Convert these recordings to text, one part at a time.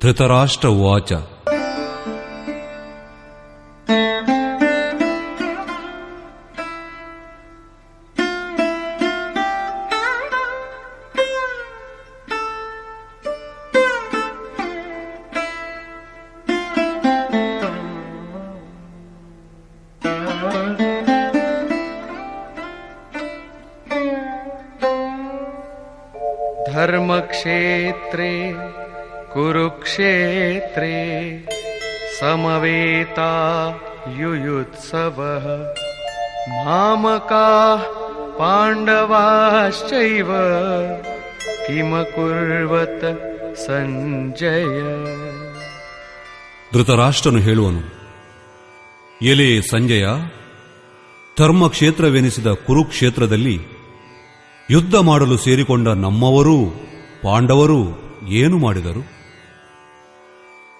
ಧೃತರಾಷ್ಟ್ರ ಉವಾಚ ಧರ್ಮಕ್ಷೇತ್ರೇ ಕುರುಕ್ಷೇತ್ರೇ ಸಮವೇತಾ ಯುಯುತ್ಸವಃ ಮಾಮಕಾಃ ಪಾಂಡವಾಶ್ಚೈವ ಕಿಮಕುರ್ವತ ಸಂಜಯ. ಧೃತರಾಷ್ಟ್ರನು ಹೇಳುವನು, ಎಲೆ ಸಂಜಯ, ಧರ್ಮಕ್ಷೇತ್ರವೆನಿಸಿದ ಕುರುಕ್ಷೇತ್ರದಲ್ಲಿ ಯುದ್ಧ ಮಾಡಲು ಸೇರಿಕೊಂಡ ನಮ್ಮವರೂ ಪಾಂಡವರು ಏನು ಮಾಡಿದರು?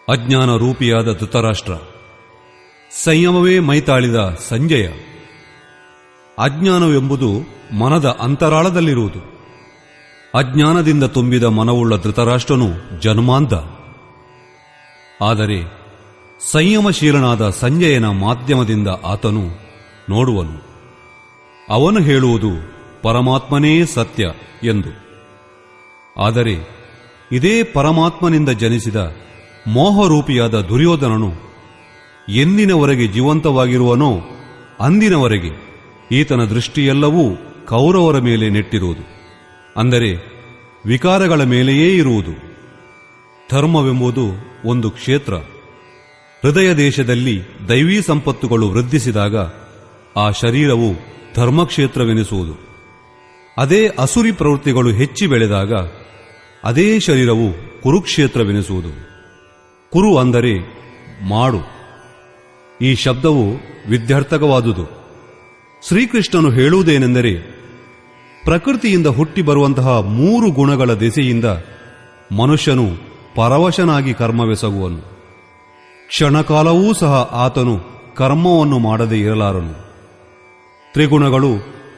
ಅಜ್ಞಾನ ರೂಪಿಯಾದ ಧೃತರಾಷ್ಟ್ರ, ಸಂಯಮವೇ ಮೈತಾಳಿದ ಸಂಜಯ. ಅಜ್ಞಾನವೆಂಬುದು ಮನದ ಅಂತರಾಳದಲ್ಲಿರುವುದು. ಅಜ್ಞಾನದಿಂದ ತುಂಬಿದ ಮನವುಳ್ಳ ಧೃತರಾಷ್ಟ್ರನು ಜನ್ಮಾಂಧ. ಆದರೆ ಸಂಯಮಶೀಲನಾದ ಸಂಜಯನ ಮಾಧ್ಯಮದಿಂದ ಆತನು ನೋಡುವನು. ಅವನು ಹೇಳುವುದು ಪರಮಾತ್ಮನೇ ಸತ್ಯ ಎಂದು. ಆದರೆ ಇದೇ ಪರಮಾತ್ಮನಿಂದ ಜನಿಸಿದ ಮೋಹರೂಪಿಯಾದ ದುರ್ಯೋಧನನು ಎಂದಿನವರೆಗೆ ಜೀವಂತವಾಗಿರುವನೋ ಅಂದಿನವರೆಗೆ ಈತನ ದೃಷ್ಟಿಯೆಲ್ಲವೂ ಕೌರವರ ಮೇಲೆ ನೆಟ್ಟಿರುವುದು, ಅಂದರೆ ವಿಕಾರಗಳ ಮೇಲೆಯೇ ಇರುವುದು. ಧರ್ಮವೆಂಬುದು ಒಂದು ಕ್ಷೇತ್ರ. ಹೃದಯ ದೇಶದಲ್ಲಿ ದೈವೀ ಸಂಪತ್ತುಗಳು ವೃದ್ಧಿಸಿದಾಗ ಆ ಶರೀರವು ಧರ್ಮಕ್ಷೇತ್ರವೆನಿಸುವುದು. ಅದೇ ಅಸುರಿ ಪ್ರವೃತ್ತಿಗಳು ಹೆಚ್ಚಿ ಬೆಳೆದಾಗ ಅದೇ ಶರೀರವು ಕುರುಕ್ಷೇತ್ರವೆನಿಸುವುದು. ಕುರು ಅಂದರೆ ಮಾಡು. ಈ ಶಬ್ದವು ವಿದ್ಯಾರ್ಥಕವಾದುದು. ಶ್ರೀಕೃಷ್ಣನು ಹೇಳುವುದೇನೆಂದರೆ, ಪ್ರಕೃತಿಯಿಂದ ಹುಟ್ಟಿ ಬರುವಂತಹ 3 ಗುಣಗಳ ದೆಸೆಯಿಂದ ಮನುಷ್ಯನು ಪರವಶನಾಗಿ ಕರ್ಮವೆಸಗುವನು. ಕ್ಷಣಕಾಲವೂ ಸಹ ಆತನು ಕರ್ಮವನ್ನು ಮಾಡದೇ ಇರಲಾರನು. ತ್ರಿಗುಣಗಳು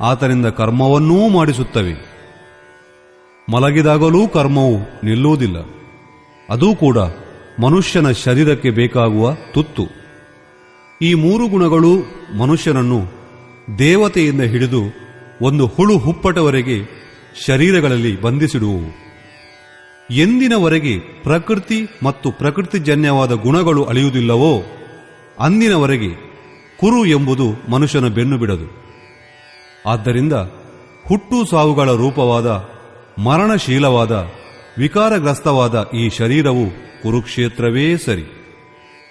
ಆತನಿಂದ ಕರ್ಮವನ್ನೂ ಮಾಡಿಸುತ್ತವೆ. ಮಲಗಿದಾಗಲೂ ಕರ್ಮವು ನಿಲ್ಲುವುದಿಲ್ಲ. ಅದೂ ಕೂಡ ಮನುಷ್ಯನ ಶರೀರಕ್ಕೆ ಬೇಕಾಗುವ ತುತ್ತು. ಈ 3 ಗುಣಗಳು ಮನುಷ್ಯನನ್ನು ದೇವತೆಯಿಂದ ಹಿಡಿದು ಒಂದು ಹುಳು ಹುಪ್ಪಟವರೆಗೆ ಶರೀರಗಳಲ್ಲಿ ಬಂಧಿಸಿಡುವುವು. ಎಂದಿನವರೆಗೆ ಪ್ರಕೃತಿ ಮತ್ತು ಪ್ರಕೃತಿಜನ್ಯವಾದ ಗುಣಗಳು ಅಳಿಯುವುದಿಲ್ಲವೋ ಅಂದಿನವರೆಗೆ ಕುರು ಎಂಬುದು ಮನುಷ್ಯನ ಬೆನ್ನು ಬಿಡದು. ಆದ್ದರಿಂದ ಹುಟ್ಟು ಸಾವುಗಳ ರೂಪವಾದ ಮರಣಶೀಲವಾದ ವಿಕಾರಗ್ರಸ್ತವಾದ ಈ ಶರೀರವು ಕುರುಕ್ಷೇತ್ರವೇ ಸರಿ.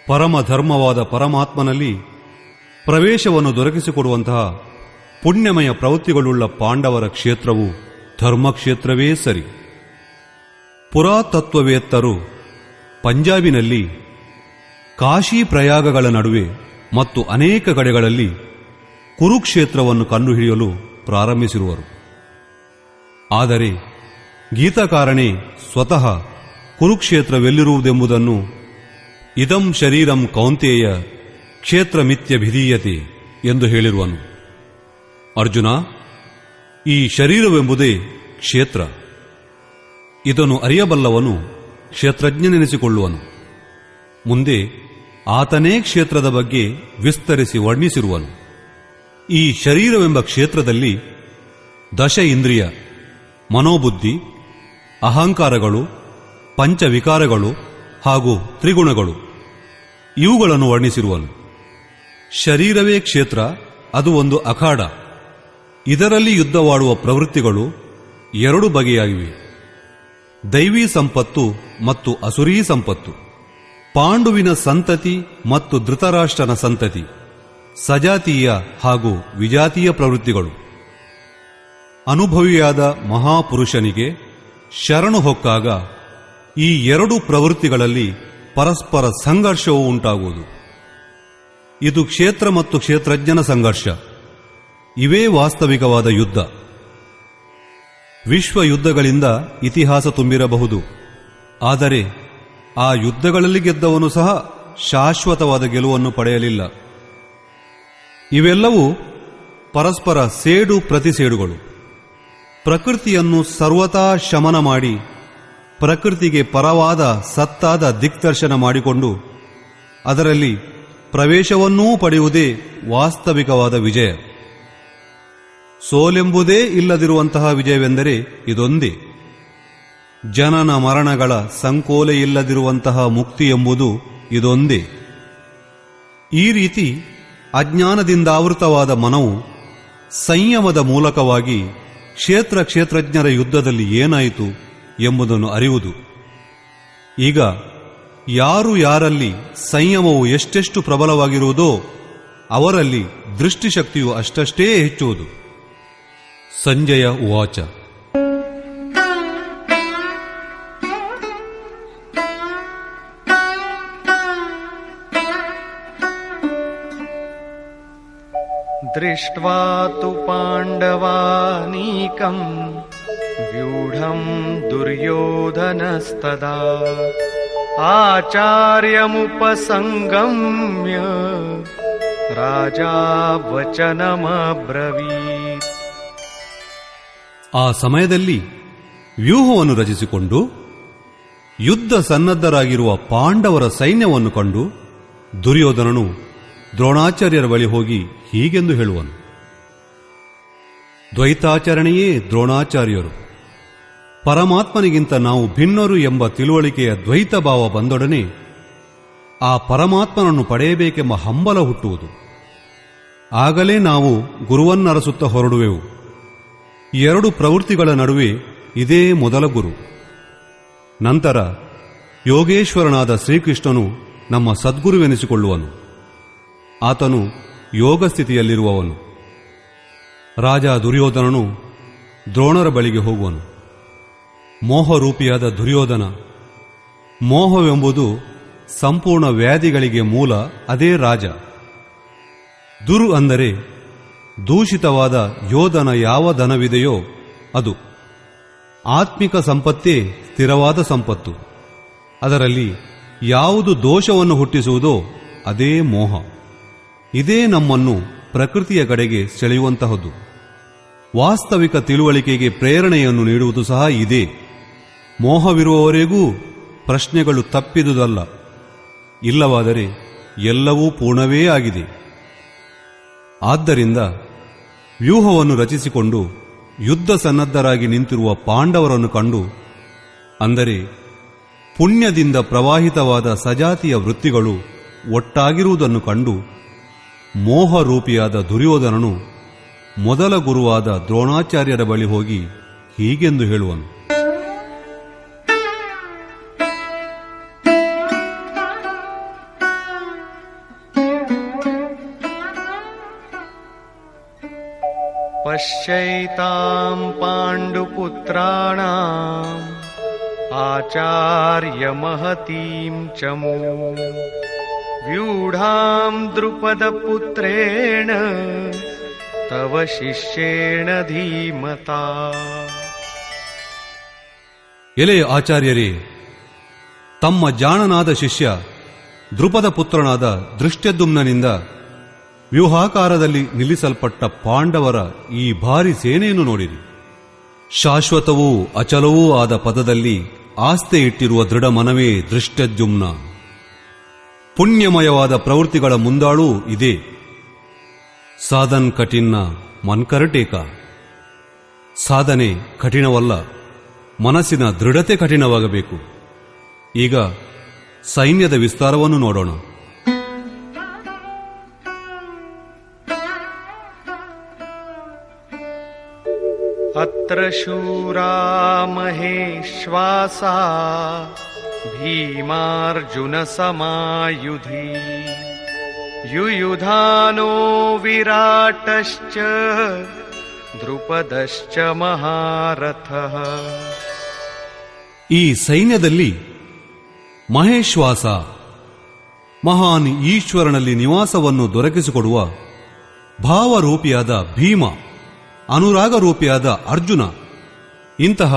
ಪರಮಧರ್ಮವಾದ ಪರಮಾತ್ಮನಲ್ಲಿ ಪ್ರವೇಶವನ್ನು ದೊರಕಿಸಿಕೊಡುವಂತಹ ಪುಣ್ಯಮಯ ಪ್ರವೃತ್ತಿಗಳುಳ್ಳ ಪಾಂಡವರ ಕ್ಷೇತ್ರವು ಧರ್ಮಕ್ಷೇತ್ರವೇ ಸರಿ. ಪುರಾತತ್ವವೇತ್ತರು ಪಂಜಾಬಿನಲ್ಲಿ ಕಾಶಿ ಪ್ರಯಾಗಗಳ ನಡುವೆ ಮತ್ತು ಅನೇಕ ಕಡೆಗಳಲ್ಲಿ ಕುರುಕ್ಷೇತ್ರವನ್ನು ಕಂಡುಹಿಡಿಯಲು ಪ್ರಾರಂಭಿಸಿರುವರು. ಆದರೆ ಗೀತಾಕಾರನೇ ಸ್ವತಃ ಕುರುಕ್ಷೇತ್ರವೆಲ್ಲಿರುವುದೆಂಬುದನ್ನು ಇದಂ ಶರೀರಂ ಕೌಂತೇಯ ಕ್ಷೇತ್ರಮಿತ್ಯಭಿಧೀಯತೆ ಎಂದು ಹೇಳಿರುವನು. ಅರ್ಜುನ, ಈ ಶರೀರವೆಂಬುದೇ ಕ್ಷೇತ್ರ. ಇದನ್ನು ಅರಿಯಬಲ್ಲವನು ಕ್ಷೇತ್ರಜ್ಞನೆನಿಸಿಕೊಳ್ಳುವನು. ಮುಂದೆ ಆತನೇ ಕ್ಷೇತ್ರದ ಬಗ್ಗೆ ವಿಸ್ತರಿಸಿ ವರ್ಣಿಸಿರುವನು. ಈ ಶರೀರವೆಂಬ ಕ್ಷೇತ್ರದಲ್ಲಿ ದಶ ಇಂದ್ರಿಯ, ಮನೋಬುದ್ಧಿ, ಅಹಂಕಾರಗಳು, ಪಂಚವಿಕಾರಗಳು ಹಾಗೂ ತ್ರಿಗುಣಗಳು ಇವುಗಳನ್ನು ವರ್ಣಿಸಿರುವನು. ಶರೀರವೇ ಕ್ಷೇತ್ರ, ಅದು ಒಂದು ಅಖಾಡ. ಇದರಲ್ಲಿ ಯುದ್ಧವಾಡುವ ಪ್ರವೃತ್ತಿಗಳು 2 ಬಗೆಯಾಗಿವೆ: ದೈವೀ ಸಂಪತ್ತು ಮತ್ತು ಅಸುರೀ ಸಂಪತ್ತು. ಪಾಂಡುವಿನ ಸಂತತಿ ಮತ್ತು ಧೃತರಾಷ್ಟ್ರನ ಸಂತತಿ ಸಜಾತೀಯ ಹಾಗೂ ವಿಜಾತೀಯ ಪ್ರವೃತ್ತಿಗಳು. ಅನುಭವಿಯಾದ ಮಹಾಪುರುಷನಿಗೆ ಶರಣು ಹೊಕ್ಕಾಗ ಈ 2 ಪ್ರವೃತ್ತಿಗಳಲ್ಲಿ ಪರಸ್ಪರ ಸಂಘರ್ಷವೂ ಉಂಟಾಗುವುದು. ಇದು ಕ್ಷೇತ್ರ ಮತ್ತು ಕ್ಷೇತ್ರಜ್ಞನ ಸಂಘರ್ಷ. ಇವೇ ವಾಸ್ತವಿಕವಾದ ಯುದ್ಧ. ವಿಶ್ವ ಯುದ್ಧಗಳಿಂದ ಇತಿಹಾಸ ತುಂಬಿರಬಹುದು, ಆದರೆ ಆ ಯುದ್ಧಗಳಲ್ಲಿ ಗೆದ್ದವನು ಸಹ ಶಾಶ್ವತವಾದ ಗೆಲುವನ್ನು ಪಡೆಯಲಿಲ್ಲ. ಇವೆಲ್ಲವೂ ಪರಸ್ಪರ ಸೇಡು ಪ್ರತಿಸೇಡುಗಳು. ಪ್ರಕೃತಿಯನ್ನು ಸರ್ವತಾ ಶಮನ ಮಾಡಿ ಪ್ರಕೃತಿಗೆ ಪರವಾದ ಸತ್ತಾದ ದಿಕ್ದರ್ಶನ ಮಾಡಿಕೊಂಡು ಅದರಲ್ಲಿ ಪ್ರವೇಶವನ್ನೂ ಪಡೆಯುವುದೇ ವಾಸ್ತವಿಕವಾದ ವಿಜಯ. ಸೋಲೆಂಬುದೇ ಇಲ್ಲದಿರುವಂತಹ ವಿಜಯವೆಂದರೆ ಇದೊಂದೇ. ಜನನ ಮರಣಗಳ ಸಂಕೋಲೆಯಿಲ್ಲದಿರುವಂತಹ ಮುಕ್ತಿ ಎಂಬುದು ಇದೊಂದೇ. ಈ ರೀತಿ ಅಜ್ಞಾನದಿಂದಾವೃತವಾದ ಮನವು ಸಂಯಮದ ಮೂಲಕವಾಗಿ ಕ್ಷೇತ್ರಜ್ಞರ ಯುದ್ಧದಲ್ಲಿ ಏನಾಯಿತು ಎಂಬುದನ್ನು ಅರಿಯುವುದು. ಈಗ ಯಾರು ಯಾರಲ್ಲಿ ಸಂಯಮವು ಎಷ್ಟೆಷ್ಟು ಪ್ರಬಲವಾಗಿರುವುದೋ ಅವರಲ್ಲಿ ದೃಷ್ಟಿಶಕ್ತಿಯು ಅಷ್ಟಷ್ಟೇ ಹೆಚ್ಚುವುದು. ಸಂಜಯ ಉವಾಚ. ದೃಷ್ಟ್ವಾ ತು ಪಾಂಡವಾನೀಕಂ ವ್ಯೂಢಂ ದುರ್ಯೋಧನಸ್ತದಾ ಆಚಾರ್ಯಮುಪಸಂಗಮ್ಯ ರಾಜಾ ವಚನಮಬ್ರವೀತ್. ಆ ಸಮಯದಲ್ಲಿ ವ್ಯೂಹವನ್ನು ರಚಿಸಿಕೊಂಡು ಯುದ್ಧ ಸನ್ನದ್ಧರಾಗಿರುವ ಪಾಂಡವರ ಸೈನ್ಯವನ್ನು ಕಂಡು ದುರ್ಯೋಧನನು ದ್ರೋಣಾಚಾರ್ಯರ ಬಳಿ ಹೋಗಿ ಹೀಗೆಂದು ಹೇಳುವನು. ದ್ವೈತಾಚರಣೆಯೇ ದ್ರೋಣಾಚಾರ್ಯರು. ಪರಮಾತ್ಮನಿಗಿಂತ ನಾವು ಭಿನ್ನರು ಎಂಬ ತಿಳುವಳಿಕೆಯ ದ್ವೈತ ಭಾವ ಬಂದೊಡನೆ ಆ ಪರಮಾತ್ಮನನ್ನು ಪಡೆಯಬೇಕೆಂಬ ಹಂಬಲ ಹುಟ್ಟುವುದು. ಆಗಲೇ ನಾವು ಗುರುವನ್ನರಸುತ್ತ ಹೊರಡುವೆವು. ಎರಡು ಪ್ರವೃತ್ತಿಗಳ ನಡುವೆ ಇದೇ ಮೊದಲ ಗುರು. ನಂತರ ಯೋಗೇಶ್ವರನಾದ ಶ್ರೀಕೃಷ್ಣನು ನಮ್ಮ ಸದ್ಗುರುವೆನಿಸಿಕೊಳ್ಳುವನು. ಆತನು ಯೋಗ ಸ್ಥಿತಿಯಲ್ಲಿರುವವನು. ರಾಜ ದುರ್ಯೋಧನನು ದ್ರೋಣರ ಬಳಿಗೆ ಹೋಗುವನು. ಮೋಹರೂಪಿಯಾದ ದುರ್ಯೋಧನ. ಮೋಹವೆಂಬುದು ಸಂಪೂರ್ಣ ವ್ಯಾಧಿಗಳಿಗೆ ಮೂಲ. ಅದೇ ರಾಜ. ದುರು ಅಂದರೆ ದೂಷಿತವಾದ ಯೋಧನ ಯಾವ ಧನವಿದೆಯೋ ಅದು. ಆತ್ಮಿಕ ಸಂಪತ್ತೇ ಸ್ಥಿರವಾದ ಸಂಪತ್ತು. ಅದರಲ್ಲಿ ಯಾವುದು ದೋಷವನ್ನು ಹುಟ್ಟಿಸುವುದೋ ಅದೇ ಮೋಹ. ಇದೇ ನಮ್ಮನ್ನು ಪ್ರಕೃತಿಯ ಕಡೆಗೆ ಸೆಳೆಯುವಂತಹದ್ದು. ವಾಸ್ತವಿಕ ತಿಳುವಳಿಕೆಗೆ ಪ್ರೇರಣೆಯನ್ನು ನೀಡುವುದು ಸಹ ಇದೇ. ಮೋಹವಿರುವವರೆಗೂ ಪ್ರಶ್ನೆಗಳು ತಪ್ಪಿದುದಲ್ಲ. ಇಲ್ಲವಾದರೆ ಎಲ್ಲವೂ ಪೂರ್ಣವೇ ಆಗಿದೆ. ಆದ್ದರಿಂದ ವ್ಯೂಹವನ್ನು ರಚಿಸಿಕೊಂಡು ಯುದ್ಧ ಸನ್ನದ್ಧರಾಗಿ ನಿಂತಿರುವ ಪಾಂಡವರನ್ನು ಕಂಡು, ಅಂದರೆ ಪುಣ್ಯದಿಂದ ಪ್ರವಾಹಿತವಾದ ಸಜಾತಿಯ ವೃತ್ತಿಗಳು ಒಟ್ಟಾಗಿರುವುದನ್ನು ಕಂಡು, ಮೋಹರೂಪಿಯಾದ ದುರ್ಯೋಧನನು ಮೊದಲ ಗುರುವಾದ ದ್ರೋಣಾಚಾರ್ಯರ ಬಳಿ ಹೋಗಿ ಹೀಗೆಂದು ಹೇಳುವನು. ಪಶ್ಯೈತಾಂ ಪಾಂಡುಪುತ್ರಾಣಾಂ ಆಚಾರ್ಯ ಮಹತೀಂ ಚಮೂ ವ್ಯೂಢಾಂ ದ್ರುಪದ ಪುತ್ರೇಣ ತವ ಶಿಷ್ಯೇಣ ಧೀಮತಾ. ಎಲೆ ಆಚಾರ್ಯರೇ, ತಮ್ಮ ಜಾಣನಾದ ಶಿಷ್ಯ ದ್ರುಪದ ಪುತ್ರನಾದ ದೃಷ್ಟದ್ಯುಮ್ನನಿಂದ ವ್ಯೂಹಾಕಾರದಲ್ಲಿ ನಿಲ್ಲಿಸಲ್ಪಟ್ಟ ಪಾಂಡವರ ಈ ಭಾರಿ ಸೇನೆಯನ್ನು ನೋಡಿರಿ. ಶಾಶ್ವತವೂ ಅಚಲವೂ ಆದ ಪದದಲ್ಲಿ ಆಸ್ತೆ ಇಟ್ಟಿರುವ ದೃಢ ಮನವೇ ದೃಷ್ಟದ್ಯುಮ್ನ. ಪುಣ್ಯಮಯವಾದ ಪ್ರವೃತ್ತಿಗಳ ಮುಂದಾಳೂ ಇದೆ. ಸಾಧನ್ ಕಠಿಣ ಮನ್ಕರಟೇಕ. ಸಾಧನೆ ಕಠಿಣವಲ್ಲ, ಮನಸ್ಸಿನ ದೃಢತೆ ಕಠಿಣವಾಗಬೇಕು. ಈಗ ಸೈನ್ಯದ ವಿಸ್ತಾರವನ್ನು ನೋಡೋಣ. ಅತ್ರ ಶೂರಾ ಮಹೇಶ್ವಾಸಾ ಭೀಮಾರ್ಜುನ ಸಮಾಯುಧಿ ಯುಯುಧಾನೋ ವಿರಾಟಶ್ಚ ದ್ರುಪದಶ್ಚ ಮಹಾರಥಃ. ಈ ಸೈನ್ಯದಲ್ಲಿ ಮಹೇಶ್ವಾಸ, ಮಹಾನ್ ಈಶ್ವರನಲ್ಲಿ ನಿವಾಸವನ್ನು ದೊರಕಿಸಿಕೊಡುವ ಭಾವರೂಪಿಯಾದ ಭೀಮ, ಅನುರಾಗರೂಪಿಯಾದ ಅರ್ಜುನ, ಇಂತಹ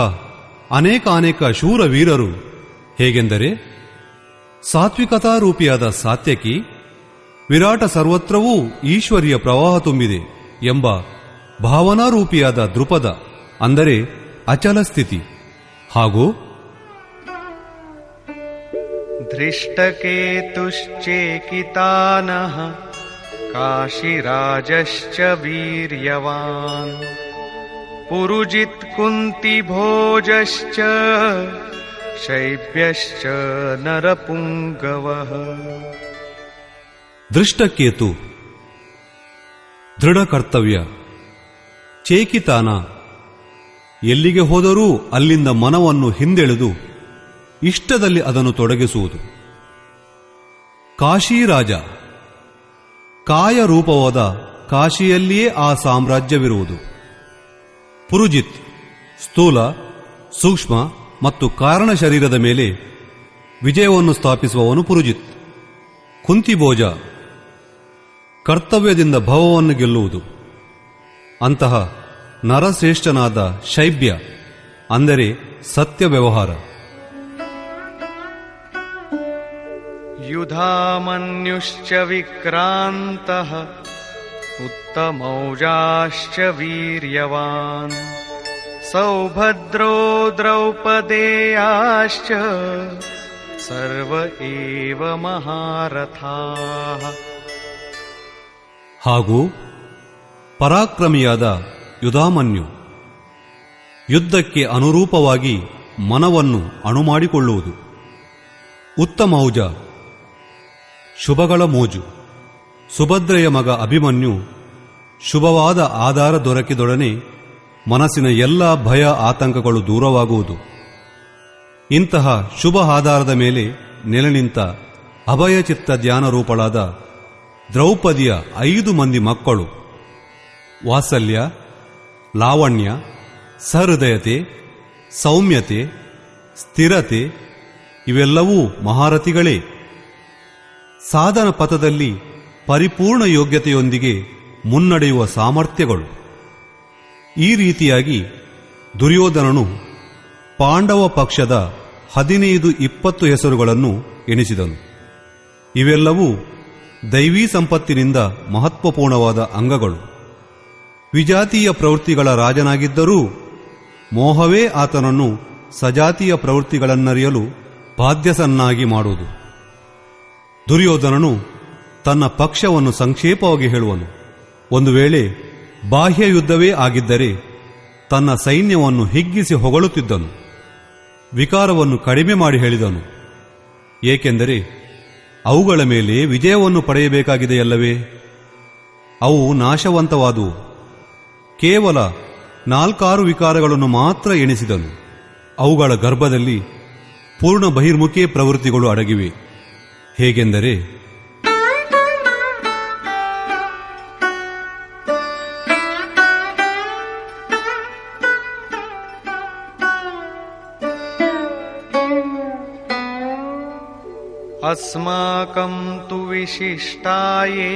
ಅನೇಕಾನೇಕ ಶೂರವೀರರು. ಹೇಗೆಂದರೆ ಸಾತ್ವಿಕತಾರೂಪಿಯಾದ ಸಾತ್ಯಕಿ, ವಿರಾಟ ಸರ್ವತ್ರವೂ ಈಶ್ವರಿಯ ಪ್ರವಾಹ ತುಂಬಿದೆ ಎಂಬ ಭಾವನಾರೂಪಿಯಾದ ದೃಪದ, ಅಂದರೆ ಅಚಲ ಸ್ಥಿತಿ, ಹಾಗೂ धृष्टकेतुश्चेकितानः काशीराजश्च वीर्यवान् पुरुजित् कुन्तिभोजश्च शैब्यश्च नरपुङ्गवः. ದೃಷ್ಟಕೇತು ದೃಢ ಕರ್ತವ್ಯ, ಚೇಕಿತಾನ ಎಲ್ಲಿಗೆ ಹೋದರೂ ಅಲ್ಲಿಂದ ಮನವನ್ನು ಹಿಂದೆಳೆದು ಇಷ್ಟದಲ್ಲಿ ಅದನ್ನು ತೊಡಗಿಸುವುದು. ಕಾಶಿರಾಜ ಕಾಯರೂಪವಾದ ಕಾಶಿಯಲ್ಲಿಯೇ ಆ ಸಾಮ್ರಾಜ್ಯವಿರುವುದು. ಪುರುಜಿತ್ ಸ್ಥೂಲ, ಸೂಕ್ಷ್ಮ ಮತ್ತು ಕಾರಣ ಶರೀರದ ಮೇಲೆ ವಿಜಯವನ್ನು ಸ್ಥಾಪಿಸುವವನು ಪುರುಜಿತ್. ಕುಂತಿಭೋಜ ಕರ್ತವ್ಯದಿಂದ ಭವವನ್ನು ಗೆಲ್ಲುವುದು. ಅಂತಹ ನರಶ್ರೇಷ್ಠನಾದ ಶೈಬ್ಯ ಅಂದರೆ ಸತ್ಯ ವ್ಯವಹಾರ. ಯುಧಾಮನ್ಯುಶ್ಚ ವಿಕ್ರಾಂತಃ ಉತ್ತಮೌಜಾಶ್ಚ ವೀರ್ಯವಾನ್ ಸೌಭದ್ರೋ ದ್ರೌಪದೇಯಾಶ್ಚ ಸರ್ವ ಏವ ಮಹಾರಥಾಃ. ಹಾಗೂ ಪರಾಕ್ರಮಿಯಾದ ಯುಧಾಮನ್ಯು ಯುದ್ಧಕ್ಕೆ ಅನುರೂಪವಾಗಿ ಮನವನ್ನು ಅಣುಮಾಡಿಕೊಳ್ಳುವುದು. ಉತ್ತಮೌಜ ಶುಭಗಳ ಮೋಜು. ಸುಭದ್ರೆಯ ಮಗ ಅಭಿಮನ್ಯು ಶುಭವಾದ ಆಧಾರ ದೊರಕಿದೊಡನೆ ಮನಸ್ಸಿನ ಎಲ್ಲ ಭಯ ಆತಂಕಗಳು ದೂರವಾಗುವುದು. ಇಂತಹ ಶುಭ ಆಧಾರದ ಮೇಲೆ ನೆಲೆ ನಿಂತ ಅಭಯಚಿತ್ತ ಧ್ಯಾನ ರೂಪಳಾದ ದ್ರೌಪದಿಯ 5 ಮಂದಿ ಮಕ್ಕಳು ವಾತ್ಸಲ್ಯ, ಲಾವಣ್ಯ, ಸಹೃದಯತೆ, ಸೌಮ್ಯತೆ, ಸ್ಥಿರತೆ ಇವೆಲ್ಲವೂ ಮಹಾರಥಿಗಳೇ. ಸಾಧನ ಪಥದಲ್ಲಿ ಪರಿಪೂರ್ಣ ಯೋಗ್ಯತೆಯೊಂದಿಗೆ ಮುನ್ನಡೆಯುವ ಸಾಮರ್ಥ್ಯಗಳು. ಈ ರೀತಿಯಾಗಿ ದುರ್ಯೋಧನನು ಪಾಂಡವ ಪಕ್ಷದ 15-20 ಹೆಸರುಗಳನ್ನು ಎಣಿಸಿದನು. ಇವೆಲ್ಲವೂ ದೈವೀ ಸಂಪತ್ತಿನಿಂದ ಮಹತ್ವಪೂರ್ಣವಾದ ಅಂಗಗಳು. ವಿಜಾತೀಯ ಪ್ರವೃತ್ತಿಗಳ ರಾಜನಾಗಿದ್ದರೂ ಮೋಹವೇ ಆತನನ್ನು ಸಜಾತೀಯ ಪ್ರವೃತ್ತಿಗಳನ್ನರಿಯಲು ಬಾಧ್ಯಸನ್ನಾಗಿ ಮಾಡುವುದು. ದುರ್ಯೋಧನನು ತನ್ನ ಪಕ್ಷವನ್ನು ಸಂಕ್ಷೇಪವಾಗಿ ಹೇಳುವನು. ಒಂದು ವೇಳೆ ಬಾಹ್ಯ ಯುದ್ಧವೇ ಆಗಿದ್ದರೆ ತನ್ನ ಸೈನ್ಯವನ್ನು ಹಿಗ್ಗಿಸಿ ಹೊಗಳುತ್ತಿದ್ದನು. ವಿಕಾರವನ್ನು ಕಡಿಮೆ ಮಾಡಿ ಹೇಳಿದನು. ಏಕೆಂದರೆ ಅವುಗಳ ಮೇಲೆ ವಿಜಯವನ್ನು ಪಡೆಯಬೇಕಾಗಿದೆಯಲ್ಲವೇ? ಅವು ನಾಶವಂತವಾದುವು. ಕೇವಲ 4-6 ವಿಕಾರಗಳನ್ನು ಮಾತ್ರ ಎಣಿಸಿದನು. ಅವುಗಳ ಗರ್ಭದಲ್ಲಿ ಪೂರ್ಣ ಬಹಿರ್ಮುಖಿ ಪ್ರವೃತ್ತಿಗಳು ಅಡಗಿವೆ. ಹೇಗೆಂದರೆ ಅಸ್ಮಾಕಂ ತು ವಿಶಿಷ್ಟಾಯೇ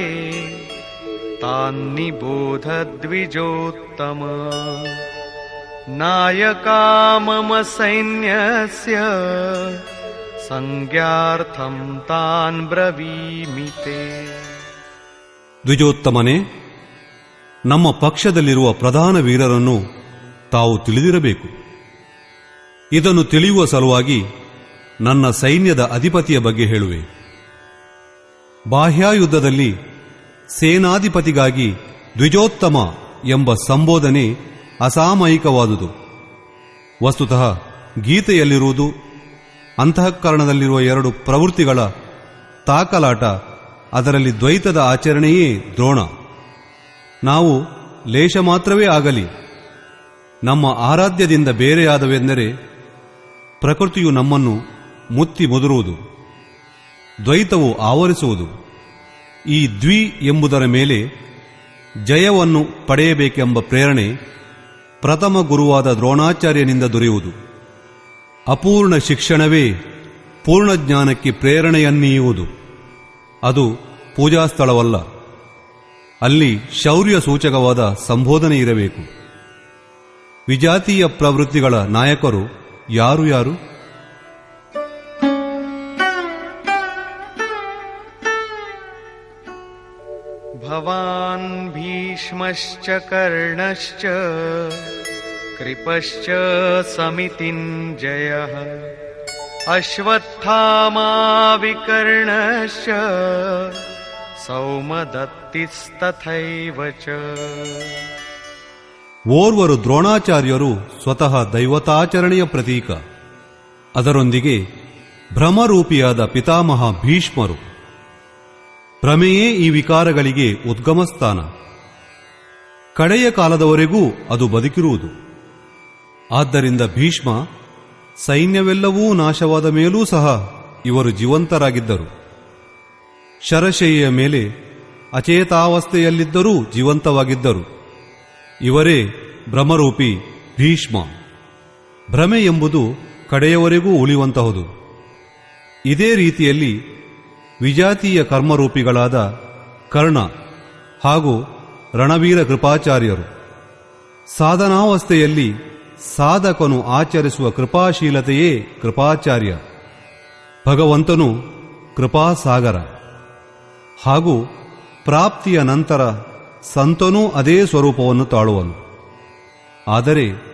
ತಾನ್ನಿಬೋಧ ದ್ವಿಜೋತ್ತಮ ನಾಯಕಾ ಮಮ ಸೈನ್ಯಸ್ಯ ಸಂಜ್ಞಾರ್ಥಂ ತಾನ್ ಬ್ರವೀಮಿತೆ. ದ್ವಿಜೋತ್ತಮನೇ, ನಮ್ಮ ಪಕ್ಷದಲ್ಲಿರುವ ಪ್ರಧಾನ ವೀರರನ್ನು ತಾವು ತಿಳಿದಿರಬೇಕು. ಇದನ್ನು ತಿಳಿಯುವ ಸಲುವಾಗಿ ನನ್ನ ಸೈನ್ಯದ ಅಧಿಪತಿಯ ಬಗ್ಗೆ ಹೇಳುವೆ. ಬಾಹ್ಯಾಯುದ್ಧದಲ್ಲಿ ಸೇನಾಧಿಪತಿಗಾಗಿ ದ್ವಿಜೋತ್ತಮ ಎಂಬ ಸಂಬೋಧನೆ ಅಸಾಮಯಿಕವಾದುದು. ವಸ್ತುತಃ ಗೀತೆಯಲ್ಲಿರುವುದು ಅಂತಃಕರಣದಲ್ಲಿರುವ 2 ಪ್ರವೃತ್ತಿಗಳ ತಾಕಲಾಟ. ಅದರಲ್ಲಿ ದ್ವೈತದ ಆಚರಣೆಯೇ ದ್ರೋಣ. ನಾವು ಲೇಷ ಮಾತ್ರವೇ ಆಗಲಿ ನಮ್ಮ ಆರಾಧ್ಯದಿಂದ ಬೇರೆಯಾದವೆಂದರೆ ಪ್ರಕೃತಿಯು ನಮ್ಮನ್ನು ಮುತ್ತಿ ಮುದುರುವುದು, ದ್ವೈತವು ಆವರಿಸುವುದು. ಈ ದ್ವಿ ಎಂಬುದರ ಮೇಲೆ ಜಯವನ್ನು ಪಡೆಯಬೇಕೆಂಬ ಪ್ರೇರಣೆ ಪ್ರಥಮ ಗುರುವಾದ ದ್ರೋಣಾಚಾರ್ಯನಿಂದ ದೊರೆಯುವುದು. ಅಪೂರ್ಣ ಶಿಕ್ಷಣವೇ ಪೂರ್ಣ ಜ್ಞಾನಕ್ಕೆ ಪ್ರೇರಣೆಯನ್ನೀಯುವುದು. ಅದು ಪೂಜಾಸ್ಥಳವಲ್ಲ. ಅಲ್ಲಿ ಶೌರ್ಯ ಸೂಚಕವಾದ ಸಂಬೋಧನೆ ಇರಬೇಕು. ವಿಜಾತೀಯ ಪ್ರವೃತ್ತಿಗಳ ನಾಯಕರು ಯಾರು ಯಾರು? ಭವಾನ್ ಭೀಷ್ಮಶ್ಚ ಕರ್ಣಶ್ಚ ಕೃಪಶ್ಚ ಸಮಿತಿಂಜಯಃ ಅಶ್ವತ್ಥಾಮಾ ವಿಕರ್ಣಶ್ಚ ಸೌಮದತ್ತಿಸ್ತಥೈವ ಚ. ಓರ್ವರು ದ್ರೋಣಾಚಾರ್ಯರು ಸ್ವತಃ ದೈವತಾಚರಣೆಯ ಪ್ರತೀಕ. ಅದರೊಂದಿಗೆ ಭ್ರಮರೂಪಿಯಾದ ಪಿತಾಮಹ ಭೀಷ್ಮರು. ಭ್ರಮೆಯೇ ಈ ವಿಕಾರಗಳಿಗೆ ಉದ್ಗಮಸ್ಥಾನ. ಕಡೆಯ ಕಾಲದವರೆಗೂ ಅದು ಬದುಕಿರುವುದು. ಆದ್ದರಿಂದ ಭೀಷ್ಮ ಸೈನ್ಯವೆಲ್ಲವೂ ನಾಶವಾದ ಮೇಲೂ ಸಹ ಇವರು ಜೀವಂತರಾಗಿದ್ದರು. ಶರಶಯ್ಯೆಯ ಮೇಲೆ ಅಚೇತಾವಸ್ಥೆಯಲ್ಲಿದ್ದರೂ ಜೀವಂತವಾಗಿದ್ದರು. ಇವರೇ ಭ್ರಮರೂಪಿ ಭೀಷ್ಮ. ಭ್ರಮೆ ಎಂಬುದು ಕಡೆಯವರೆಗೂ ಉಳಿಯುವಂತಹುದು. ಇದೇ ರೀತಿಯಲ್ಲಿ ವಿಜಾತೀಯ ಕರ್ಮರೂಪಿಗಳಾದ ಕರ್ಣ ಹಾಗೂ ರಣವೀರ ಕೃಪಾಚಾರ್ಯರು. ಸಾಧನಾವಸ್ಥೆಯಲ್ಲಿ ಸಾಧಕನು ಆಚರಿಸುವ ಕೃಪಾಶೀಲತೆಯೇ ಕೃಪಾಚಾರ್ಯ. ಭಗವಂತನು ಕೃಪಾಸಾಗರ. ಹಾಗೂ ಪ್ರಾಪ್ತಿಯ ನಂತರ ಸಂತನೂ ಅದೇ ಸ್ವರೂಪವನ್ನು ತಾಳುವನು. ಆದರೆ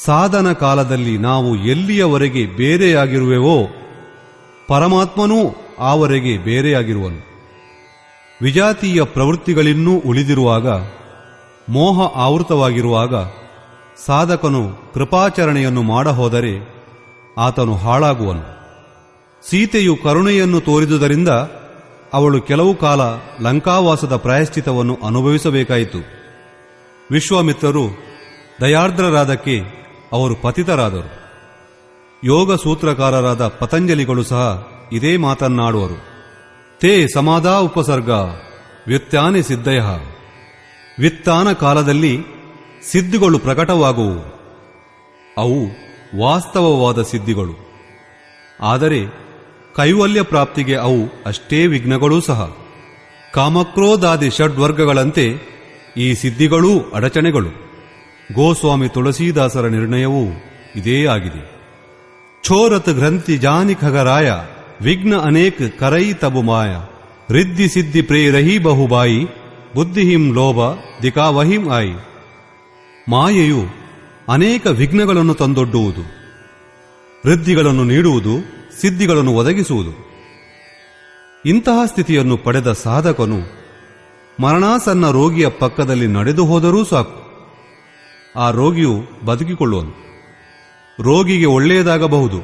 ಸಾಧನ ಕಾಲದಲ್ಲಿ ನಾವು ಎಲ್ಲಿಯವರೆಗೆ ಬೇರೆಯಾಗಿರುವೆವೋ ಪರಮಾತ್ಮನೂ ಆವರೆಗೆ ಬೇರೆಯಾಗಿರುವನು. ವಿಜಾತೀಯ ಪ್ರವೃತ್ತಿಗಳಿನ್ನೂ ಉಳಿದಿರುವಾಗ, ಮೋಹ ಆವೃತವಾಗಿರುವಾಗ ಸಾಧಕನು ಕೃಪಾಚರಣೆಯನ್ನು ಮಾಡಹೋದರೆ ಆತನು ಹಾಳಾಗುವನು. ಸೀತೆಯು ಕರುಣೆಯನ್ನು ತೋರಿದುದರಿಂದ ಅವಳು ಕೆಲವು ಕಾಲ ಲಂಕಾವಾಸದ ಪ್ರಾಯಶ್ಚಿತವನ್ನು ಅನುಭವಿಸಬೇಕಾಯಿತು. ವಿಶ್ವಾಮಿತ್ರರು ದಯಾರ್ದ್ರರಾದಕ್ಕೆ ಅವರು ಪತಿತರಾದರು. ಯೋಗ ಸೂತ್ರಕಾರರಾದ ಪತಂಜಲಿಗಳು ಸಹ ಇದೇ ಮಾತನ್ನಾಡುವರು. ತೇ ಸಮಾಧಾ ಉಪಸರ್ಗ ವ್ಯುತ್ಥಾನೆ ಸಿದ್ಧಯ. ವ್ಯುತ್ಥಾನ ಕಾಲದಲ್ಲಿ ಸಿದ್ಧಿಗಳು ಪ್ರಕಟವಾಗುವು. ಅವು ವಾಸ್ತವವಾದ ಸಿದ್ಧಿಗಳು. ಆದರೆ ಕೈವಲ್ಯ ಪ್ರಾಪ್ತಿಗೆ ಅವು ಅಷ್ಟೇ ವಿಘ್ನಗಳೂ ಸಹ. ಕಾಮಕ್ರೋಧಾದಿ ಷಡ್ವರ್ಗಗಳಂತೆ ಈ ಸಿದ್ಧಿಗಳೂ ಅಡಚಣೆಗಳು. ಗೋಸ್ವಾಮಿ ತುಳಸೀದಾಸರ ನಿರ್ಣಯವೂ ಇದೇ ಆಗಿದೆ. ಛೋರತ್ ಗ್ರಂಥಿ ಜಾನಿ ಖಗರಾಯ ವಿಘ್ನ ಅನೇಕ ಕರೈ ತಬು ಮಾಯ ರಿದ್ಧಿ ಸಿದ್ಧಿ ಪ್ರೇರಹಿ ಬಹುಬಾಯಿ ಬುದ್ಧಿಹಿಂ ಲೋಭ ದಿಕಾವಹಿಂ ಆಯಿ. ಮಾಯೆಯು ಅನೇಕ ವಿಘ್ನಗಳನ್ನು ತಂದೊಡ್ಡುವುದು, ವೃದ್ಧಿಗಳನ್ನು ನೀಡುವುದು, ಸಿದ್ಧಿಗಳನ್ನು ಒದಗಿಸುವುದು. ಇಂತಹ ಸ್ಥಿತಿಯನ್ನು ಪಡೆದ ಸಾಧಕನು ಮರಣಾಸನ್ನ ರೋಗಿಯ ಪಕ್ಕದಲ್ಲಿ ನಡೆದು ಹೋದರೂ ಸಾಕು, ಆ ರೋಗಿಯು ಬದುಕಿಕೊಳ್ಳುವನು. ರೋಗಿಗೆ ಒಳ್ಳೆಯದಾಗಬಹುದು,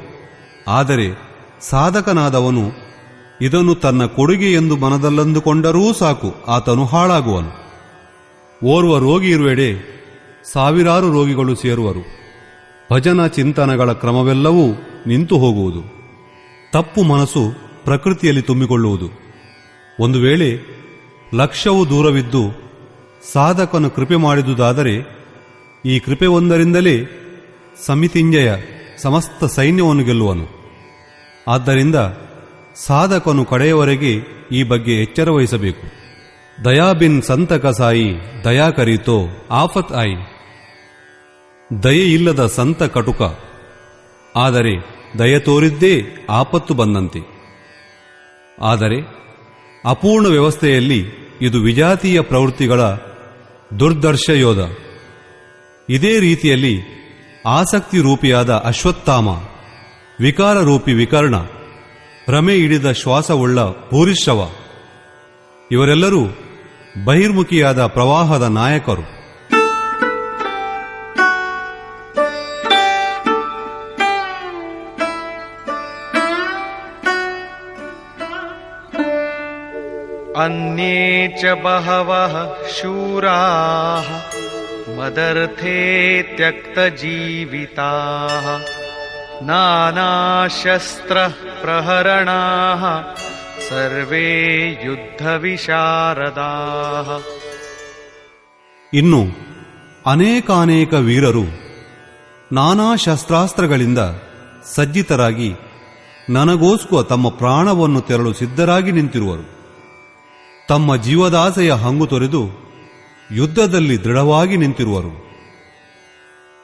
ಆದರೆ ಸಾಧಕನಾದವನು ಇದನ್ನು ತನ್ನ ಕೊಡುಗೆ ಎಂದು ಮನದಲ್ಲಂದುಕೊಂಡರೂ ಸಾಕು, ಆತನು ಹಾಳಾಗುವನು. ಓರ್ವ ರೋಗಿ ಇರುವೆಡೆ ಸಾವಿರಾರು ರೋಗಿಗಳು ಸೇರುವರು. ಭಜನ ಚಿಂತನಗಳ ಕ್ರಮವೆಲ್ಲವೂ ನಿಂತು ಹೋಗುವುದು. ತಪ್ಪು ಮನಸ್ಸು ಪ್ರಕೃತಿಯಲ್ಲಿ ತುಂಬಿಕೊಳ್ಳುವುದು. ಒಂದು ವೇಳೆ ಲಕ್ಷ್ಯವು ದೂರವಿದ್ದು ಸಾಧಕನು ಕೃಪೆ ಮಾಡಿದುದಾದರೆ ಈ ಕೃಪೆ ಒಂದರಿಂದಲೇ ಸಮಿತಿಂಜಯ ಸಮಸ್ತ ಸೈನ್ಯವನ್ನು ಗೆಲ್ಲುವನು. ಆದ್ದರಿಂದ ಸಾಧಕನು ಕಡೆಯವರೆಗೆ ಈ ಬಗ್ಗೆ ಎಚ್ಚರ ವಹಿಸಬೇಕು. ದಯಾಬಿನ್ ಸಂತಕ ಸಾಯಿ ದಯಾ ಕರೀತೋ ಆಫತ್ ಆಯಿ. ದಯೆಯಿಲ್ಲದ ಸಂತ ಕಟುಕ, ಆದರೆ ದಯೆ ತೋರಿದ್ದೇ ಆಪತ್ತು ಬಂದಂತೆ. ಆದರೆ ಅಪೂರ್ಣ ವ್ಯವಸ್ಥೆಯಲ್ಲಿ ಇದು ವಿಜಾತೀಯ ಪ್ರವೃತ್ತಿಗಳ ದುರ್ದರ್ಶ ಯೋಧ. ಇದೇ ರೀತಿಯಲ್ಲಿ ಆಸಕ್ತಿ ರೂಪಿಯಾದ ಅಶ್ವತ್ಥಾಮ, ವಿಕಾರ ರೂಪಿ ವಿಕರ್ಣ, ಭ್ರಮೆ ಹಿಡಿದ ಶ್ವಾಸವುಳ್ಳ ಭೂರಿಶ್ರವ, ಇವರೆಲ್ಲರೂ ಬಹಿರ್ಮುಖಿಯಾದ ಪ್ರವಾಹದ ನಾಯಕರು. ಅನ್ಯೇ ಚ ಬಹವಃ ಶೂರಾಃ ಮದರ್ಥೇ ತ್ಯಕ್ತಜೀವಿತಾಃ ನಾನಾಶಸ್ತ್ರ ಪ್ರಹರಣಾಃ ಸರ್ವೇ ಯುದ್ಧ ವಿಶಾರದಾಃ. ಇನ್ನು ಅನೇಕಾನೇಕ ವೀರರು ನಾನಾ ಶಸ್ತ್ರಾಸ್ತ್ರಗಳಿಂದ ಸಜ್ಜಿತರಾಗಿ ನನಗೋಸ್ಕರ ತಮ್ಮ ಪ್ರಾಣವನ್ನು ತೆರಳು ಸಿದ್ಧರಾಗಿ ನಿಂತಿರುವರು. ತಮ್ಮ ಜೀವದಾಸೆಯ ಹಂಗು ತೊರೆದು ಯುದ್ಧದಲ್ಲಿ ದೃಢವಾಗಿ ನಿಂತಿರುವರು.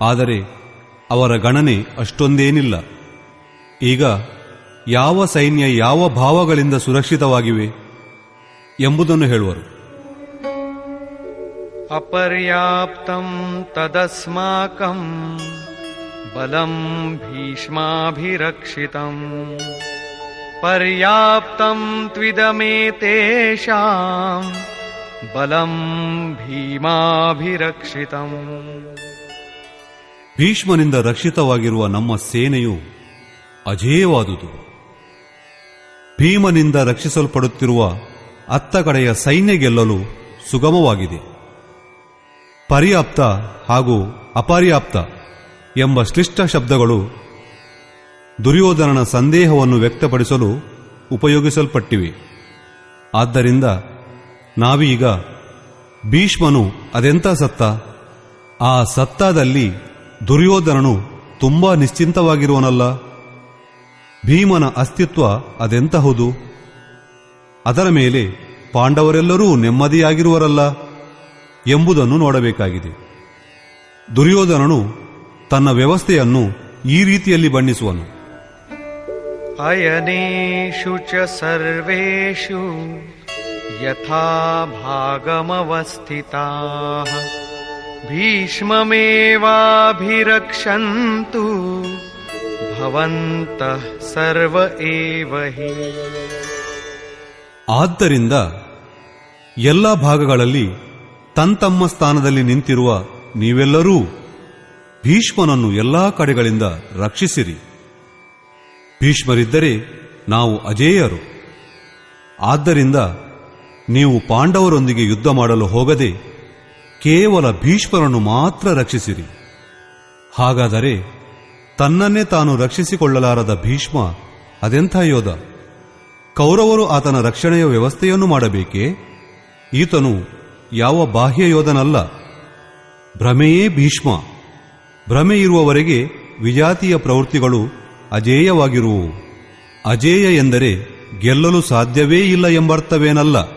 ಆದರೆ ಅವರ ಗಣನೆ ಅಷ್ಟೊಂದೇನಿಲ್ಲ. ಈಗ ಯಾವ ಸೈನ್ಯ ಯಾವ ಭಾವಗಳಿಂದ ಸುರಕ್ಷಿತವಾಗಿವೆ ಎಂಬುದನ್ನು ಹೇಳುವರು. ಅಪರ್ಯಾಪ್ತಂ ತದಸ್ಮಾಕಂ ಬಲಂ ಭೀಷ್ಮಾಭಿರಕ್ಷಿತಂ ಪರ್ಯಾಪ್ತಂ ತ್ವಿದಮೇತೇಷಾಂ ಬಲಂ ಭೀಮಾಭಿರಕ್ಷಿತಂ. ಭೀಷ್ಮನಿಂದ ರಕ್ಷಿತವಾಗಿರುವ ನಮ್ಮ ಸೇನೆಯು ಅಜೇಯವಾದುದು. ಭೀಮನಿಂದ ರಕ್ಷಿಸಲ್ಪಡುತ್ತಿರುವ ಅತ್ತ ಕಡೆಯ ಸೈನ್ಯ ಗೆಲ್ಲಲು ಸುಗಮವಾಗಿದೆ. ಪರ್ಯಾಪ್ತ ಹಾಗೂ ಅಪರ್ಯಾಪ್ತ ಎಂಬ ಶ್ಲಿಷ್ಟ ಶಬ್ದಗಳು ದುರ್ಯೋಧನನ ಸಂದೇಹವನ್ನು ವ್ಯಕ್ತಪಡಿಸಲು ಉಪಯೋಗಿಸಲ್ಪಟ್ಟಿವೆ. ಆದ್ದರಿಂದ ನಾವೀಗ ಭೀಷ್ಮನು ಅದೆಂಥ ಸತ್ತ, ಆ ಸತ್ತಾದಲ್ಲಿ ದುರ್ಯೋಧನನು ತುಂಬಾ ನಿಶ್ಚಿಂತವಾಗಿರುವನಲ್ಲ, ಭೀಮನ ಅಸ್ತಿತ್ವ ಅದೆಂತಹುದು, ಅದರ ಮೇಲೆ ಪಾಂಡವರೆಲ್ಲರೂ ನೆಮ್ಮದಿಯಾಗಿರುವರಲ್ಲ ಎಂಬುದನ್ನು ನೋಡಬೇಕಾಗಿದೆ. ದುರ್ಯೋಧನನು ತನ್ನ ವ್ಯವಸ್ಥೆಯನ್ನು ಈ ರೀತಿಯಲ್ಲಿ ಬಣ್ಣಿಸುವನು. ಅಯನೇಷು ಚ ಸರ್ವೇಷು ಯಥಾ ಭಾಗಮವಸ್ಥಿತಾಃ ಭೀಷ್ಮಮೇವಾಭಿರಕ್ಷन्तು ಭವಂತಃ ಸರ್ವ ಏವ ಹಿ. ಆದ್ದರಿಂದ ಎಲ್ಲ ಭಾಗಗಳಲ್ಲಿ ತಮ್ಮ ಸ್ಥಾನದಲ್ಲಿ ನಿಂತಿರುವ ನೀವೆಲ್ಲರೂ ಭೀಷ್ಮನನ್ನು ಎಲ್ಲಾ ಕಡೆಗಳಿಂದ ರಕ್ಷಿಸಿರಿ. ಭೀಷ್ಮರಿದ್ದರೆ ನಾವು ಅಜೇಯರು. ಆದ್ದರಿಂದ ನೀವು ಪಾಂಡವರೊಂದಿಗೆ ಯುದ್ಧ ಮಾಡಲು ಹೋಗದೆ ಕೇವಲ ಭೀಷ್ಮರನ್ನು ಮಾತ್ರ ರಕ್ಷಿಸಿರಿ. ಹಾಗಾದರೆ ತನ್ನನ್ನೇ ತಾನು ರಕ್ಷಿಸಿಕೊಳ್ಳಲಾರದ ಭೀಷ್ಮ ಅದೆಂಥ ಯೋಧ? ಕೌರವರು ಆತನ ರಕ್ಷಣೆಯ ವ್ಯವಸ್ಥೆಯನ್ನು ಮಾಡಬೇಕೇ? ಈತನು ಯಾವ ಬಾಹ್ಯ ಯೋಧನಲ್ಲ, ಭ್ರಮೆಯೇ ಭೀಷ್ಮ. ಭ್ರಮೆ ಇರುವವರೆಗೆ ವಿಜಾತಿಯ ಪ್ರವೃತ್ತಿಗಳು ಅಜೇಯವಾಗಿರುವು. ಅಜೇಯ ಎಂದರೆ ಗೆಲ್ಲಲು ಸಾಧ್ಯವೇ ಇಲ್ಲ ಎಂಬರ್ಥವೇನಲ್ಲ.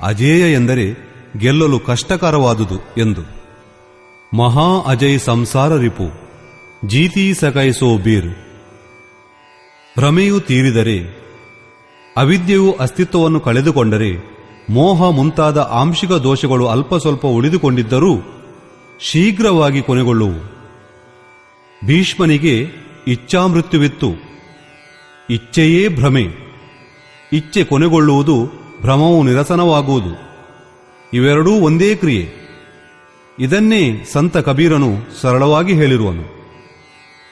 ಅಜೇಯ ಎಂದರೆ ಗೆಲ್ಲಲು ಕಷ್ಟಕರವಾದುದು ಎಂದು. ಮಹಾ ಅಜಯ್ ಸಂಸಾರ ರಿಪು ಜೀತಿ ಸಕೈಸೋ ಬೀರ್. ಭ್ರಮೆಯು ತೀರಿದರೆ, ಅವಿದ್ಯೆಯು ಅಸ್ತಿತ್ವವನ್ನು ಕಳೆದುಕೊಂಡರೆ, ಮೋಹ ಮುಂತಾದ ಆಂಶಿಕ ದೋಷಗಳು ಅಲ್ಪ ಸ್ವಲ್ಪ ಉಳಿದುಕೊಂಡಿದ್ದರೂ ಶೀಘ್ರವಾಗಿ ಕೊನೆಗೊಳ್ಳುವು. ಭೀಷ್ಮನಿಗೆ ಇಚ್ಛಾಮೃತ್ಯುವಿತ್ತು. ಇಚ್ಛೆಯೇ ಭ್ರಮೆ. ಇಚ್ಛೆ ಕೊನೆಗೊಳ್ಳುವುದು, ಭ್ರಮವು ನಿರಸನವಾಗುವುದು. ಇವೆರಡೂ ಒಂದೇ ಕ್ರಿಯೆ. ಇದನ್ನೇ ಸಂತ ಕಬೀರನು ಸರಳವಾಗಿ ಹೇಳಿರುವನು.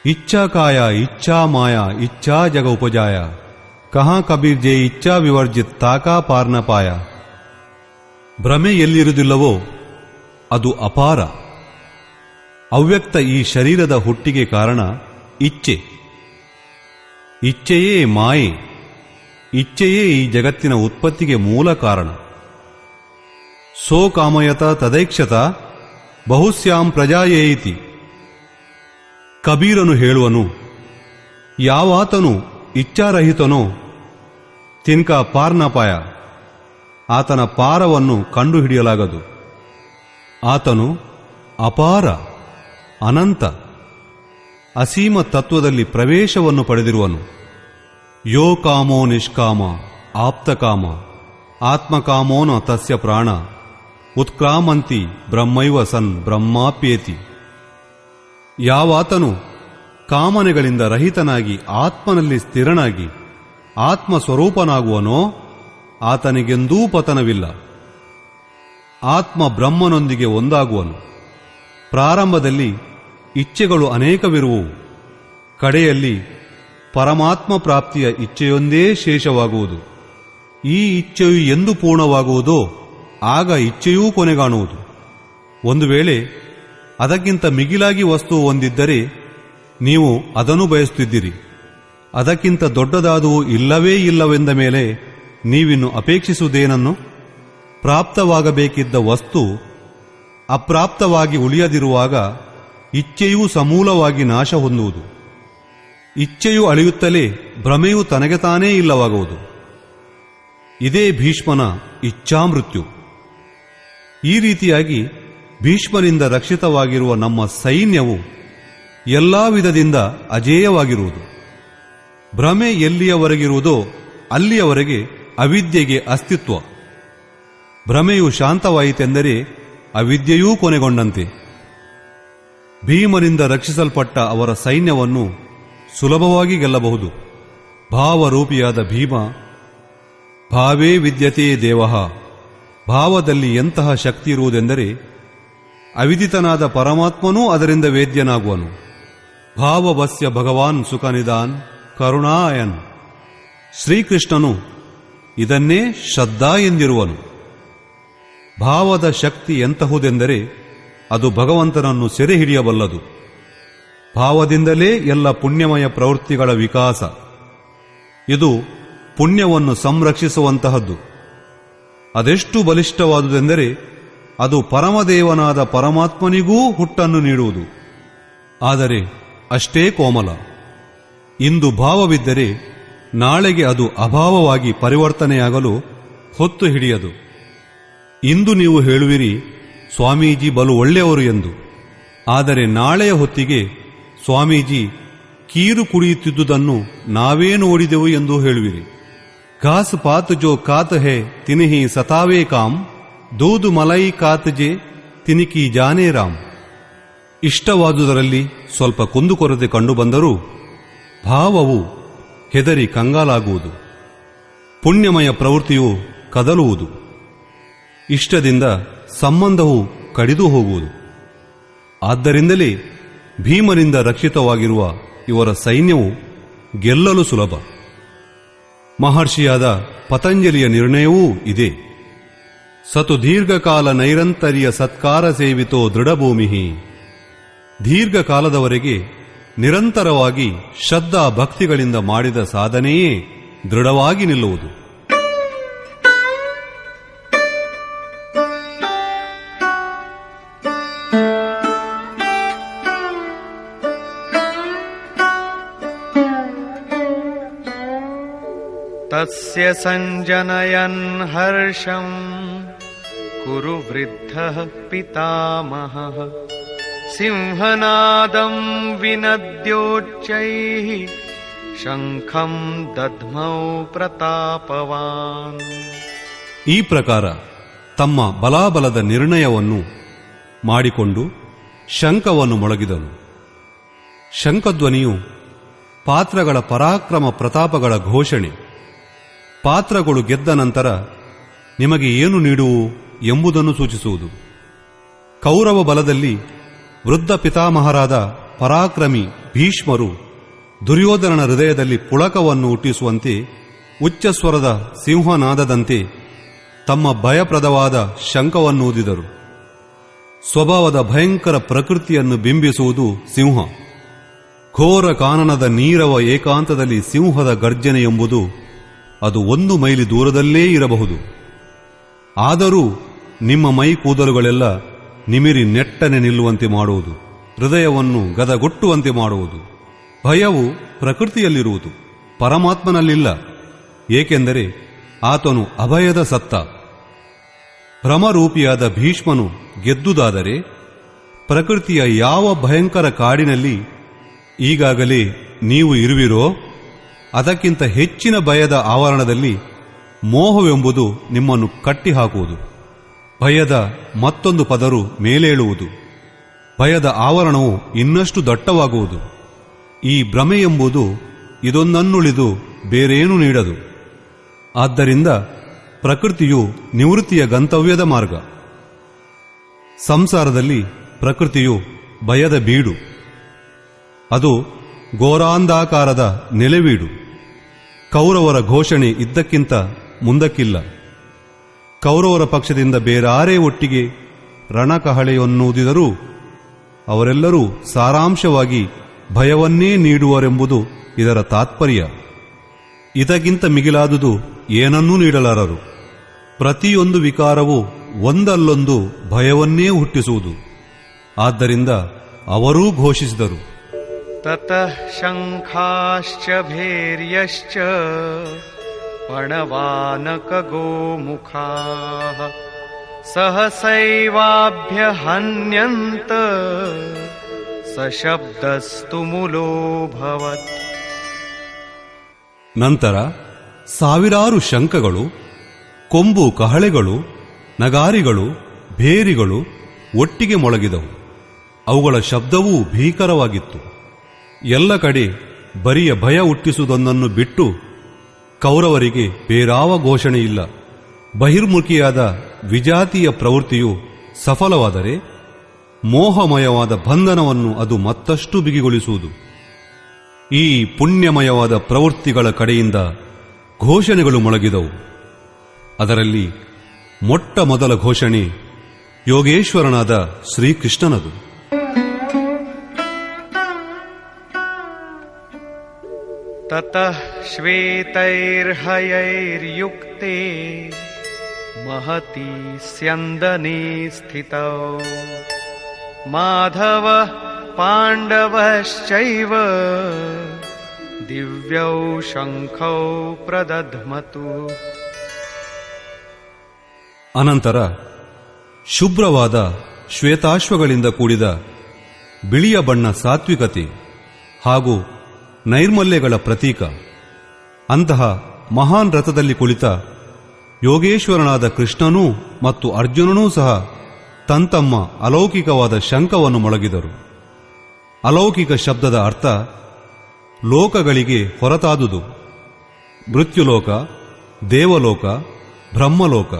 ಇಚ್ಛಾಕಾಯ ಇಚ್ಛಾ ಮಾಯಾ ಇಚ್ಛಾ ಜಗ ಉಪಜಾಯ ಕಹಾ ಕಬೀರ್ ಜೇ ಇಚ್ಛಾ ವಿವರ್ಜಿತ್ ತಾಕಾ ಪಾರ್ನ ಪಾಯ. ಭ್ರಮೆ ಎಲ್ಲಿರುವುದಿಲ್ಲವೋ ಅದು ಅಪಾರ. ಅವ್ಯಕ್ತ ಈ ಶರೀರದ ಹುಟ್ಟಿಗೆ ಕಾರಣ ಇಚ್ಛೆ. ಇಚ್ಛೆಯೇ ಮಾಯೆ. ಇಚ್ಛೆಯೇ ಈ ಜಗತ್ತಿನ ಉತ್ಪತ್ತಿಗೆ ಮೂಲ ಕಾರಣ. ಸೋ ಕಾಮಯತ ತದೈಕ್ಷತ ಬಹುಸ್ಯಾಂ ಪ್ರಜಾಯೇಯಿತಿ. ಕಬೀರನು ಹೇಳುವನು, ಯಾವಾತನು ಇಚ್ಛಾರಹಿತನೋ ತಿನ್ಕ ಪಾರ್ನಪಾಯ, ಆತನ ಪಾರವನ್ನು ಕಂಡುಹಿಡಿಯಲಾಗದು. ಆತನು ಅಪಾರ, ಅನಂತ, ಅಸೀಮ ತತ್ವದಲ್ಲಿ ಪ್ರವೇಶವನ್ನು ಪಡೆದಿರುವನು. ಯೋ ಕಾಮೋ ನಿಷ್ಕಾಮ ಆಪ್ತಕಾಮ ಆತ್ಮಕಾಮೋನ ತಸ್ಯ ಪ್ರಾಣ ಉತ್ಕ್ರಾಮಂತಿ ಬ್ರಹ್ಮೈವ ಸನ್ ಬ್ರಹ್ಮಾಪ್ಯೇತಿ. ಯಾವಾತನು ಕಾಮನೆಗಳಿಂದ ರಹಿತನಾಗಿ ಆತ್ಮನಲ್ಲಿ ಸ್ಥಿರನಾಗಿ ಆತ್ಮಸ್ವರೂಪನಾಗುವನೋ ಆತನಿಗೆಂದೂ ಪತನವಿಲ್ಲ. ಆತ್ಮ ಬ್ರಹ್ಮನೊಂದಿಗೆ ಒಂದಾಗುವನು. ಪ್ರಾರಂಭದಲ್ಲಿ ಇಚ್ಛೆಗಳು ಅನೇಕವಿರುವವು. ಕಡೆಯಲ್ಲಿ ಪರಮಾತ್ಮ ಪ್ರಾಪ್ತಿಯ ಇಚ್ಛೆಯೊಂದೇ ಶೇಷವಾಗುವುದು. ಈ ಇಚ್ಛೆಯು ಎಂದು ಪೂರ್ಣವಾಗುವುದೋ ಆಗ ಇಚ್ಛೆಯೂ ಕೊನೆಗಾಣುವುದು. ಒಂದು ವೇಳೆ ಅದಕ್ಕಿಂತ ಮಿಗಿಲಾಗಿ ವಸ್ತು ಹೊಂದಿದ್ದರೆ ನೀವು ಅದನ್ನು ಬಯಸುತ್ತಿದ್ದಿರಿ. ಅದಕ್ಕಿಂತ ದೊಡ್ಡದಾದುವು ಇಲ್ಲವೇ ಇಲ್ಲವೆಂದ ಮೇಲೆ ನೀವಿನ್ನು ಅಪೇಕ್ಷಿಸುವುದೇನನ್ನು? ಪ್ರಾಪ್ತವಾಗಬೇಕಿದ್ದ ವಸ್ತು ಅಪ್ರಾಪ್ತವಾಗಿ ಉಳಿಯದಿರುವಾಗ ಇಚ್ಛೆಯೂ ಸಮೂಲವಾಗಿ ನಾಶ ಹೊಂದುವುದು. ಇಚ್ಛೆಯು ಅಳಿಯುತ್ತಲೇ ಭ್ರಮೆಯು ತನಗೆ ತಾನೇ ಇಲ್ಲವಾಗುವುದು. ಇದೇ ಭೀಷ್ಮನ ಇಚ್ಛಾಮೃತ್ಯು. ಈ ರೀತಿಯಾಗಿ ಭೀಷ್ಮನಿಂದ ರಕ್ಷಿತವಾಗಿರುವ ನಮ್ಮ ಸೈನ್ಯವು ಎಲ್ಲಾ ವಿಧದಿಂದ ಅಜೇಯವಾಗಿರುವುದು. ಭ್ರಮೆ ಎಲ್ಲಿಯವರೆಗಿರುವುದೋ ಅಲ್ಲಿಯವರೆಗೆ ಅವಿದ್ಯೆಗೆ ಅಸ್ತಿತ್ವ. ಭ್ರಮೆಯು ಶಾಂತವಾಯಿತೆಂದರೆ ಅವಿದ್ಯೆಯೂ ಕೊನೆಗೊಂಡಂತೆ. ಭೀಮನಿಂದ ರಕ್ಷಿಸಲ್ಪಟ್ಟ ಅವರ ಸೈನ್ಯವನ್ನು ಸುಲಭವಾಗಿ ಗೆಲ್ಲಬಹುದು. ಭಾವರೂಪಿಯಾದ ಭೀಮ, ಭಾವೇ ವಿದ್ಯತೆ ದೇವಃ, ಭಾವದಲ್ಲಿ ಎಂತಹ ಶಕ್ತಿ ಇರುವುದೆಂದರೆ ಅವಿದಿತನಾದ ಪರಮಾತ್ಮನೂ ಅದರಿಂದ ವೇದ್ಯನಾಗುವನು. ಭಾವವಸ್ಯ ಭಗವಾನ್ ಸುಖನಿದಾನ್ ಕರುಣಾಯನ್. ಶ್ರೀಕೃಷ್ಣನು ಇದನ್ನೇ ಶ್ರದ್ಧಾ ಎಂದಿರುವನು. ಭಾವದ ಶಕ್ತಿ ಎಂತಹುದೆಂದರೆ ಅದು ಭಗವಂತನನ್ನು ಸೆರೆ ಹಿಡಿಯಬಲ್ಲದು. ಭಾವದಿಂದಲೇ ಎಲ್ಲ ಪುಣ್ಯಮಯ ಪ್ರವೃತ್ತಿಗಳ ವಿಕಾಸ. ಇದು ಪುಣ್ಯವನ್ನು ಸಂರಕ್ಷಿಸುವಂತಹದ್ದು. ಅದೆಷ್ಟು ಬಲಿಷ್ಠವಾದುದೆಂದರೆ ಅದು ಪರಮದೇವನಾದ ಪರಮಾತ್ಮನಿಗೂ ಹುಟ್ಟನ್ನು ನೀಡುವುದು. ಆದರೆ ಅಷ್ಟೇ ಕೋಮಲ. ಇಂದು ಭಾವವಿದ್ದರೆ ನಾಳೆಗೆ ಅದು ಅಭಾವವಾಗಿ ಪರಿವರ್ತನೆಯಾಗಲು ಹೊತ್ತು ಹಿಡಿಯದು. ಇಂದು ನೀವು ಹೇಳುವಿರಿ, ಸ್ವಾಮೀಜಿ ಬಲು ಒಳ್ಳೆಯವರು ಎಂದು. ಆದರೆ ನಾಳೆಯ ಹೊತ್ತಿಗೆ ಸ್ವಾಮೀಜಿ ಕೀರು ಕುಡಿಯುತ್ತಿದ್ದುದನ್ನು ನಾವೇ ನೋಡಿದೆವು ಎಂದು ಹೇಳುವಿರಿ. ಘಾಸ್ ಪಾತ್ ಜೋ ಕಾತ್ ಹೇ ತಿನಿಹಿ ಸತಾವೇ ಕಾಮ್, ದೂದು ಮಲೈ ಕಾತ್ ಜೆ ತಿನಿಕಿ ಜಾನೇ ರಾಮ್. ಇಷ್ಟವಾದುದರಲ್ಲಿ ಸ್ವಲ್ಪ ಕುಂದುಕೊರತೆ ಕಂಡುಬಂದರೂ ಭಾವವು ಹೆದರಿ ಕಂಗಾಲಾಗುವುದು. ಪುಣ್ಯಮಯ ಪ್ರವೃತ್ತಿಯು ಕದಲುವುದು. ಇಷ್ಟದಿಂದ ಸಂಬಂಧವು ಕಡಿದು ಹೋಗುವುದು. ಆದ್ದರಿಂದಲೇ ಭೀಮನಿಂದ ರಕ್ಷಿತವಾಗಿರುವ ಇವರ ಸೈನ್ಯವು ಗೆಲ್ಲಲು ಸುಲಭ. ಮಹರ್ಷಿಯಾದ ಪತಂಜಲಿಯ ನಿರ್ಣಯವೂ ಇದೆ. ಸತು ದೀರ್ಘಕಾಲ ನೈರಂತರ್ಯ ಸತ್ಕಾರ ಸೇವಿತೋ ದೃಢಭೂಮಿ. ದೀರ್ಘಕಾಲದವರೆಗೆ ನಿರಂತರವಾಗಿ ಶ್ರದ್ಧಾ ಭಕ್ತಿಗಳಿಂದ ಮಾಡಿದ ಸಾಧನೆಯೇ ದೃಢವಾಗಿ ನಿಲ್ಲುವುದು. ತಸ್ಯ ಸಂಜನಯನ್ ಹರ್ಷಂ ಕುರು ವೃದ್ಧಃ ಪಿತಾಮಹಃ ಸಿಂಹನಾದಂ ವಿನದ್ಯೋಚ್ಚೈಃ ಶಂಖಂ ದಧ್ಮೌ ಪ್ರತಾಪವಾನ್. ಈ ಪ್ರಕಾರ ತಮ್ಮ ಬಲಾಬಲದ ನಿರ್ಣಯವನ್ನು ಮಾಡಿಕೊಂಡು ಶಂಖವನ್ನು ಮೊಳಗಿದನು. ಶಂಖಧ್ವನಿಯು ಪಾತ್ರಗಳ ಪರಾಕ್ರಮ ಪ್ರತಾಪಗಳ ಘೋಷಣೆ. ಪಾತ್ರಗಳು ಗೆದ್ದ ನಂತರ ನಿಮಗೆ ಏನು ನೀಡುವು ಎಂಬುದನ್ನು ಸೂಚಿಸುವುದು. ಕೌರವ ಬಲದಲ್ಲಿ ವೃದ್ಧ ಪಿತಾಮಹರಾದ ಪರಾಕ್ರಮಿ ಭೀಷ್ಮರು ದುರ್ಯೋಧನನ ಹೃದಯದಲ್ಲಿ ಪುಳಕವನ್ನು ಹುಟ್ಟಿಸುವಂತೆ ಉಚ್ಚಸ್ವರದ ಸಿಂಹನಾದದಂತೆ ತಮ್ಮ ಭಯಪ್ರದವಾದ ಶಂಖವನ್ನು ಊದಿದರು. ಸ್ವಭಾವದ ಭಯಂಕರ ಪ್ರಕೃತಿಯನ್ನು ಬಿಂಬಿಸುವುದು ಸಿಂಹ. ಘೋರ ಕಾನನದ ನೀರವ ಏಕಾಂತದಲ್ಲಿ ಸಿಂಹದ ಗರ್ಜನೆ ಎಂಬುದು ಅದು 1 ಮೈಲಿ ದೂರದಲ್ಲೇ ಇರಬಹುದು. ಆದರೂ ನಿಮ್ಮ ಮೈ ಕೂದಲುಗಳೆಲ್ಲ ನಿಮಿರಿ ನೆಟ್ಟನೆ ನಿಲ್ಲುವಂತೆ ಮಾಡುವುದು, ಹೃದಯವನ್ನು ಗದಗೊಟ್ಟುವಂತೆ ಮಾಡುವುದು. ಭಯವು ಪ್ರಕೃತಿಯಲ್ಲಿರುವುದು, ಪರಮಾತ್ಮನಲ್ಲಿಲ್ಲ. ಏಕೆಂದರೆ ಆತನು ಅಭಯದ ಸತ್ತ. ಭ್ರಮರೂಪಿಯಾದ ಭೀಷ್ಮನು ಗೆದ್ದುದಾದರೆ ಪ್ರಕೃತಿಯ ಯಾವ ಭಯಂಕರ ಕಾಡಿನಲ್ಲಿ ಈಗಾಗಲೇ ನೀವು ಇರುವಿರೋ ಅದಕ್ಕಿಂತ ಹೆಚ್ಚಿನ ಭಯದ ಆವರಣದಲ್ಲಿ ಮೋಹವೆಂಬುದು ನಿಮ್ಮನ್ನು ಕಟ್ಟಿಹಾಕುವುದು. ಭಯದ ಮತ್ತೊಂದು ಪದರು ಮೇಲೇಳುವುದು. ಭಯದ ಆವರಣವು ಇನ್ನಷ್ಟು ದಟ್ಟವಾಗುವುದು. ಈ ಭ್ರಮೆ ಎಂಬುದು ಇದೊಂದನ್ನುಳಿದು ಬೇರೇನೂ ನೀಡದು. ಆದ್ದರಿಂದ ಪ್ರಕೃತಿಯು ನಿವೃತ್ತಿಯ ಗಂತವ್ಯದ ಮಾರ್ಗ. ಸಂಸಾರದಲ್ಲಿ ಪ್ರಕೃತಿಯು ಭಯದ ಬೀಡು. ಅದು ಘೋರಾಂಧಾಕಾರದ ನೆಲೆವೀಡು. ಕೌರವರ ಘೋಷಣೆ ಇದ್ದಕ್ಕಿಂತ ಮುಂದಕ್ಕಿಲ್ಲ. ಕೌರವರ ಪಕ್ಷದಿಂದ ಬೇರಾರೇ ಒಟ್ಟಿಗೆ ರಣಕಹಳೆಯನ್ನೂದಿದರೂ ಅವರೆಲ್ಲರೂ ಸಾರಾಂಶವಾಗಿ ಭಯವನ್ನೇ ನೀಡುವರೆಂಬುದು ಇದರ ತಾತ್ಪರ್ಯ. ಇದಕ್ಕಿಂತ ಮಿಗಿಲಾದುದು ಏನನ್ನೂ ನೀಡಲಾರರು. ಪ್ರತಿಯೊಂದು ವಿಕಾರವೂ ಒಂದಲ್ಲೊಂದು ಭಯವನ್ನೇ ಹುಟ್ಟಿಸುವುದು. ಆದ್ದರಿಂದ ಅವರೂ ಘೋಷಿಸಿದರು. ತತಃ ಶಂಖಾಶ್ಚ ಭೇರ್ಯಶ್ಚ ಪಣವಾನಕ ಗೋಮುಖಾಃ ಸಹಸೈವಾಭ್ಯಹನ್ಯಂತ ಸಶಬ್ದಸ್ತು ಮುಲೋಭವತ್. ನಂತರ ಸಾವಿರಾರು ಶಂಖಗಳು, ಕೊಂಬು ಕಹಳೆಗಳು, ನಗಾರಿಗಳು, ಭೇರಿಗಳು ಒಟ್ಟಿಗೆ ಮೊಳಗಿದವು. ಅವುಗಳ ಶಬ್ದವೂ ಭೀಕರವಾಗಿತ್ತು. ಎಲ್ಲ ಕಡೆ ಬರಿಯ ಭಯ ಹುಟ್ಟಿಸುವುದೊಂದನ್ನು ಬಿಟ್ಟು ಕೌರವರಿಗೆ ಬೇರಾವ ಘೋಷಣೆ ಇಲ್ಲ. ಬಹಿರ್ಮುಖಿಯಾದ ವಿಜಾತಿಯ ಪ್ರವೃತ್ತಿಯು ಸಫಲವಾದರೆ ಮೋಹಮಯವಾದ ಬಂಧನವನ್ನು ಅದು ಮತ್ತಷ್ಟು ಬಿಗಿಗೊಳಿಸುವುದು. ಈ ಪುಣ್ಯಮಯವಾದ ಪ್ರವೃತ್ತಿಗಳ ಕಡೆಯಿಂದ ಘೋಷಣೆಗಳು ಮೊಳಗಿದವು. ಅದರಲ್ಲಿ ಮೊಟ್ಟ ಮೊದಲ ಘೋಷಣೆ ಯೋಗೇಶ್ವರನಾದ ಶ್ರೀಕೃಷ್ಣನದು. ತತಃ ಶ್ವೇತೈರ್ಹಯೈರ್ಯುಕ್ತೆ ಮಹತಿ ಸ್ಯಂದನೆ ಸ್ಥಿತೌ ಮಾಧವ ಪಾಂಡವಶ್ಚೈವ ದಿವ್ಯೌ ಶಂಖೌ ಪ್ರದಧ್ಮತು. ಅನಂತರ ಶುಭ್ರವಾದ ಶ್ವೇತಾಶ್ವಗಳಿಂದ ಕೂಡಿದ ಬಿಳಿಯ ಬಣ್ಣ ಸಾತ್ವಿಕತೆ ಹಾಗೂ ನೈರ್ಮಲ್ಯಗಳ ಪ್ರತೀಕ ಅಂತಹ ಮಹಾನ್ ರಥದಲ್ಲಿ ಕುಳಿತ ಯೋಗೇಶ್ವರನಾದ ಕೃಷ್ಣನೂ ಮತ್ತು ಅರ್ಜುನನೂ ಸಹ ತಂತಮ್ಮ ಅಲೌಕಿಕವಾದ ಶಂಖವನ್ನು ಮೊಳಗಿದರು. ಅಲೌಕಿಕ ಶಬ್ದದ ಅರ್ಥ ಲೋಕಗಳಿಗೆ ಹೊರತಾದುದು. ಮೃತ್ಯುಲೋಕ, ದೇವಲೋಕ, ಬ್ರಹ್ಮಲೋಕ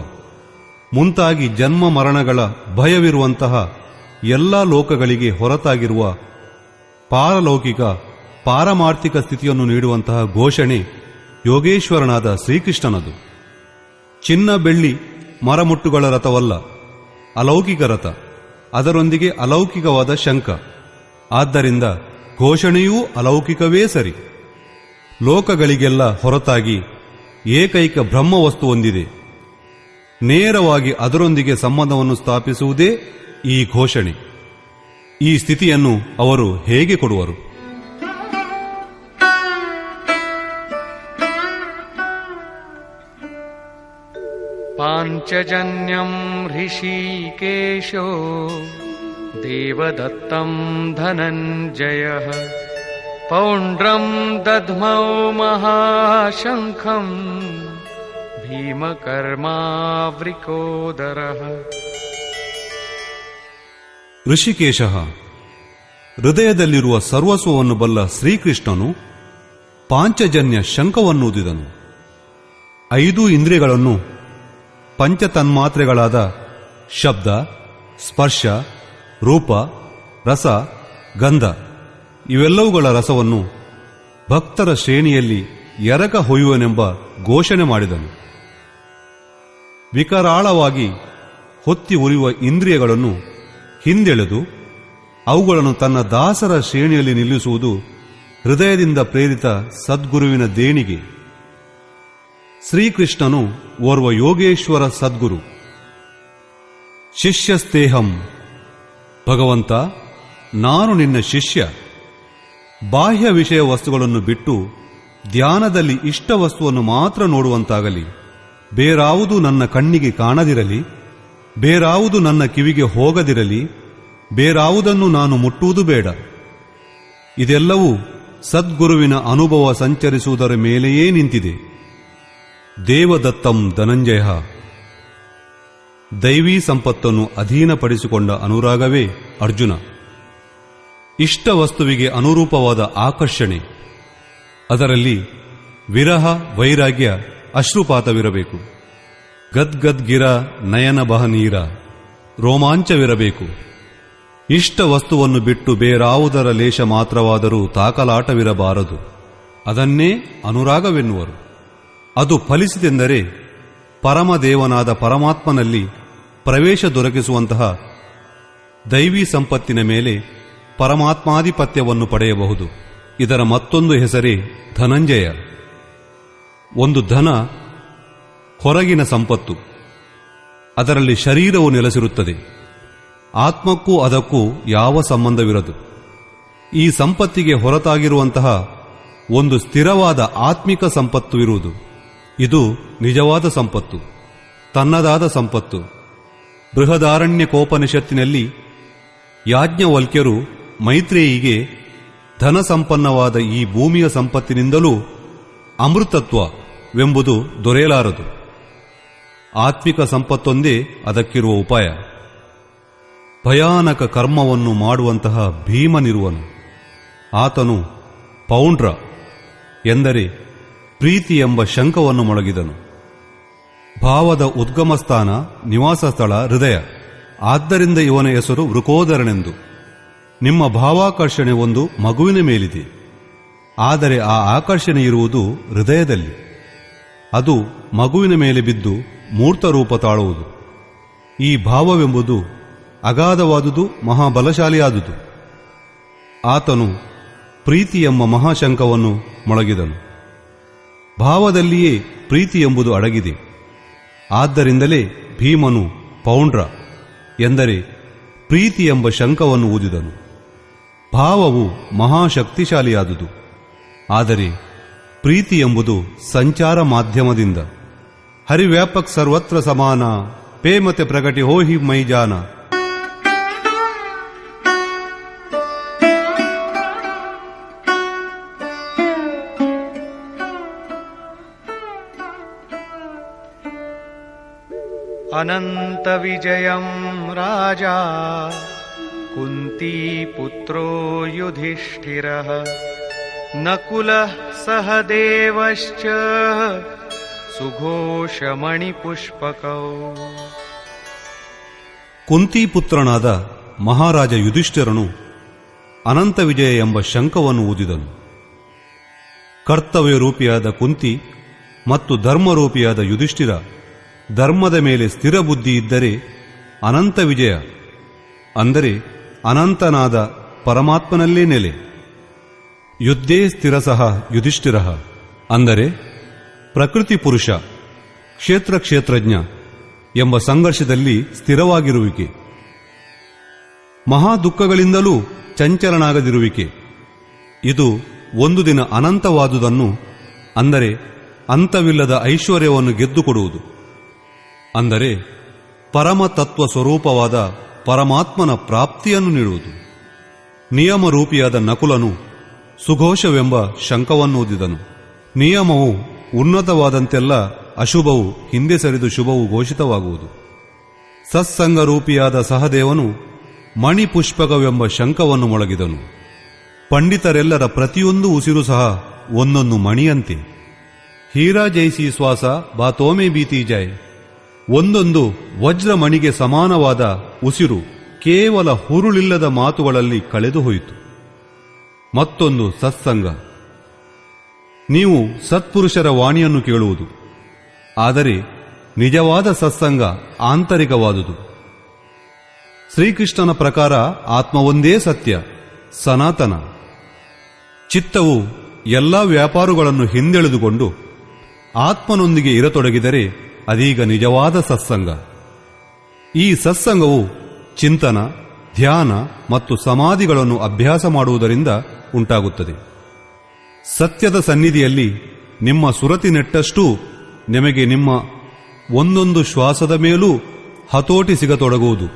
ಮುಂತಾಗಿ ಜನ್ಮ ಮರಣಗಳ ಭಯವಿರುವಂತಹ ಎಲ್ಲ ಲೋಕಗಳಿಗೆ ಹೊರತಾಗಿರುವ ಪಾರಲೌಕಿಕ ಪಾರಮಾರ್ಥಿಕ ಸ್ಥಿತಿಯನ್ನು ನೀಡುವಂತಹ ಘೋಷಣೆ ಯೋಗೇಶ್ವರನಾದ ಶ್ರೀಕೃಷ್ಣನದು. ಚಿನ್ನ ಬೆಳ್ಳಿ ಮರಮುಟ್ಟುಗಳ ರಥವಲ್ಲ, ಅಲೌಕಿಕ ರಥ, ಅದರೊಂದಿಗೆ ಅಲೌಕಿಕವಾದ ಶಂಖ. ಆದ್ದರಿಂದ ಘೋಷಣೆಯೂ ಅಲೌಕಿಕವೇ ಸರಿ. ಲೋಕಗಳಿಗೆಲ್ಲ ಹೊರತಾಗಿ ಏಕೈಕ ಬ್ರಹ್ಮವಸ್ತು ಹೊಂದಿದೆ. ನೇರವಾಗಿ ಅದರೊಂದಿಗೆ ಸಂಬಂಧವನ್ನು ಸ್ಥಾಪಿಸುವುದೇ ಈ ಘೋಷಣೆ. ಈ ಸ್ಥಿತಿಯನ್ನು ಅವರು ಹೇಗೆ ಕೊಡುವರು? ಪಾಂಚಜನ್ಯಂ ಋಷಿಕೇಶೋ ದೇವದತ್ತಂ ಧನಂಜಯಃ ಪೌಂಡ್ರಂ ದಧ್ಮೌ ಮಹಾಶಂಖಂ ಭೀಮಕರ್ಮಾವೃಕೋದರಃ. ಋಷಿಕೇಶ ಹೃದಯದಲ್ಲಿರುವ ಸರ್ವಸ್ವವನ್ನು ಬಲ್ಲ ಶ್ರೀಕೃಷ್ಣನು ಪಾಂಚಜನ್ಯ ಶಂಖವನ್ನೂದಿದನು. 5 ಇಂದ್ರಿಯಗಳನ್ನು ಪಂಚತನ್ಮಾತ್ರೆಗಳಾದ ಶಬ್ದ, ಸ್ಪರ್ಶ, ರೂಪ, ರಸ, ಗಂಧ ಇವೆಲ್ಲವುಗಳ ರಸವನ್ನು ಭಕ್ತರ ಶ್ರೇಣಿಯಲ್ಲಿ ಎರಕ ಹೊಯ್ಯುವನೆಂಬ ಘೋಷಣೆ ಮಾಡಿದನು. ವಿಕರಾಳವಾಗಿ ಹೊತ್ತಿ ಉರಿಯುವ ಇಂದ್ರಿಯಗಳನ್ನು ಹಿಂದೆಳೆದು ಅವುಗಳನ್ನು ತನ್ನ ದಾಸರ ಶ್ರೇಣಿಯಲ್ಲಿ ನಿಲ್ಲಿಸುವುದು ಹೃದಯದಿಂದ ಪ್ರೇರಿತ ಸದ್ಗುರುವಿನ ದೇಣಿಗೆ. ಶ್ರೀಕೃಷ್ಣನು ಓರ್ವ ಯೋಗೇಶ್ವರ ಸದ್ಗುರು. ಶಿಷ್ಯಸ್ತೇಹಂ, ಭಗವಂತ ನಾನು ನಿನ್ನ ಶಿಷ್ಯ. ಬಾಹ್ಯ ವಿಷಯ ವಸ್ತುಗಳನ್ನು ಬಿಟ್ಟು ಧ್ಯಾನದಲ್ಲಿ ಇಷ್ಟ ವಸ್ತುವನ್ನು ಮಾತ್ರ ನೋಡುವಂತಾಗಲಿ. ಬೇರಾವುದು ನನ್ನ ಕಣ್ಣಿಗೆ ಕಾಣದಿರಲಿ, ಬೇರಾವುದು ನನ್ನ ಕಿವಿಗೆ ಹೋಗದಿರಲಿ, ಬೇರಾವುದನ್ನು ನಾನು ಮುಟ್ಟುವುದು ಬೇಡ. ಇದೆಲ್ಲವೂ ಸದ್ಗುರುವಿನ ಅನುಭವ ಸಂಚರಿಸುವುದರ ಮೇಲೆಯೇ ನಿಂತಿದೆ. ದೇವದತ್ತಂ ಧನಂಜಯ. ದೈವೀ ಸಂಪತ್ತನ್ನು ಅಧೀನಪಡಿಸಿಕೊಂಡ ಅನುರಾಗವೇ ಅರ್ಜುನ. ಇಷ್ಟ ವಸ್ತುವಿಗೆ ಅನುರೂಪವಾದ ಆಕರ್ಷಣೆ, ಅದರಲ್ಲಿ ವಿರಹ, ವೈರಾಗ್ಯ, ಅಶ್ರುಪಾತವಿರಬೇಕು. ಗದ್ಗದ್ಗಿರ ನಯನ ಬಹನೀರ, ರೋಮಾಂಚವಿರಬೇಕು. ಇಷ್ಟ ವಸ್ತುವನ್ನು ಬಿಟ್ಟು ಬೇರಾವುದರ ಲೇಷ ಮಾತ್ರವಾದರೂ ತಾಕಲಾಟವಿರಬಾರದು. ಅದನ್ನೇ ಅನುರಾಗವೆನ್ನುವರು. ಅದು ಫಲಿಸಿತೆಂದರೆ ಪರಮದೇವನಾದ ಪರಮಾತ್ಮನಲ್ಲಿ ಪ್ರವೇಶ ದೊರಕಿಸುವಂತಹ ದೈವೀ ಸಂಪತ್ತಿನ ಮೇಲೆ ಪರಮಾತ್ಮಾಧಿಪತ್ಯವನ್ನು ಪಡೆಯಬಹುದು. ಇದರ ಮತ್ತೊಂದು ಹೆಸರೇ ಧನಂಜಯ. ಒಂದು ಧನ ಹೊರಗಿನ ಸಂಪತ್ತು, ಅದರಲ್ಲಿ ಶರೀರವು ನೆಲೆಸಿರುತ್ತದೆ. ಆತ್ಮಕ್ಕೂ ಅದಕ್ಕೂ ಯಾವ ಸಂಬಂಧವಿರದು. ಈ ಸಂಪತ್ತಿಗೆ ಹೊರತಾಗಿರುವಂತಹ ಒಂದು ಸ್ಥಿರವಾದ ಆತ್ಮಿಕ ಸಂಪತ್ತು ಇರುವುದು. ಇದು ನಿಜವಾದ ಸಂಪತ್ತು, ತನ್ನದಾದ ಸಂಪತ್ತು. ಬೃಹದಾರಣ್ಯಕೋಪನಿಷತ್ತಿನಲ್ಲಿ ಯಾಜ್ಞವಲ್ಕ್ಯರು ಮೈತ್ರೇಯಿಗೆ ಧನ ಸಂಪನ್ನವಾದ ಈ ಭೂಮಿಯ ಸಂಪತ್ತಿನಿಂದಲೂ ಅಮೃತತ್ವವೆಂಬುದು ದೊರೆಯಲಾರದು. ಆತ್ಮಿಕ ಸಂಪತ್ತೊಂದೇ ಅದಕ್ಕಿರುವ ಉಪಾಯ. ಭಯಾನಕ ಕರ್ಮವನ್ನು ಮಾಡುವಂತಹ ಭೀಮನಿರುವನು. ಆತನು ಪೌಂಡ್ರ ಎಂದರೆ ಪ್ರೀತಿ ಎಂಬ ಶಂಖವನ್ನು ಮೊಳಗಿದನು. ಭಾವದ ಉದ್ಗಮಸ್ಥಾನ, ನಿವಾಸ ಸ್ಥಳ ಹೃದಯ. ಆದ್ದರಿಂದ ಇವನ ಹೆಸರು ವೃಕೋದರನೆಂದು. ನಿಮ್ಮ ಭಾವಾಕರ್ಷಣೆ ಒಂದು ಮಗುವಿನ ಮೇಲಿದೆ, ಆದರೆ ಆ ಆಕರ್ಷಣೆ ಇರುವುದು ಹೃದಯದಲ್ಲಿ. ಅದು ಮಗುವಿನ ಮೇಲೆ ಬಿದ್ದು ಮೂರ್ತ ರೂಪ ತಾಳುವುದು. ಈ ಭಾವವೆಂಬುದು ಅಗಾಧವಾದುದು, ಮಹಾಬಲಶಾಲಿಯಾದುದು. ಆತನು ಪ್ರೀತಿ ಎಂಬ ಮಹಾಶಂಖವನ್ನು ಮೊಳಗಿದನು. ಭಾವದಲ್ಲಿಯೇ ಪ್ರೀತಿ ಎಂಬುದು ಅಡಗಿದೆ. ಆದ್ದರಿಂದಲೇ ಭೀಮನು ಪೌಂಡ್ರ ಎಂದರೆ ಪ್ರೀತಿ ಎಂಬ ಶಂಖವನ್ನು ಊದಿದನು. ಭಾವವು ಮಹಾಶಕ್ತಿಶಾಲಿಯಾದುದು, ಆದರೆ ಪ್ರೀತಿ ಎಂಬುದು ಸಂಚಾರ ಮಾಧ್ಯಮದಿಂದ. ಹರಿವ್ಯಾಪಕ್ ಸರ್ವತ್ರ ಸಮಾನ, ಪೇಮತೆ ಪ್ರಗಟಿ ಹೋಹಿ ಮೈಜಾನ. ಅನಂತ ವಿಜಯಂ ರಾಜಾ ಕುಂತೀಪುತ್ರೋ ಯುಧಿಷ್ಠಿರಃ ನಕುಲಃ ಸಹದೇವಶ್ಚ ಸುಘೋಷಮಣಿಪುಷ್ಪಕೌ. ಕುಂತಿಪುತ್ರನಾದ ಮಹಾರಾಜ ಯುಧಿಷ್ಠಿರನು ಅನಂತ ವಿಜಯ ಎಂಬ ಶಂಖವನ್ನು ಊದಿದನು. ಕರ್ತವ್ಯ ರೂಪಿಯಾದ ಕುಂತಿ ಮತ್ತು ಧರ್ಮರೂಪಿಯಾದ ಯುಧಿಷ್ಠಿರ ಧರ್ಮದ ಮೇಲೆ ಸ್ಥಿರ ಬುದ್ಧಿ ಇದ್ದರೆ ಅನಂತ ವಿಜಯ ಅಂದರೆ ಅನಂತನಾದ ಪರಮಾತ್ಮನಲ್ಲೇ ನೆಲೆ. ಯುದ್ಧೇ ಸ್ಥಿರಸಃ ಯುಧಿಷ್ಠಿರ ಅಂದರೆ ಪ್ರಕೃತಿ ಪುರುಷ, ಕ್ಷೇತ್ರಜ್ಞ ಎಂಬ ಸಂಘರ್ಷದಲ್ಲಿ ಸ್ಥಿರವಾಗಿರುವಿಕೆ. ಮಹಾ ದುಃಖಗಳಿಂದಲೂ ಚಂಚಲನಾಗದಿರುವಿಕೆ. ಇದು ಒಂದು ದಿನ ಅನಂತವಾದುದನ್ನು, ಅಂದರೆ ಅಂತವಿಲ್ಲದ ಐಶ್ವರ್ಯವನ್ನು ಗೆದ್ದುಕೊಡುವುದು. ಅಂದರೆ ಪರಮತತ್ವ ಸ್ವರೂಪವಾದ ಪರಮಾತ್ಮನ ಪ್ರಾಪ್ತಿಯನ್ನು ನೀಡುವುದು. ನಿಯಮರೂಪಿಯಾದ ನಕುಲನು ಸುಘೋಷವೆಂಬ ಶಂಖವನ್ನು ಊದಿದನು. ನಿಯಮವು ಉನ್ನತವಾದಂತೆಲ್ಲ ಅಶುಭವು ಹಿಂದೆ ಸರಿದು ಶುಭವು ಘೋಷಿತವಾಗುವುದು. ಸತ್ಸಂಗರೂಪಿಯಾದ ಸಹದೇವನು ಮಣಿಪುಷ್ಪಕವೆಂಬ ಶಂಖವನ್ನು ಮೊಳಗಿದನು. ಪಂಡಿತರೆಲ್ಲರ ಪ್ರತಿಯೊಂದು ಉಸಿರು ಸಹ ಒಂದೊಂದು ಮಣಿಯಂತೆ. ಹೀರಾ ಜೈಸಿ ಶ್ವಾಸ ಬಾತೋಮೆ ಬೀತಿ ಜಾಯ್. ಒಂದೊಂದು ವಜ್ರಮಣಿಗೆ ಸಮಾನವಾದ ಉಸಿರು ಕೇವಲ ಹುರುಳಿಲ್ಲದ ಮಾತುಗಳಲ್ಲಿ ಕಳೆದು ಹೋಯಿತು. ಮತ್ತೊಂದು ಸತ್ಸಂಗ. ನೀವು ಸತ್ಪುರುಷರ ವಾಣಿಯನ್ನು ಕೇಳುವುದು, ಆದರೆ ನಿಜವಾದ ಸತ್ಸಂಗ ಆಂತರಿಕವಾದುದು. ಶ್ರೀಕೃಷ್ಣನ ಪ್ರಕಾರ ಆತ್ಮ ಒಂದೇ ಸತ್ಯ, ಸನಾತನ. ಚಿತ್ತವು ಎಲ್ಲಾ ವ್ಯಾಪಾರಗಳನ್ನು ಹಿಂದೆಳೆದುಕೊಂಡು ಆತ್ಮನೊಂದಿಗೆ ಇರತೊಡಗಿದರೆ ಅದೀಗ ನಿಜವಾದ ಸತ್ಸಂಗ. ಈ ಸತ್ಸಂಗವು ಚಿಂತನ, ಧ್ಯಾನ ಮತ್ತು ಸಮಾಧಿಗಳನ್ನು ಅಭ್ಯಾಸ ಮಾಡುವುದರಿಂದ ಉಂಟಾಗುತ್ತದೆ. ಸತ್ಯದ ಸನ್ನಿಧಿಯಲ್ಲಿ ನಿಮ್ಮ ಸುರತಿ ನೆಟ್ಟಷ್ಟೂ ನಿಮಗೆ ನಿಮ್ಮ ಒಂದೊಂದು ಶ್ವಾಸದ ಮೇಲೂ ಹತೋಟಿ ಸಿಗತೊಡಗುವುದು.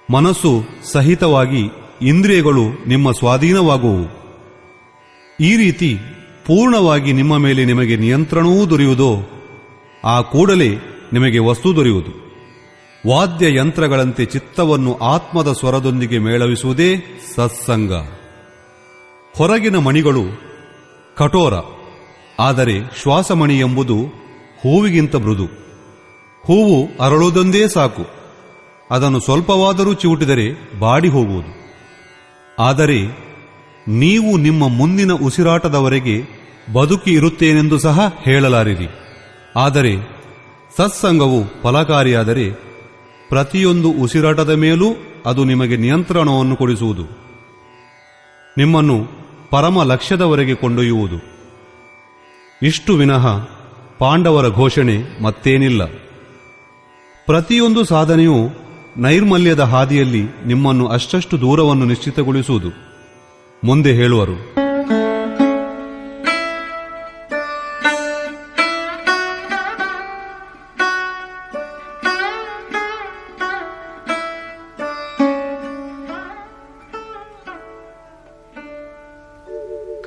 ಮನಸ್ಸು ಸಹಿತವಾಗಿ ಇಂದ್ರಿಯಗಳು ನಿಮ್ಮ ಸ್ವಾಧೀನವಾಗುವವು. ಈ ರೀತಿ ಪೂರ್ಣವಾಗಿ ನಿಮ್ಮ ಮೇಲೆ ನಿಮಗೆ ನಿಯಂತ್ರಣವೂ ದೊರೆಯುವುದೋ ಆ ಕೂಡಲೇ ನಿಮಗೆ ವಸ್ತು ದೊರೆಯುವುದು. ವಾದ್ಯ ಯಂತ್ರಗಳಂತೆ ಚಿತ್ತವನ್ನು ಆತ್ಮದ ಸ್ವರದೊಂದಿಗೆ ಮೇಳವಿಸುವುದೇ ಸತ್ಸಂಗ. ಹೊರಗಿನ ಮಣಿಗಳು ಕಠೋರ, ಆದರೆ ಶ್ವಾಸಮಣಿ ಎಂಬುದು ಹೂವಿಗಿಂತ ಮೃದು. ಹೂವು ಅರಳುವುದೊಂದೇ ಸಾಕು, ಅದನ್ನು ಸ್ವಲ್ಪವಾದರೂ ಚಿವುಟಿದರೆ ಬಾಡಿ ಹೋಗುವುದು. ಆದರೆ ನೀವು ನಿಮ್ಮ ಮುಂದಿನ ಉಸಿರಾಟದವರೆಗೆ ಬದುಕಿ ಇರುತ್ತೇನೆಂದು ಸಹ ಹೇಳಲಾರಿರಿ. ಆದರೆ ಸತ್ಸಂಗವು ಫಲಕಾರಿಯಾದರೆ ಪ್ರತಿಯೊಂದು ಉಸಿರಾಟದ ಮೇಲೂ ಅದು ನಿಮಗೆ ನಿಯಂತ್ರಣವನ್ನು ಕೊಡಿಸುವುದು, ನಿಮ್ಮನ್ನು ಪರಮ ಲಕ್ಷ್ಯದವರೆಗೆ ಕೊಂಡೊಯ್ಯುವುದು. ಇಷ್ಟು ವಿನಃ ಪಾಂಡವರ ಘೋಷಣೆ ಮತ್ತೇನಿಲ್ಲ. ಪ್ರತಿಯೊಂದು ಸಾಧನೆಯೂ ನೈರ್ಮಲ್ಯದ ಹಾದಿಯಲ್ಲಿ ನಿಮ್ಮನ್ನು ಅಷ್ಟಷ್ಟು ದೂರವನ್ನು ನಿಶ್ಚಿತಗೊಳಿಸುವುದು. ಮುಂದೆ ಹೇಳುವರು.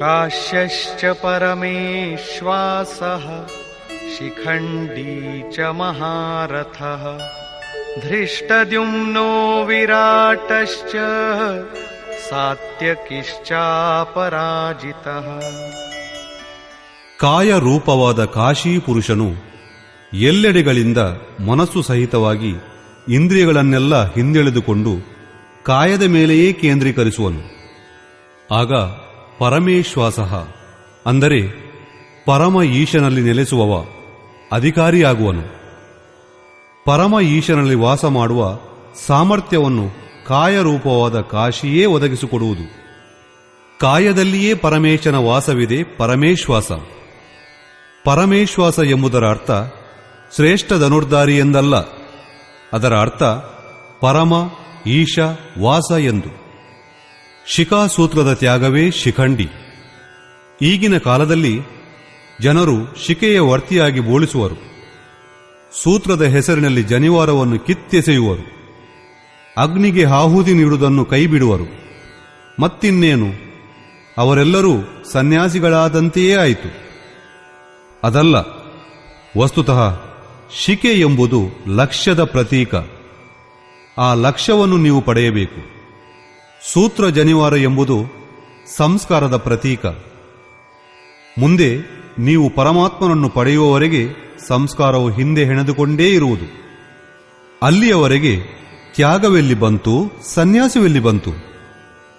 ಕಾಶ್ಯಶ್ಚ ಪರಮೇಶ್ವಾಸಃ ಶಿಖಂಡೀ ಚ ಮಹಾರಥಃ धृष्टद्युम्नो विराटश्च सात्यकिश्चापराजितः ಕಾಯ ರೂಪವಾದ ಕಾಶಿ ಪುರುಷನು ಎಲ್ಲೆಡೆಗಳಿಂದ ಮನಸ್ಸು ಸಹಿತವಾಗಿ ಇಂದ್ರಿಯಗಳನ್ನೆಲ್ಲ ಹಿಂದೆಳೆದುಕೊಂಡು ಕಾಯದ ಮೇಲೆಯೇ ಕೇಂದ್ರೀಕರಿಸುವನು. ಆಗ ಪರಮೇಶ್ವಾಸ ಅಂದರೆ ಪರಮ ಈಶನಲ್ಲಿ ನೆಲೆಸುವವ ಅಧಿಕಾರಿಯಾಗುವನು. ಪರಮ ಈಶನಲ್ಲಿ ವಾಸ ಮಾಡುವ ಸಾಮರ್ಥ್ಯವನ್ನು ಕಾಯರೂಪವಾದ ಕಾಶಿಯೇ ಒದಗಿಸಿಕೊಡುವುದು. ಕಾಯದಲ್ಲಿಯೇ ಪರಮೇಶನ ವಾಸವಿದೆ. ಪರಮೇಶ್ವಾಸ ಪರಮೇಶ್ವಾಸ ಎಂಬುದರ ಅರ್ಥ ಶ್ರೇಷ್ಠ ಧನುರ್ಧಾರಿ ಎಂದಲ್ಲ. ಅದರ ಅರ್ಥ ಪರಮ ಈಶ ವಾಸ ಎಂದು. ಶಿಖಾಸೂತ್ರದ ತ್ಯಾಗವೇ ಶಿಖಂಡಿ. ಈಗಿನ ಕಾಲದಲ್ಲಿ ಜನರು ಶಿಖೆಯ ವರ್ತಿಯಾಗಿ ಬೋಳಿಸುವರು. ಸೂತ್ರದ ಹೆಸರಿನಲ್ಲಿ ಜನಿವಾರವನ್ನು ಕಿತ್ತೆಸೆಯುವರು. ಅಗ್ನಿಗೆ ಆಹುತಿ ನೀಡುವುದನ್ನು ಕೈಬಿಡುವರು. ಮತ್ತಿನ್ನೇನು, ಅವರೆಲ್ಲರೂ ಸನ್ಯಾಸಿಗಳಾದಂತೆಯೇ ಆಯಿತು. ಅದಲ್ಲ, ವಸ್ತುತಃ ಶಿಖೆ ಎಂಬುದು ಲಕ್ಷ್ಯದ ಪ್ರತೀಕ. ಆ ಲಕ್ಷ್ಯವನ್ನು ನೀವು ಪಡೆಯಬೇಕು. ಸೂತ್ರ ಜನಿವಾರ ಎಂಬುದು ಸಂಸ್ಕಾರದ ಪ್ರತೀಕ. ಮುಂದೆ ನೀವು ಪರಮಾತ್ಮನನ್ನು ಪಡೆಯುವವರೆಗೆ ಸಂಸ್ಕಾರವು ಹಿಂದೆ ಹೆಣೆದುಕೊಂಡೇ ಇರುವುದು. ಅಲ್ಲಿಯವರೆಗೆ ತ್ಯಾಗವೆಲ್ಲಿ ಬಂತು, ಸನ್ಯಾಸವೆಲ್ಲಿ ಬಂತು?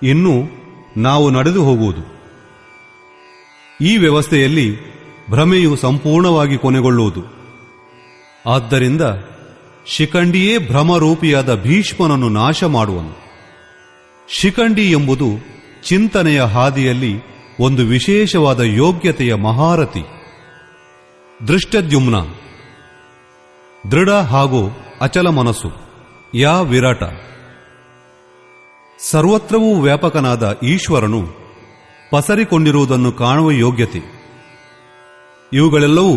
ಇನ್ನು ನಾವು ನಡೆದು ಹೋಗುವುದು. ಈ ವ್ಯವಸ್ಥೆಯಲ್ಲಿ ಭ್ರಮೆಯು ಸಂಪೂರ್ಣವಾಗಿ ಕೊನೆಗೊಳ್ಳುವುದು. ಆದ್ದರಿಂದ ಶಿಖಂಡಿಯೇ ಭ್ರಮರೂಪಿಯಾದ ಭೀಷ್ಮನನ್ನು ನಾಶ ಮಾಡುವನು. ಶಿಖಂಡಿ ಎಂಬುದು ಚಿಂತನೆಯ ಹಾದಿಯಲ್ಲಿ ಒಂದು ವಿಶೇಷವಾದ ಯೋಗ್ಯತೆಯ ಮಹಾರಥಿ. ದೃಷ್ಟದ್ಯುಮ್ನ ದೃಢ ಹಾಗೂ ಅಚಲ ಮನಸ್ಸು. ಯಾ ವಿರಾಟ ಸರ್ವತ್ರವೂ ವ್ಯಾಪಕನಾದ ಈಶ್ವರನು ಪಸರಿಕೊಂಡಿರುವುದನ್ನು ಕಾಣುವ ಯೋಗ್ಯತೆ. ಇವುಗಳೆಲ್ಲವೂ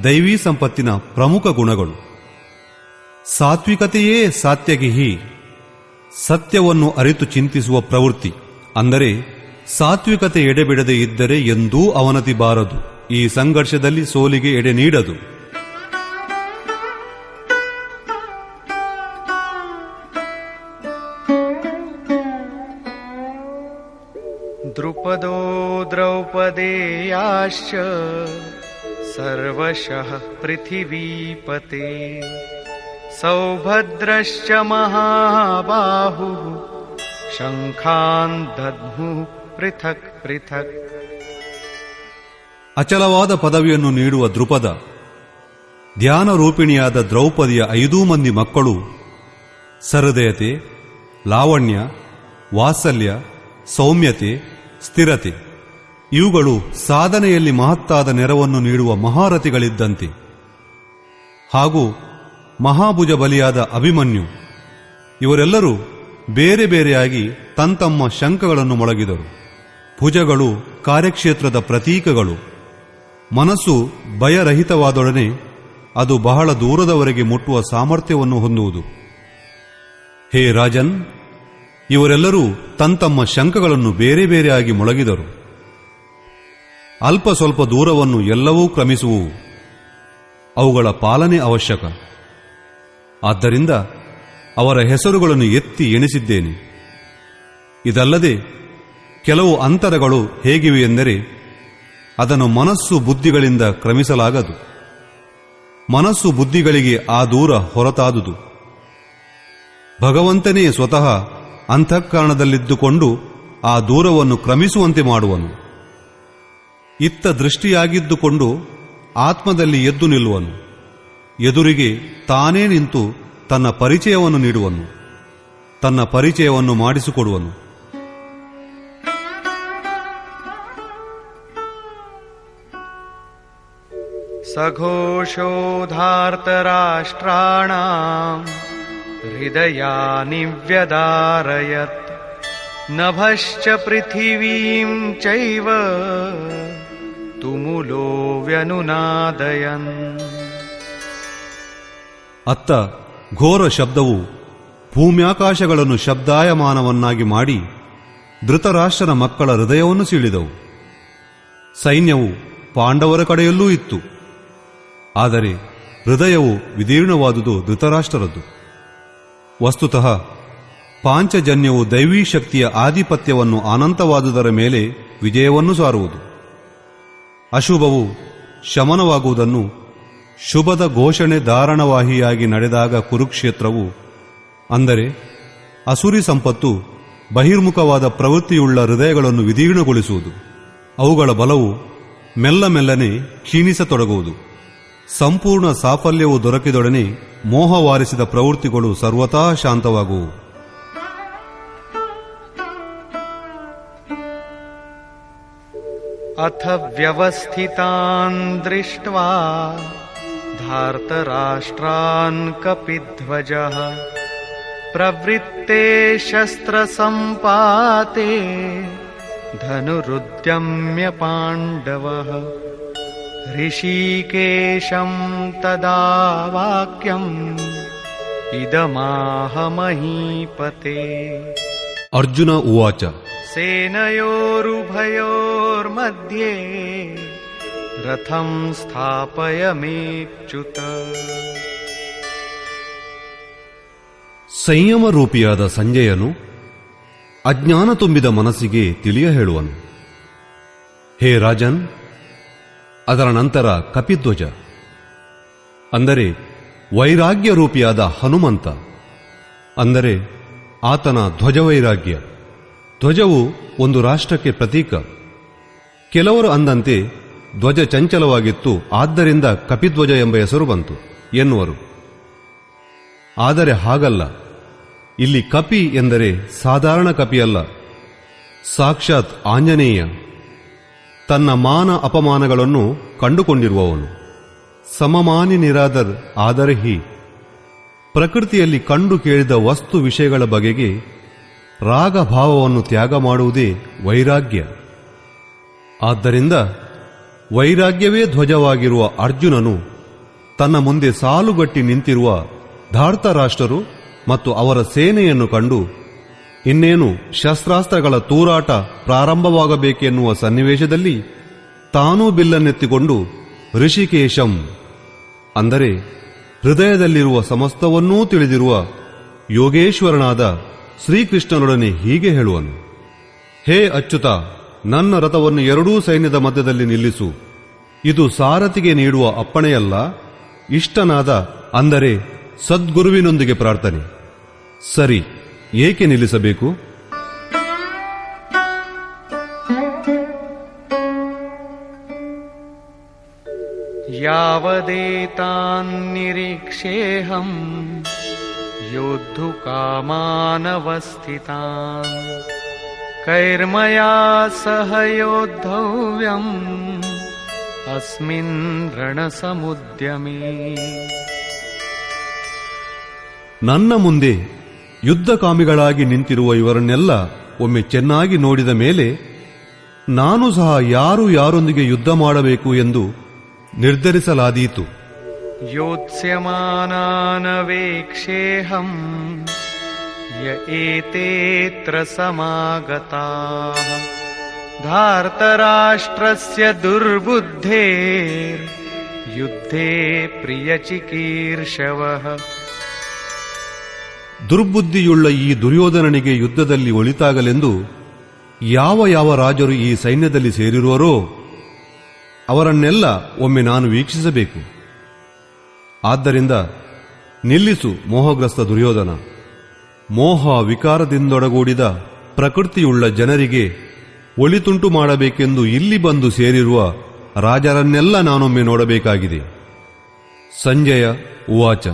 ದೈವೀ ಸಂಪತ್ತಿನ ಪ್ರಮುಖ ಗುಣಗಳು. ಸಾತ್ವಿಕತೆಯೇ ಸಾತ್ಯಗಿಹಿ, ಸತ್ಯವನ್ನು ಅರಿತು ಚಿಂತಿಸುವ ಪ್ರವೃತ್ತಿ. ಅಂದರೆ ಸಾತ್ವಿಕತೆ ಎಡೆಬಿಡದೆ ಇದ್ದರೆ ಎಂದೂ ಅವನತಿ ಬಾರದು. ಈ ಸಂಘರ್ಷದಲ್ಲಿ ಸೋಲಿಗೆ ಎಡೆ ನೀಡದು. द्रुपदो द्रौपदेयाश्च सर्वशः पृथिवीपते सौभद्रश्च महाबाहुः शङ्खान् दद्मुः पृथक् पृथक्. ಅಚಲವಾದ ಪದವಿಯನ್ನು ನೀಡುವ ದೃಪದ, ಧ್ಯಾನ ರೂಪಿಣಿಯಾದ ದ್ರೌಪದಿಯ 5 ಮಂದಿ ಮಕ್ಕಳು ಸಹೃದಯತೆ, ಲಾವಣ್ಯ, ವಾತ್ಸಲ್ಯ, ಸೌಮ್ಯತೆ, ಸ್ಥಿರತೆ ಇವುಗಳು ಸಾಧನೆಯಲ್ಲಿ ಮಹತ್ತಾದ ನೆರವನ್ನು ನೀಡುವ ಮಹಾರಥಿಗಳಿದ್ದಂತೆ. ಹಾಗೂ ಮಹಾಭುಜ ಬಲಿಯಾದ ಅಭಿಮನ್ಯು ಇವರೆಲ್ಲರೂ ಬೇರೆ ಬೇರೆಯಾಗಿ ತಮ್ಮ ಶಂಖಗಳನ್ನು ಮೊಳಗಿದರು. ಭುಜಗಳು ಕಾರ್ಯಕ್ಷೇತ್ರದ ಪ್ರತೀಕಗಳು. ಮನಸ್ಸು ಭಯರಹಿತವಾದೊಡನೆ ಅದು ಬಹಳ ದೂರದವರೆಗೆ ಮುಟ್ಟುವ ಸಾಮರ್ಥ್ಯವನ್ನು ಹೊಂದುವುದು. ಹೇ ರಾಜನ್, ಇವರೆಲ್ಲರೂ ತಮ್ಮ ಶಂಖಗಳನ್ನು ಬೇರೆ ಬೇರೆಯಾಗಿ ಮೊಳಗಿದರು. ಅಲ್ಪ ಸ್ವಲ್ಪ ದೂರವನ್ನು ಎಲ್ಲವೂ ಕ್ರಮಿಸುವು. ಅವುಗಳ ಪಾಲನೆ ಅವಶ್ಯಕ. ಆದ್ದರಿಂದ ಅವರ ಹೆಸರುಗಳನ್ನು ಎತ್ತಿ ಎಣಿಸಿದ್ದೇನೆ. ಇದಲ್ಲದೆ ಕೆಲವು ಅಂತರಗಳು ಹೇಗಿವೆ ಎಂದರೆ ಅದನ್ನು ಮನಸ್ಸು ಬುದ್ಧಿಗಳಿಂದ ಕ್ರಮಿಸಲಾಗದು. ಮನಸ್ಸು ಬುದ್ಧಿಗಳಿಗೆ ಆ ದೂರ ಹೊರತಾದುದು. ಭಗವಂತನೇ ಸ್ವತಃ ಅಂತಃಕರಣದಲ್ಲಿದ್ದುಕೊಂಡು ಆ ದೂರವನ್ನು ಕ್ರಮಿಸುವಂತೆ ಮಾಡುವನು. ಇತ್ತ ದೃಷ್ಟಿಯಾಗಿದ್ದುಕೊಂಡು ಆತ್ಮದಲ್ಲಿ ಎದ್ದು ನಿಲ್ಲುವನು. ಎದುರಿಗೆ ತಾನೇ ನಿಂತು ತನ್ನ ಪರಿಚಯವನ್ನು ನೀಡುವನು, ತನ್ನ ಪರಿಚಯವನ್ನು ಮಾಡಿಸಿಕೊಡುವನು. ಸಘೋಷೋಧಾರ್ತರಾಷ್ಟ್ರಾಣಾಂ ಹೃದಯಾನಿ ವ್ಯದಾರಯತ್ ನಭಶ್ಚ ಪೃಥಿವೀಂ ಚೈವ ತುಮುಲೋ ವ್ಯನುನಾದಯನ್. ಅತ್ತ ಘೋರ ಶಬ್ದವು ಭೂಮ್ಯಾಕಾಶಗಳನ್ನು ಶಬ್ದಾಯಮಾನವನ್ನಾಗಿ ಮಾಡಿ ಧೃತರಾಷ್ಟ್ರನ ಮಕ್ಕಳ ಹೃದಯವನ್ನು ಸೀಳಿದವು. ಸೈನ್ಯವು ಪಾಂಡವರ ಕಡೆಯಲ್ಲೂ ಇತ್ತು. ಆದರೆ ಹೃದಯವು ವಿದೀರ್ಣವಾದುದು ಧೃತರಾಷ್ಟ್ರರದ್ದು. ವಸ್ತುತಃ ಪಾಂಚಜನ್ಯವು ದೈವೀ ಶಕ್ತಿಯ ಆಧಿಪತ್ಯವನ್ನು ಅನಂತವಾದುದರ ಮೇಲೆ ವಿಜಯವನ್ನು ಸಾರುವುದು. ಅಶುಭವು ಶಮನವಾಗುವುದನ್ನು ಶುಭದ ಘೋಷಣೆ ಧಾರಣವಾಹಿಯಾಗಿ ನಡೆದಾಗ ಕುರುಕ್ಷೇತ್ರವು, ಅಂದರೆ ಅಸುರಿ ಸಂಪತ್ತು ಬಹಿರ್ಮುಖವಾದ ಪ್ರವೃತ್ತಿಯುಳ್ಳ ಹೃದಯಗಳನ್ನು ವಿದೀರ್ಣಗೊಳಿಸುವುದು. ಅವುಗಳ ಬಲವು ಮೆಲ್ಲ ಮೆಲ್ಲನೆ ಕ್ಷೀಣಿಸತೊಡಗುವುದು. ಸಂಪೂರ್ಣ ಸಾಫಲ್ಯವು ದೊರಕಿದೊಡನೆ ಮೋಹವಾರಿಸಿದ ಪ್ರವೃತ್ತಿಗಳು ಸರ್ವತಾ ಶಾಂತವಾಗುವು. ಅಥ ವ್ಯವಸ್ಥಿತಾನ್ ದೃಷ್ಟ್ವಾ ಧಾರ್ತರಾಷ್ಟ್ರಾನ್ ಕಪಿಧ್ವಜಃ ಪ್ರವೃತ್ತೆ ಶಸ್ತ್ರ ಸಂಪಾತೆ ಧನುರುದ್ಯಮ್ಯ ಪಾಂಡವಃ ಋಷಿಕೇಶಂ ತದಾ ವಾಕ್ಯಂ ಇದಮಾಹ ಮಹೀಪತೆ. ಅರ್ಜುನ ಉವಾಚ ಸೇನಯೋರುಭಯೋರ್ಮಧ್ಯೆ ರಥಂ ಸ್ಥಾಪಯಮೇಚ್ಯುತ. ಸಂಯಮ ರೂಪಿಯಾದ ಸಂಜಯನು ಅಜ್ಞಾನ ತುಂಬಿದ ಮನಸ್ಸಿಗೆ ತಿಳಿಯ ಹೇಳುವನು. ಹೇ ರಾಜನ್, ಅದರ ನಂತರ ಕಪಿಧ್ವಜ, ಅಂದರೆ ವೈರಾಗ್ಯ ರೂಪಿಯಾದ ಹನುಮಂತ, ಅಂದರೆ ಆತನ ಧ್ವಜವೈರಾಗ್ಯ. ಧ್ವಜವು ಒಂದು ರಾಷ್ಟ್ರಕ್ಕೆ ಪ್ರತೀಕ. ಕೆಲವರು ಅಂದಂತೆ ಧ್ವಜ ಚಂಚಲವಾಗಿತ್ತು, ಆದ್ದರಿಂದ ಕಪಿಧ್ವಜ ಎಂಬ ಹೆಸರು ಬಂತು ಎನ್ನುವರು. ಆದರೆ ಹಾಗಲ್ಲ. ಇಲ್ಲಿ ಕಪಿ ಎಂದರೆ ಸಾಧಾರಣ ಕಪಿಯಲ್ಲ, ಸಾಕ್ಷಾತ್ ಆಂಜನೇಯ, ತನ್ನ ಮಾನ ಅಪಮಾನಗಳನ್ನು ಕಂಡುಕೊಂಡಿರುವವನು. ಸಮಮಾನಿ ನಿರಾದರ್ ಆದರ್ಹಿ, ಪ್ರಕೃತಿಯಲ್ಲಿ ಕಂಡು ಕೇಳಿದ ವಸ್ತು ವಿಷಯಗಳ ಬಗೆಗೆ ರಾಗಭಾವವನ್ನು ತ್ಯಾಗ ಮಾಡುವುದೇ ವೈರಾಗ್ಯ. ಆದ್ದರಿಂದ ವೈರಾಗ್ಯವೇ ಧ್ವಜವಾಗಿರುವ ಅರ್ಜುನನು ತನ್ನ ಮುಂದೆ ಸಾಲುಗಟ್ಟಿ ನಿಂತಿರುವ ಧಾರ್ತರಾಷ್ಟ್ರರು ಮತ್ತು ಅವರ ಸೇನೆಯನ್ನು ಕಂಡು ಇನ್ನೇನು ಶಸ್ತ್ರಾಸ್ತ್ರಗಳ ತೂರಾಟ ಪ್ರಾರಂಭವಾಗಬೇಕೆನ್ನುವ ಸನ್ನಿವೇಶದಲ್ಲಿ ತಾನೂ ಬಿಲ್ಲನ್ನೆತ್ತಿಕೊಂಡು ಋಷಿಕೇಶಂ, ಅಂದರೆ ಹೃದಯದಲ್ಲಿರುವ ಸಮಸ್ತವನ್ನೂ ತಿಳಿದಿರುವ ಯೋಗೇಶ್ವರನಾದ ಶ್ರೀಕೃಷ್ಣನೊಡನೆ ಹೀಗೆ ಹೇಳುವನು. ಹೇ ಅಚ್ಯುತ, ನನ್ನ ರಥವನ್ನು ಎರಡೂ ಸೈನ್ಯದ ಮಧ್ಯದಲ್ಲಿ ನಿಲ್ಲಿಸು. ಇದು ಸಾರಥಿಗೆ ನೀಡುವ ಅಪ್ಪಣೆಯಲ್ಲ, ಇಷ್ಟನಾದ ಅಂದರೆ ಸದ್ಗುರುವಿನೊಂದಿಗೆ ಪ್ರಾರ್ಥನೆ. ಸರಿ, ಏಕೆ ನಿಲ್ಲಿಸಬೇಕು? ಯಾವದೇತಾನ್ ನಿರೀಕ್ಷೇಹಂ ಯೋದ್ಧುಕಾಮಾನವಸ್ಥಿತಾನ್ ಕೈರ್ಮಯಾ ಸಹ ಯೋದ್ಧವ್ಯಂ ಅಸ್ಮಿನ್ ರಣಸಮುದ್ಯಮೇ. ನನ್ನ ಮುಂದೆ ಯುದ್ಧಕಾಮಿಗಳಾಗಿ ನಿಂತಿರುವ ಇವರನ್ನೆಲ್ಲ ಒಮ್ಮೆ ಚೆನ್ನಾಗಿ ನೋಡಿದ ಮೇಲೆ ನಾನು ಸಹ ಯಾರೊಂದಿಗೆ ಯುದ್ಧ ಮಾಡಬೇಕು ಎಂದು ನಿರ್ಧರಿಸಲಾದೀತು. ಯೋತ್ಸ್ಯಮಾನಾನವೇಕ್ಷೇಹಂ ಯ ಏತೇತ್ರ ಸಮಾಗತಾಃ ಧಾರ್ತರಾಷ್ಟ್ರಸ್ಯ ದುರ್ಬುದ್ಧೇರ್ ಯುದ್ಧೇ ಪ್ರಿಯಚಿಕೀರ್ಷವಃ. ದುರ್ಬುದ್ಧಿಯುಳ್ಳ ಈ ದುರ್ಯೋಧನನಿಗೆ ಯುದ್ಧದಲ್ಲಿ ಒಳಿತಾಗಲೆಂದು ಯಾವ ರಾಜರು ಈ ಸೈನ್ಯದಲ್ಲಿ ಸೇರಿರುವರೋ ಅವರನ್ನೆಲ್ಲ ಒಮ್ಮೆ ನಾನು ವೀಕ್ಷಿಸಬೇಕು. ಆದ್ದರಿಂದ ನಿಲ್ಲಿಸು ಮೋಹಗ್ರಸ್ತ ದುರ್ಯೋಧನ. ಮೋಹ ವಿಕಾರದಿಂದೊಡಗೂಡಿದ ಪ್ರಕೃತಿಯುಳ್ಳ ಜನರಿಗೆ ಒಳಿತುಂಟು ಮಾಡಬೇಕೆಂದು ಇಲ್ಲಿ ಬಂದು ಸೇರಿರುವ ರಾಜರನ್ನೆಲ್ಲ ನಾನೊಮ್ಮೆ ನೋಡಬೇಕಾಗಿದೆ. ಸಂಜಯ ಉವಾಚ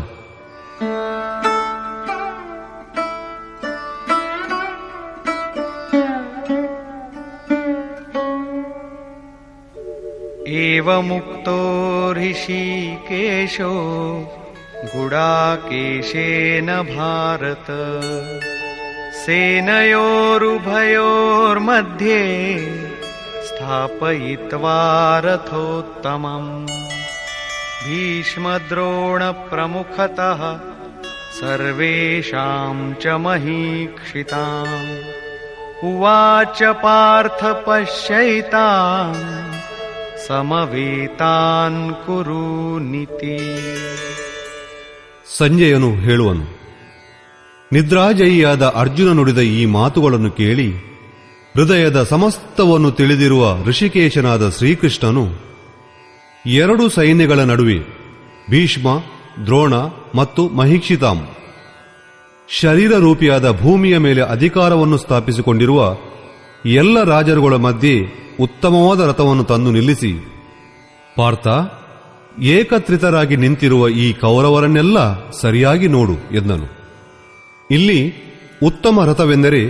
ಏವಮುಕ್ತೋ ಋಷಿಕೇಶೋ ಗುಡಾಕೇಶೇನ ಭಾರತ ಸೇನಯೋರುಭಯೋರ್ಮಧ್ಯೆ ಸ್ಥಾಪಯಿತ್ವಾ ರಥೋತ್ತಮಂ ಭೀಷ್ಮದ್ರೋಣ ಪ್ರಮುಖತಃ ಸರ್ವೇಷಾಂ ಚ ಮಹೀಕ್ಷಿತಾಂ ಉವಾಚ ಪಾರ್ಥ ಪಶ್ಯೈತಾನ್ ಸಮವೇತಾನ್ ಕುರು ನೀತಿ. ಸಂಜಯನು ಹೇಳುವನು, ನಿದ್ರಾಜಯಿಯಾದ ಅರ್ಜುನ ನುಡಿದ ಈ ಮಾತುಗಳನ್ನು ಕೇಳಿ ಹೃದಯದ ಸಮಸ್ತವನ್ನು ತಿಳಿದಿರುವ ಋಷಿಕೇಶನಾದ ಶ್ರೀಕೃಷ್ಣನು ಎರಡು ಸೈನ್ಯಗಳ ನಡುವೆ ಭೀಷ್ಮ, ದ್ರೋಣ ಮತ್ತು ಮಹಿಕ್ಷಿತಾಂ ಶರೀರ ರೂಪಿಯಾದ ಭೂಮಿಯ ಮೇಲೆ ಅಧಿಕಾರವನ್ನು ಸ್ಥಾಪಿಸಿಕೊಂಡಿರುವ ಎಲ್ಲ ರಾಜರುಗಳ ಮಧ್ಯೆ ಉತ್ತಮವಾದ ರಥವನ್ನು ತಂದು ನಿಲ್ಲಿಸಿ, ಪಾರ್ಥ, ಏಕತ್ರಿತರಾಗಿ ನಿಂತಿರುವ ಈ ಕೌರವರನ್ನೆಲ್ಲ ಸರಿಯಾಗಿ ನೋಡು ಎಂದನು. ಇಲ್ಲಿ ಉತ್ತಮ ರಥವೆಂದರೆ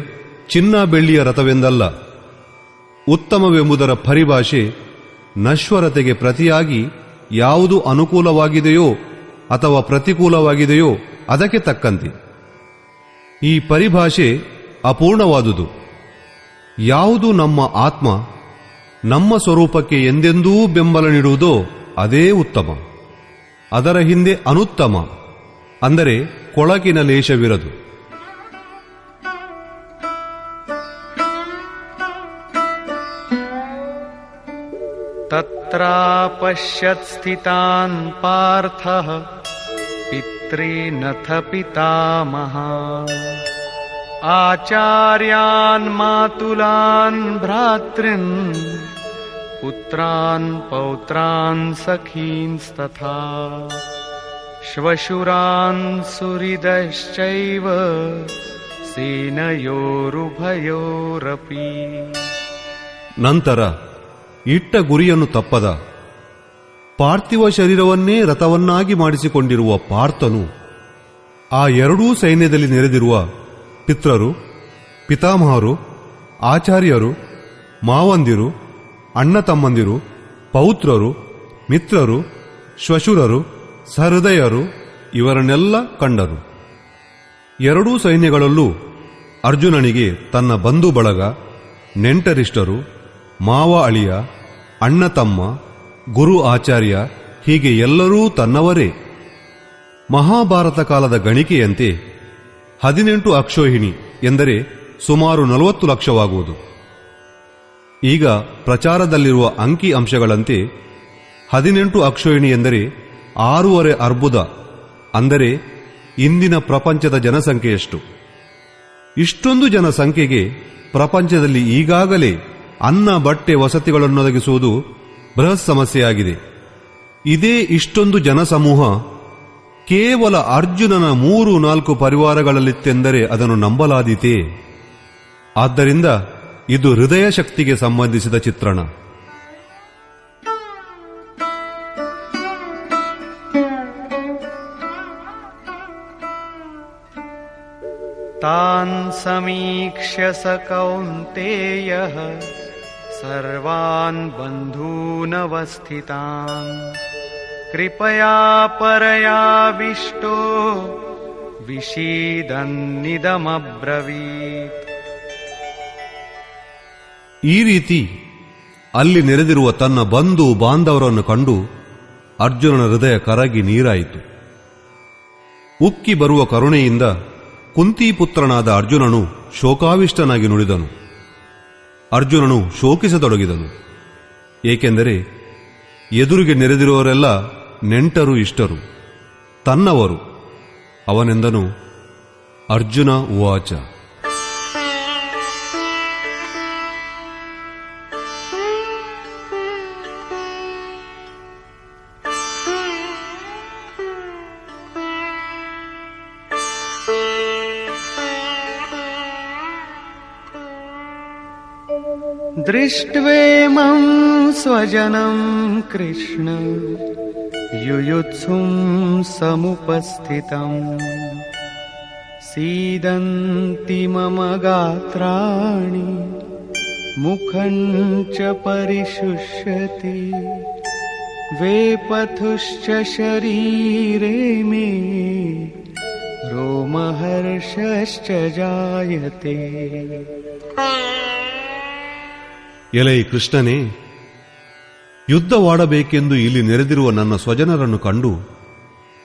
ಚಿನ್ನ ಬೆಳ್ಳಿಯ ರಥವೆಂದಲ್ಲ. ಉತ್ತಮವೆಂಬುದರ ಪರಿಭಾಷೆ ನಶ್ವರತೆಗೆ ಪ್ರತಿಯಾಗಿ ಯಾವುದು ಅನುಕೂಲವಾಗಿದೆಯೋ ಅಥವಾ ಪ್ರತಿಕೂಲವಾಗಿದೆಯೋ ಅದಕ್ಕೆ ತಕ್ಕಂತೆ. ಈ ಪರಿಭಾಷೆ ಅಪೂರ್ಣವಾದುದು. ಯಾವುದು ನಮ್ಮ ಆತ್ಮ ನಮ್ಮ ಸ್ವರೂಪಕ್ಕೆ ಎಂದೆಂದೂ ಬೆಂಬಲ ನೀಡುವುದೋ ಅದೇ ಉತ್ತಮ. ಅದರ ಹಿಂದೆ ಅನುತ್ತಮ ಅಂದರೆ ಕೊಳಕಿನ ಲೇಷವಿರದು. ತತ್ರಾಪಶ್ಯತ್ ಸ್ಥಿತಾನ್ ಪಾರ್ಥಃ ಪಿತॄನಥ ಪಿತಾಮಹಾನ್ ಆಚಾರ್ಯಾನ್ ಮಾತುಲಾನ್ ಭ್ರಾತೃನ್ ಪುತ್ರಾನ್ ಪೌತ್ರಾನ್ ಸಖೀನ್ಸ್ತಥಾ ಶ್ವಶುರಾನ್ ಸುಹೃದಶ್ಚೈವ ಸೇನಯೋರುಭಯೋರಪಿ. ನಂತರ ಇಟ್ಟ ಗುರಿಯನ್ನು ತಪ್ಪದ ಪಾರ್ಥಿವ ಶರೀರವನ್ನೇ ರಥವನ್ನಾಗಿ ಮಾಡಿಸಿಕೊಂಡಿರುವ ಪಾರ್ಥನು ಆ ಎರಡೂ ಸೈನ್ಯದಲ್ಲಿ ನೆರೆದಿರುವ ಪಿತೃರು, ಪಿತಾಮಹರು, ಆಚಾರ್ಯರು, ಮಾವಂದಿರು, ಅಣ್ಣ ತಮ್ಮಂದಿರು, ಪೌತ್ರರು, ಮಿತ್ರರು, ಶ್ವಶುರರು, ಸಹೃದಯರು ಇವರನ್ನೆಲ್ಲ ಕಂಡರು. ಎರಡೂ ಸೈನ್ಯಗಳಲ್ಲೂ ಅರ್ಜುನನಿಗೆ ತನ್ನ ಬಂಧು ಬಳಗ, ನೆಂಟರಿಷ್ಟರು, ಮಾವ ಅಳಿಯ, ಅಣ್ಣ ತಮ್ಮ, ಗುರು ಆಚಾರ್ಯ ಹೀಗೆ ಎಲ್ಲರೂ ತನ್ನವರೇ. ಮಹಾಭಾರತ ಕಾಲದ ಗಣಿಕೆಯಂತೆ 18 ಅಕ್ಷೋಹಿಣಿ ಎಂದರೆ ಸುಮಾರು 40 ಲಕ್ಷವಾಗುವುದು. ಈಗ ಪ್ರಚಾರದಲ್ಲಿರುವ ಅಂಕಿ ಅಂಶಗಳಂತೆ 18 ಅಕ್ಷೋಹಿಣಿ ಎಂದರೆ 6.5 ಅರ್ಬುದ, ಅಂದರೆ ಇಂದಿನ ಪ್ರಪಂಚದ ಜನಸಂಖ್ಯೆಯಷ್ಟು. ಇಷ್ಟೊಂದು ಜನಸಂಖ್ಯೆಗೆ ಪ್ರಪಂಚದಲ್ಲಿ ಈಗಾಗಲೇ ಅನ್ನ, ಬಟ್ಟೆ, ವಸತಿಗಳನ್ನೊದಗಿಸುವುದು ಬೃಹತ್ ಸಮಸ್ಯೆಯಾಗಿದೆ. ಇದೇ ಇಷ್ಟೊಂದು ಜನಸಮೂಹ ಕೇವಲ ಅರ್ಜುನನ 3-4 ಪರಿವಾರಗಳಲ್ಲಿತ್ತೆಂದರೆ ಅದನ್ನು ನಂಬಲಾದೀತೆ. ಆದ್ದರಿಂದ ಇದು ಹೃದಯ ಶಕ್ತಿಗೆ ಸಂಬಂಧಿಸಿದ ಚಿತ್ರಣ. ತಾನ್ ಸಮೀಕ್ಷ್ಯ ಸ ಕೌಂತೇಯಃ ಸರ್ವಾನ್ ಬಂಧೂನವಸ್ಥಿತಾನ್ ಕೃಪಯಾ ಪರಯಾವಿಷ್ಟೋ ವಿಷೀದನ್ನಿದಮಬ್ರವೀತ್. ಈ ರೀತಿ ಅಲ್ಲಿ ನೆರೆದಿರುವ ತನ್ನ ಬಂಧು ಬಾಂಧವರನ್ನು ಕಂಡು ಅರ್ಜುನನ ಹೃದಯ ಕರಗಿ ನೀರಾಯಿತು. ಉಕ್ಕಿ ಬರುವ ಕರುಣೆಯಿಂದ ಕುಂತಿಪುತ್ರನಾದ ಅರ್ಜುನನು ಶೋಕಾವಿಷ್ಟನಾಗಿ ನುಡಿದನು. ಅರ್ಜುನನು ಶೋಕಿಸತೊಡಗಿದನು. ಏಕೆಂದರೆ ಎದುರಿಗೆ ನೆರೆದಿರುವವರೆಲ್ಲ ನೆಂಟರು, ಇಷ್ಟರು, ತನ್ನವರು. ಅವನೆಂದನು, ಅರ್ಜುನ ಉವಾಚ. ದೃಷ್ಟ್ವೇಮಂ ಸ್ವಜನಂ ಕೃಷ್ಣ ಯುಯುತ್ಸುಂ ಸಮುಪಸ್ಥಿತಂ ಸೀದಂತಿ ಮಮ ಗಾತ್ರಾಣಿ ಮುಖಂ ಚ ಪರಿಶುಷ್ಯತಿ ವೇಪಥುಶ್ಚ ಶರೀರೇ ಮೇ ರೋಮಹರ್ಷಶ್ಚ ಜಾಯತೆ. ಎಲೈ ಕೃಷ್ಣನೇ, ಯುದ್ಧವಾಡಬೇಕೆಂದು ಇಲ್ಲಿ ನೆರೆದಿರುವ ನನ್ನ ಸ್ವಜನರನ್ನು ಕಂಡು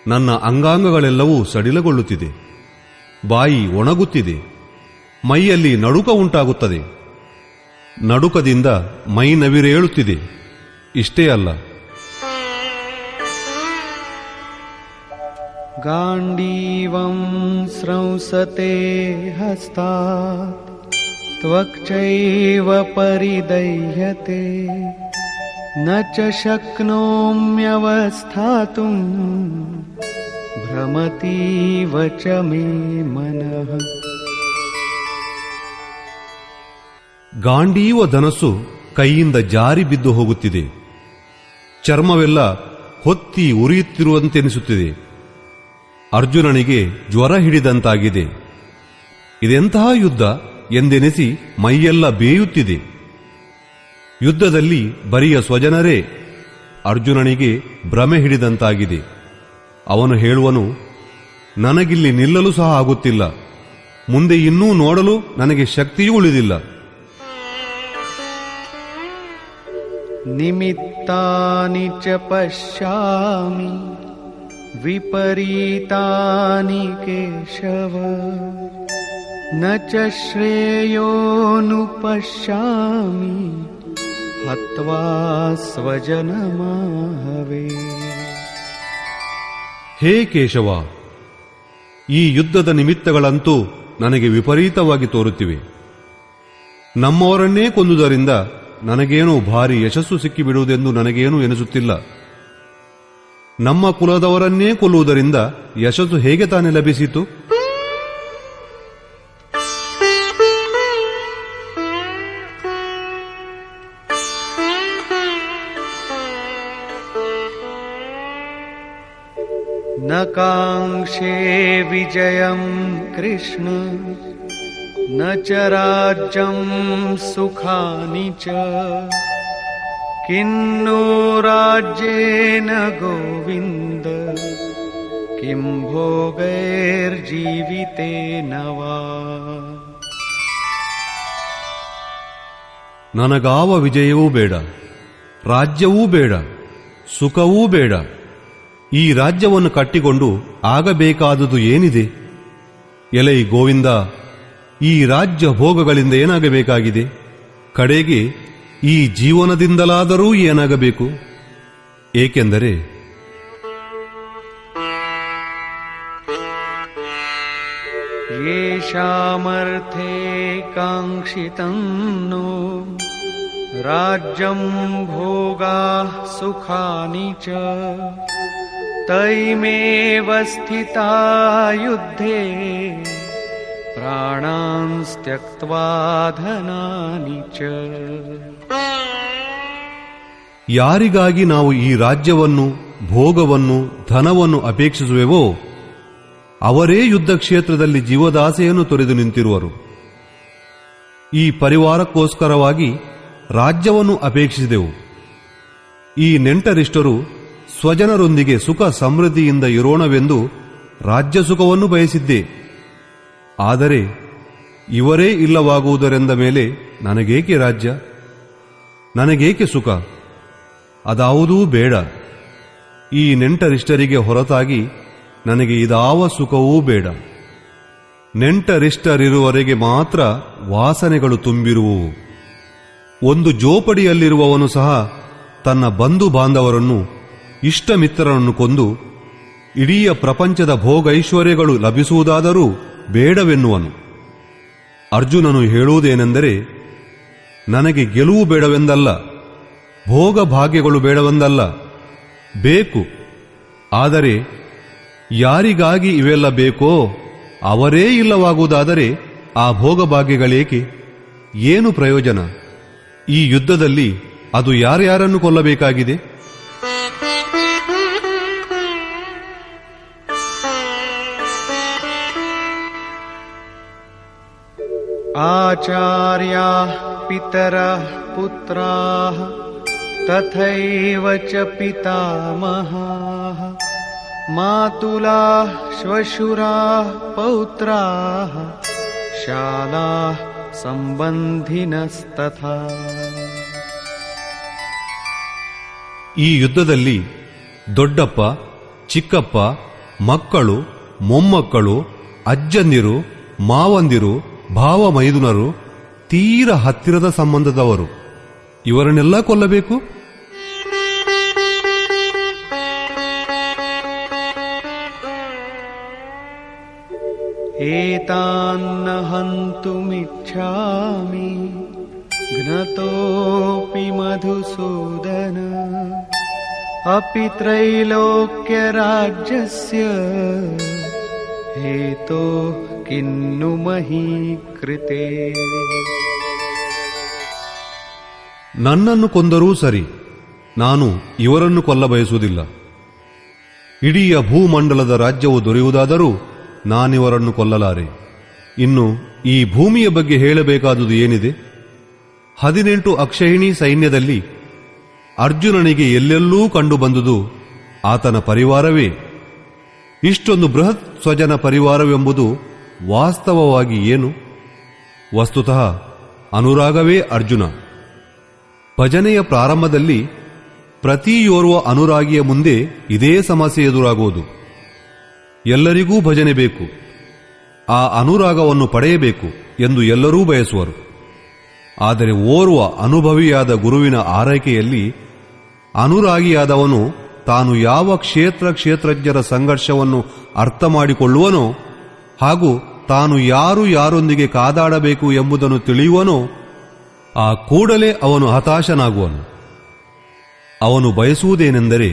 ನನ್ನ ಅಂಗಾಂಗಗಳೆಲ್ಲವೂ ಸಡಿಲಗೊಳ್ಳುತ್ತಿದೆ. ಬಾಯಿ ಒಣಗುತ್ತಿದೆ. ಮೈಯಲ್ಲಿ ನಡುಕ ಉಂಟಾಗುತ್ತದೆ. ನಡುಕದಿಂದ ಮೈ ನವಿರೇಳುತ್ತಿದೆ. ಇಷ್ಟೇ ಅಲ್ಲ, गाण्डीवं स्रंसते हस्तात् त्वक्चैव परिदह्यते न च शक्नोम्यवस्थातुं भ्रमतीव च मे मनः. ಗಾಂಡೀವ ಧನಸ್ಸು ಕೈಯಿಂದ ಜಾರಿ ಬಿದ್ದು ಹೋಗುತ್ತಿದೆ. ಚರ್ಮವೆಲ್ಲ ಹೊತ್ತಿ ಉರಿಯುತ್ತಿರುವಂತೆನಿಸುತ್ತಿದೆ. ಅರ್ಜುನನಿಗೆ ಜ್ವರ ಹಿಡಿದಂತಾಗಿದೆ. ಇದೆಂತಹ ಯುದ್ಧ ಎಂದೆನಿಸಿ ಮೈಯೆಲ್ಲ ಬೇಯುತ್ತಿದೆ. ಯುದ್ಧದಲ್ಲಿ ಬರಿಯ ಸ್ವಜನರೇ. ಅರ್ಜುನನಿಗೆ ಭ್ರಮೆ ಹಿಡಿದಂತಾಗಿದೆ. ಅವನು ಹೇಳುವನು, ನನಗಿಲ್ಲಿ ನಿಲ್ಲಲು ಸಹ ಆಗುತ್ತಿಲ್ಲ, ಮುಂದೆ ಇನ್ನೂ ನೋಡಲು ನನಗೆ ಶಕ್ತಿಯೂ ಉಳಿದಿಲ್ಲ. ನಿಮಿತ್ತಾನಿ ಚ ಪಶ್ಯಾಮಿ ವಿಪರೀತಾನಿ ಕೇಶವ ನ ಚ ಶ್ರೇಯೋನುಪಶ್ಯಾಮಿ ಹತ್ವಾ ಸ್ವಜನಮಾಹವೇ. ಹೇ ಕೇಶವ, ಈ ಯುದ್ಧದ ನಿಮಿತ್ತಗಳಂತೂ ನನಗೆ ವಿಪರೀತವಾಗಿ ತೋರುತ್ತಿವೆ. ನಮ್ಮವರನ್ನೇ ಕೊಂದುದರಿಂದ ನನಗೇನೂ ಭಾರಿ ಯಶಸ್ಸು ಸಿಕ್ಕಿಬಿಡುವುದೆಂದು ನನಗೇನೂ ಎನಿಸುತ್ತಿಲ್ಲ. ನಮ್ಮ ಕುಲದವರನ್ನೇ ಕೊಲ್ಲುವುದರಿಂದ ಯಶಸ್ಸು ಹೇಗೆ ತಾನೇ ಲಭಿಸಿತು? ನ ಕಾಂಕ್ಷೇ ವಿಜಯಂ ಕೃಷ್ಣ ನ ಚ ರಾಜ್ಯಂ ಸುಖಾನಿ ಚ ಕಿನ್ನೋ ರಾಜ್ಯೇನ ಗೋವಿಂದ ಕಿಂ ಭೋಗೈರ್ಜೀವಿತೇನ ವಾ. ನನಗಾವ ವಿಜಯವೂ ಬೇಡ, ರಾಜ್ಯವೂ ಬೇಡ, ಸುಖವೂ ಬೇಡ. ಈ ರಾಜ್ಯವನ್ನು ಕಟ್ಟಿಕೊಂಡು ಆಗಬೇಕಾದುದು ಏನಿದೆ? ಎಲೈ ಗೋವಿಂದ, ಈ ರಾಜ್ಯ ಭೋಗಗಳಿಂದ ಏನಾಗಬೇಕಾಗಿದೆ? ಕಡೆಗೆ ಈ ಜೀವನದಿಂದಲಾದರೂ ಏನಾಗಬೇಕು? ಏಕೆಂದರೆ ಯೇಷಾಮರ್ಥೇ ಕಾಂಕ್ಷಿತಂ ನೋ ರಾಜ್ಯಂ ಭೋಗಾಃ ಸುಖಾನಿ ಚ ತೈಮೇವ ಸ್ಥಿತಾ ಯುದ್ಧೇ ಪ್ರಾಣಾಂಸ್ತ್ಯಕ್ತ್ವಾ ಧನಾನಿ ಚ. ಯಾರಿಗಾಗಿ ನಾವು ಈ ರಾಜ್ಯವನ್ನು, ಭೋಗವನ್ನು, ಧನವನ್ನು ಅಪೇಕ್ಷಿಸುವೆವೋ ಅವರೇ ಯುದ್ಧ ಕ್ಷೇತ್ರದಲ್ಲಿ ಜೀವದಾಸೆಯನ್ನು ತೊರೆದು ನಿಂತಿರುವರು. ಈ ಪರಿವಾರಕ್ಕೋಸ್ಕರವಾಗಿ ರಾಜ್ಯವನ್ನು ಅಪೇಕ್ಷಿಸಿದೆವು. ಈ ನೆಂಟರಿಷ್ಟರು ಸ್ವಜನರೊಂದಿಗೆ ಸುಖ ಸಮೃದ್ಧಿಯಿಂದ ಇರೋಣವೆಂದು ರಾಜ್ಯ ಸುಖವನ್ನು ಬಯಸಿದ್ದೆ. ಆದರೆ ಇವರೇ ಇಲ್ಲವಾಗುವುದರೆಂದ ಮೇಲೆ ನನಗೇಕೆ ರಾಜ್ಯ, ನನಗೇಕೆ ಸುಖ? ಅದಾವುದೂ ಬೇಡ. ಈ ನೆಂಟರಿಷ್ಟರಿಗೆ ಹೊರತಾಗಿ ನನಗೆ ಇದಾವ ಸುಖವೂ ಬೇಡ. ನೆಂಟರಿಷ್ಟರಿರುವವರೆಗೆ ಮಾತ್ರ ವಾಸನೆಗಳು ತುಂಬಿರುವುವು. ಒಂದು ಜೋಪಡಿಯಲ್ಲಿರುವವನು ಸಹ ತನ್ನ ಬಂಧು ಬಾಂಧವರನ್ನು, ಇಷ್ಟ ಮಿತ್ರರನ್ನು ಕೊಂದು ಇಡೀ ಪ್ರಪಂಚದ ಭೋಗೈಶ್ವರ್ಯಗಳು ಲಭಿಸುವುದಾದರೂ ಬೇಡವೆನ್ನುವನು. ಅರ್ಜುನನು ಹೇಳುವುದೇನೆಂದರೆ, ನನಗೆ ಗೆಲುವು ಬೇಡವೆಂದಲ್ಲ, ಭೋಗ ಭಾಗ್ಯಗಳು ಬೇಡವೆಂದಲ್ಲ, ಬೇಕು. ಆದರೆ ಯಾರಿಗಾಗಿ ಇವೆಲ್ಲ ಬೇಕೋ ಅವರೇ ಇಲ್ಲವಾಗುವುದಾದರೆ ಆ ಭೋಗ ಭಾಗ್ಯಗಳೇಕೆ? ಏನು ಪ್ರಯೋಜನ? ಈ ಯುದ್ಧದಲ್ಲಿ ಅದು ಯಾರ್ಯಾರನ್ನು ಕೊಲ್ಲಬೇಕಾಗಿದೆ? ಆಚಾರ್ಯಾಃ ಪಿತರಃ ಪುತ್ರಾಃ ತಥೈವ ಚ ಪಿತಾಮಹಾಃ ಮಾತುಲಾಃ ಶ್ವಶುರಾಃ ಪೌತ್ರಾಃ ಶಾಲಾಃ ಸಂಬಂಧಿನಸ್ತಥಾ. ಈ ಯುದ್ಧದಲ್ಲಿ ದೊಡ್ಡಪ್ಪ, ಚಿಕ್ಕಪ್ಪ, ಮಕ್ಕಳು, ಮೊಮ್ಮಕ್ಕಳು, ಅಜ್ಜಂದಿರು, ಮಾವಂದಿರು, ಭಾವ ಮೈದುನರು, ತೀರ ಹತ್ತಿರದ ಸಂಬಂಧದವರು ಇವರನ್ನೆಲ್ಲ ಕೊಲ್ಲಬೇಕು. एतान्न हन्तुमिच्छामि घ्नतोऽपि मधुसूदन अपि त्रैलोक्यराज्यस्य हेतो किन्नु मही कृते. ನನ್ನನ್ನು ಕೊಂದರೂ ಸರಿ, ನಾನು ಇವರನ್ನು ಕೊಲ್ಲಬಯಸುವುದಿಲ್ಲ. ಇಡೀ ಭೂಮಂಡಲದ ರಾಜ್ಯವು ದೊರೆಯುವುದಾದರೂ ನಾನಿವರನ್ನು ಕೊಲ್ಲಲಾರೆ. ಇನ್ನು ಈ ಭೂಮಿಯ ಬಗ್ಗೆ ಹೇಳಬೇಕಾದುದು ಏನಿದೆ? 18 ಅಕ್ಷಯಿಣಿ ಸೈನ್ಯದಲ್ಲಿ ಅರ್ಜುನನಿಗೆ ಎಲ್ಲೆಲ್ಲೂ ಕಂಡುಬಂದುದು ಆತನ ಪರಿವಾರವೇ. ಇಷ್ಟೊಂದು ಬೃಹತ್ ಸ್ವಜನ ಪರಿವಾರವೆಂಬುದು ವಾಸ್ತವವಾಗಿ ಏನು? ವಸ್ತುತಃ ಅನುರಾಗವೇ ಅರ್ಜುನ. ಭಜನೆಯ ಪ್ರಾರಂಭದಲ್ಲಿ ಪ್ರತಿಯೋರ್ವ ಅನುರಾಗಿಯ ಮುಂದೆ ಇದೇ ಸಮಸ್ಯೆ ಎದುರಾಗುವುದು. ಎಲ್ಲರಿಗೂ ಭಜನೆ ಬೇಕು, ಆ ಅನುರಾಗವನ್ನು ಪಡೆಯಬೇಕು ಎಂದು ಎಲ್ಲರೂ ಬಯಸುವರು. ಆದರೆ ಓರ್ವ ಅನುಭವಿಯಾದ ಗುರುವಿನ ಆರೈಕೆಯಲ್ಲಿ ಅನುರಾಗಿಯಾದವನು ತಾನು ಯಾವ ಕ್ಷೇತ್ರಜ್ಞರ ಸಂಘರ್ಷವನ್ನು ಅರ್ಥ ಮಾಡಿಕೊಳ್ಳುವನೋ ಹಾಗೂ ತಾನು ಯಾರೊಂದಿಗೆ ಕಾದಾಡಬೇಕು ಎಂಬುದನ್ನು ತಿಳಿಯುವನೋ ಆ ಕೂಡಲೇ ಅವನು ಹತಾಶನಾಗುವನು. ಅವನು ಬಯಸುವುದೇನೆಂದರೆ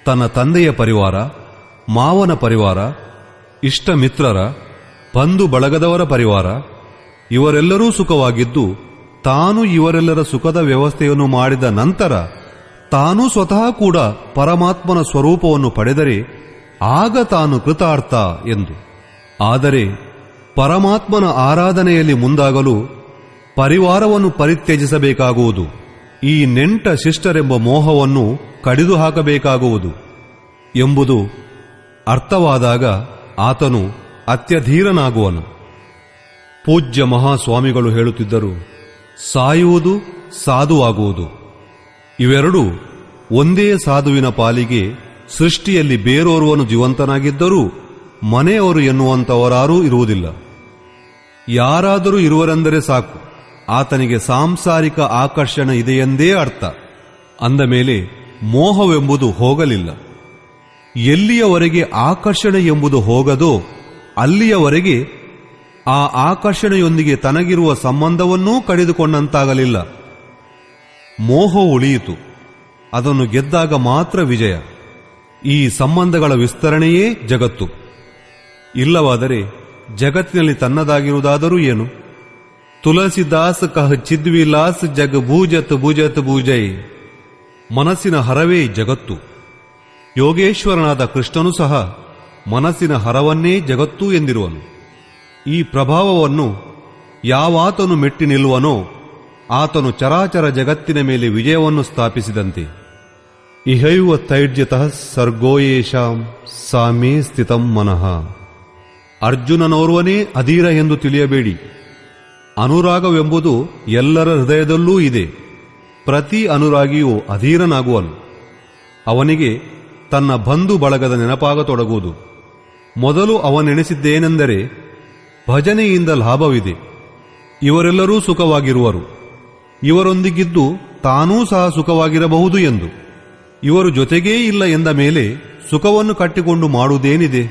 ತನ್ನ ತಂದೆಯ ಪರಿವಾರ, ಮಾವನ ಪರಿವಾರ, ಇಷ್ಟ ಮಿತ್ರರ, ಬಂಧು ಬಳಗದವರ ಪರಿವಾರ ಇವರೆಲ್ಲರೂ ಸುಖವಾಗಿದ್ದು ತಾನು ಇವರೆಲ್ಲರ ಸುಖದ ವ್ಯವಸ್ಥೆಯನ್ನು ಮಾಡಿದ ನಂತರ ತಾನೂ ಸ್ವತಃ ಕೂಡ ಪರಮಾತ್ಮನ ಸ್ವರೂಪವನ್ನು ಪಡೆದರೆ ಆಗ ತಾನು ಕೃತಾರ್ಥ ಎಂದು. ಆದರೆ ಪರಮಾತ್ಮನ ಆರಾಧನೆಯಲ್ಲಿ ಮುಂದಾಗಲು ಪರಿವಾರವನ್ನು ಪರಿತ್ಯಜಿಸಬೇಕಾಗುವುದು. ಈ ನೆಂಟ ಶಿಷ್ಟರೆಂಬ ಮೋಹವನ್ನು ಕಡಿದು ಹಾಕಬೇಕಾಗುವುದು ಎಂಬುದು ಅರ್ಥವಾದಾಗ ಆತನು ಅತ್ಯಧೀರನಾಗುವನು. ಪೂಜ್ಯ ಮಹಾಸ್ವಾಮಿಗಳು ಹೇಳುತ್ತಿದ್ದರು, ಸಾಯುವುದು ಸಾಧುವಾಗುವುದು ಇವೆರಡೂ ಒಂದೇ ಸಾಧುವಿನ ಪಾಲಿಗೆ ಸೃಷ್ಟಿಯಲ್ಲಿ ಬೇರೋರ್ವನು ಜೀವಂತನಾಗಿದ್ದರೂ ಮನೆಯವರು ಎನ್ನುವಂತವರಾರೂ ಇರುವುದಿಲ್ಲ. ಯಾರಾದರೂ ಇರುವರೆಂದರೆ ಸಾಕು, ಆತನಿಗೆ ಸಾಂಸಾರಿಕ ಆಕರ್ಷಣೆ ಇದೆಯೆಂದೇ ಅರ್ಥ. ಅಂದ ಮೇಲೆ ಮೋಹವೆಂಬುದು ಹೋಗಲಿಲ್ಲ. ಎಲ್ಲಿಯವರೆಗೆ ಆಕರ್ಷಣೆ ಎಂಬುದು ಹೋಗದೋ ಅಲ್ಲಿಯವರೆಗೆ ಆ ಆಕರ್ಷಣೆಯೊಂದಿಗೆ ತನಗಿರುವ ಸಂಬಂಧವನ್ನೂ ಕಡಿದುಕೊಂಡಂತಾಗಲಿಲ್ಲ. ಮೋಹ ಉಳಿಯಿತು, ಅದನ್ನು ಗೆದ್ದಾಗ ಮಾತ್ರ ವಿಜಯ. ಈ ಸಂಬಂಧಗಳ ವಿಸ್ತರಣೆಯೇ ಜಗತ್ತು. ಇಲ್ಲವಾದರೆ ಜಗತ್ತಿನಲ್ಲಿ ತನ್ನದಾಗಿರುವುದಾದರೂ ಏನು? ತುಳಸಿದಾಸ್ ಕಹ ಚಿದ್ವಿಲಾಸ್ ಜಗ ಭೂಜತ್ ಭುಜತ್ ಭೂಜೈ. ಮನಸ್ಸಿನ ಹರವೇ ಜಗತ್ತು. ಯೋಗೇಶ್ವರನಾದ ಕೃಷ್ಣನು ಸಹ ಮನಸ್ಸಿನ ಹರವನ್ನೇ ಜಗತ್ತು ಎಂದಿರುವನು. ಈ ಪ್ರಭಾವವನ್ನು ಯಾವಾತನು ಮೆಟ್ಟಿ ನಿಲ್ಲುವನೋ ಆತನು ಚರಾಚರ ಜಗತ್ತಿನ ಮೇಲೆ ವಿಜಯವನ್ನು ಸ್ಥಾಪಿಸಿದಂತೆ. ಇಹೈವ ತೈರ್ಜ್ಯತಃ ಸರ್ಗೋಯೇಷಾಂ ಸಾಮೇ ಸ್ಥಿತಂ ಮನಃ. ಅರ್ಜುನನೋರ್ವನೇ ಅಧೀರ ಎಂದು ತಿಳಿಯಬೇಡಿ. ಅನುರಾಗವೆಂಬುದು ಎಲ್ಲರ ಹೃದಯದಲ್ಲೂ ಇದೆ. ಪ್ರತಿ ಅನುರಾಗಿಯೂ ಅಧೀರನಾಗುವನು. ಅವನಿಗೆ ತನ್ನ ಬಂಧು ಬಳಗದ ನೆನಪಾಗತೊಡಗುವುದು. ಮೊದಲು ಅವನೆಣಿಸಿದ್ದೇನೆಂದರೆ ಭಜನೆಯಿಂದ ಲಾಭವಿದೆ, ಇವರೆಲ್ಲರೂ ಸುಖವಾಗಿರುವರು, ಇವರೊಂದಿಗಿದ್ದು ತಾನೂ ಸಹ ಸುಖವಾಗಿರಬಹುದು ಎಂದು. ಇವರು ಜೊತೆಗೇ ಇಲ್ಲ ಎಂದ ಮೇಲೆ ಸುಖವನ್ನು ಕಟ್ಟಿಕೊಂಡು ಮಾಡುವುದೇನಿದೆ?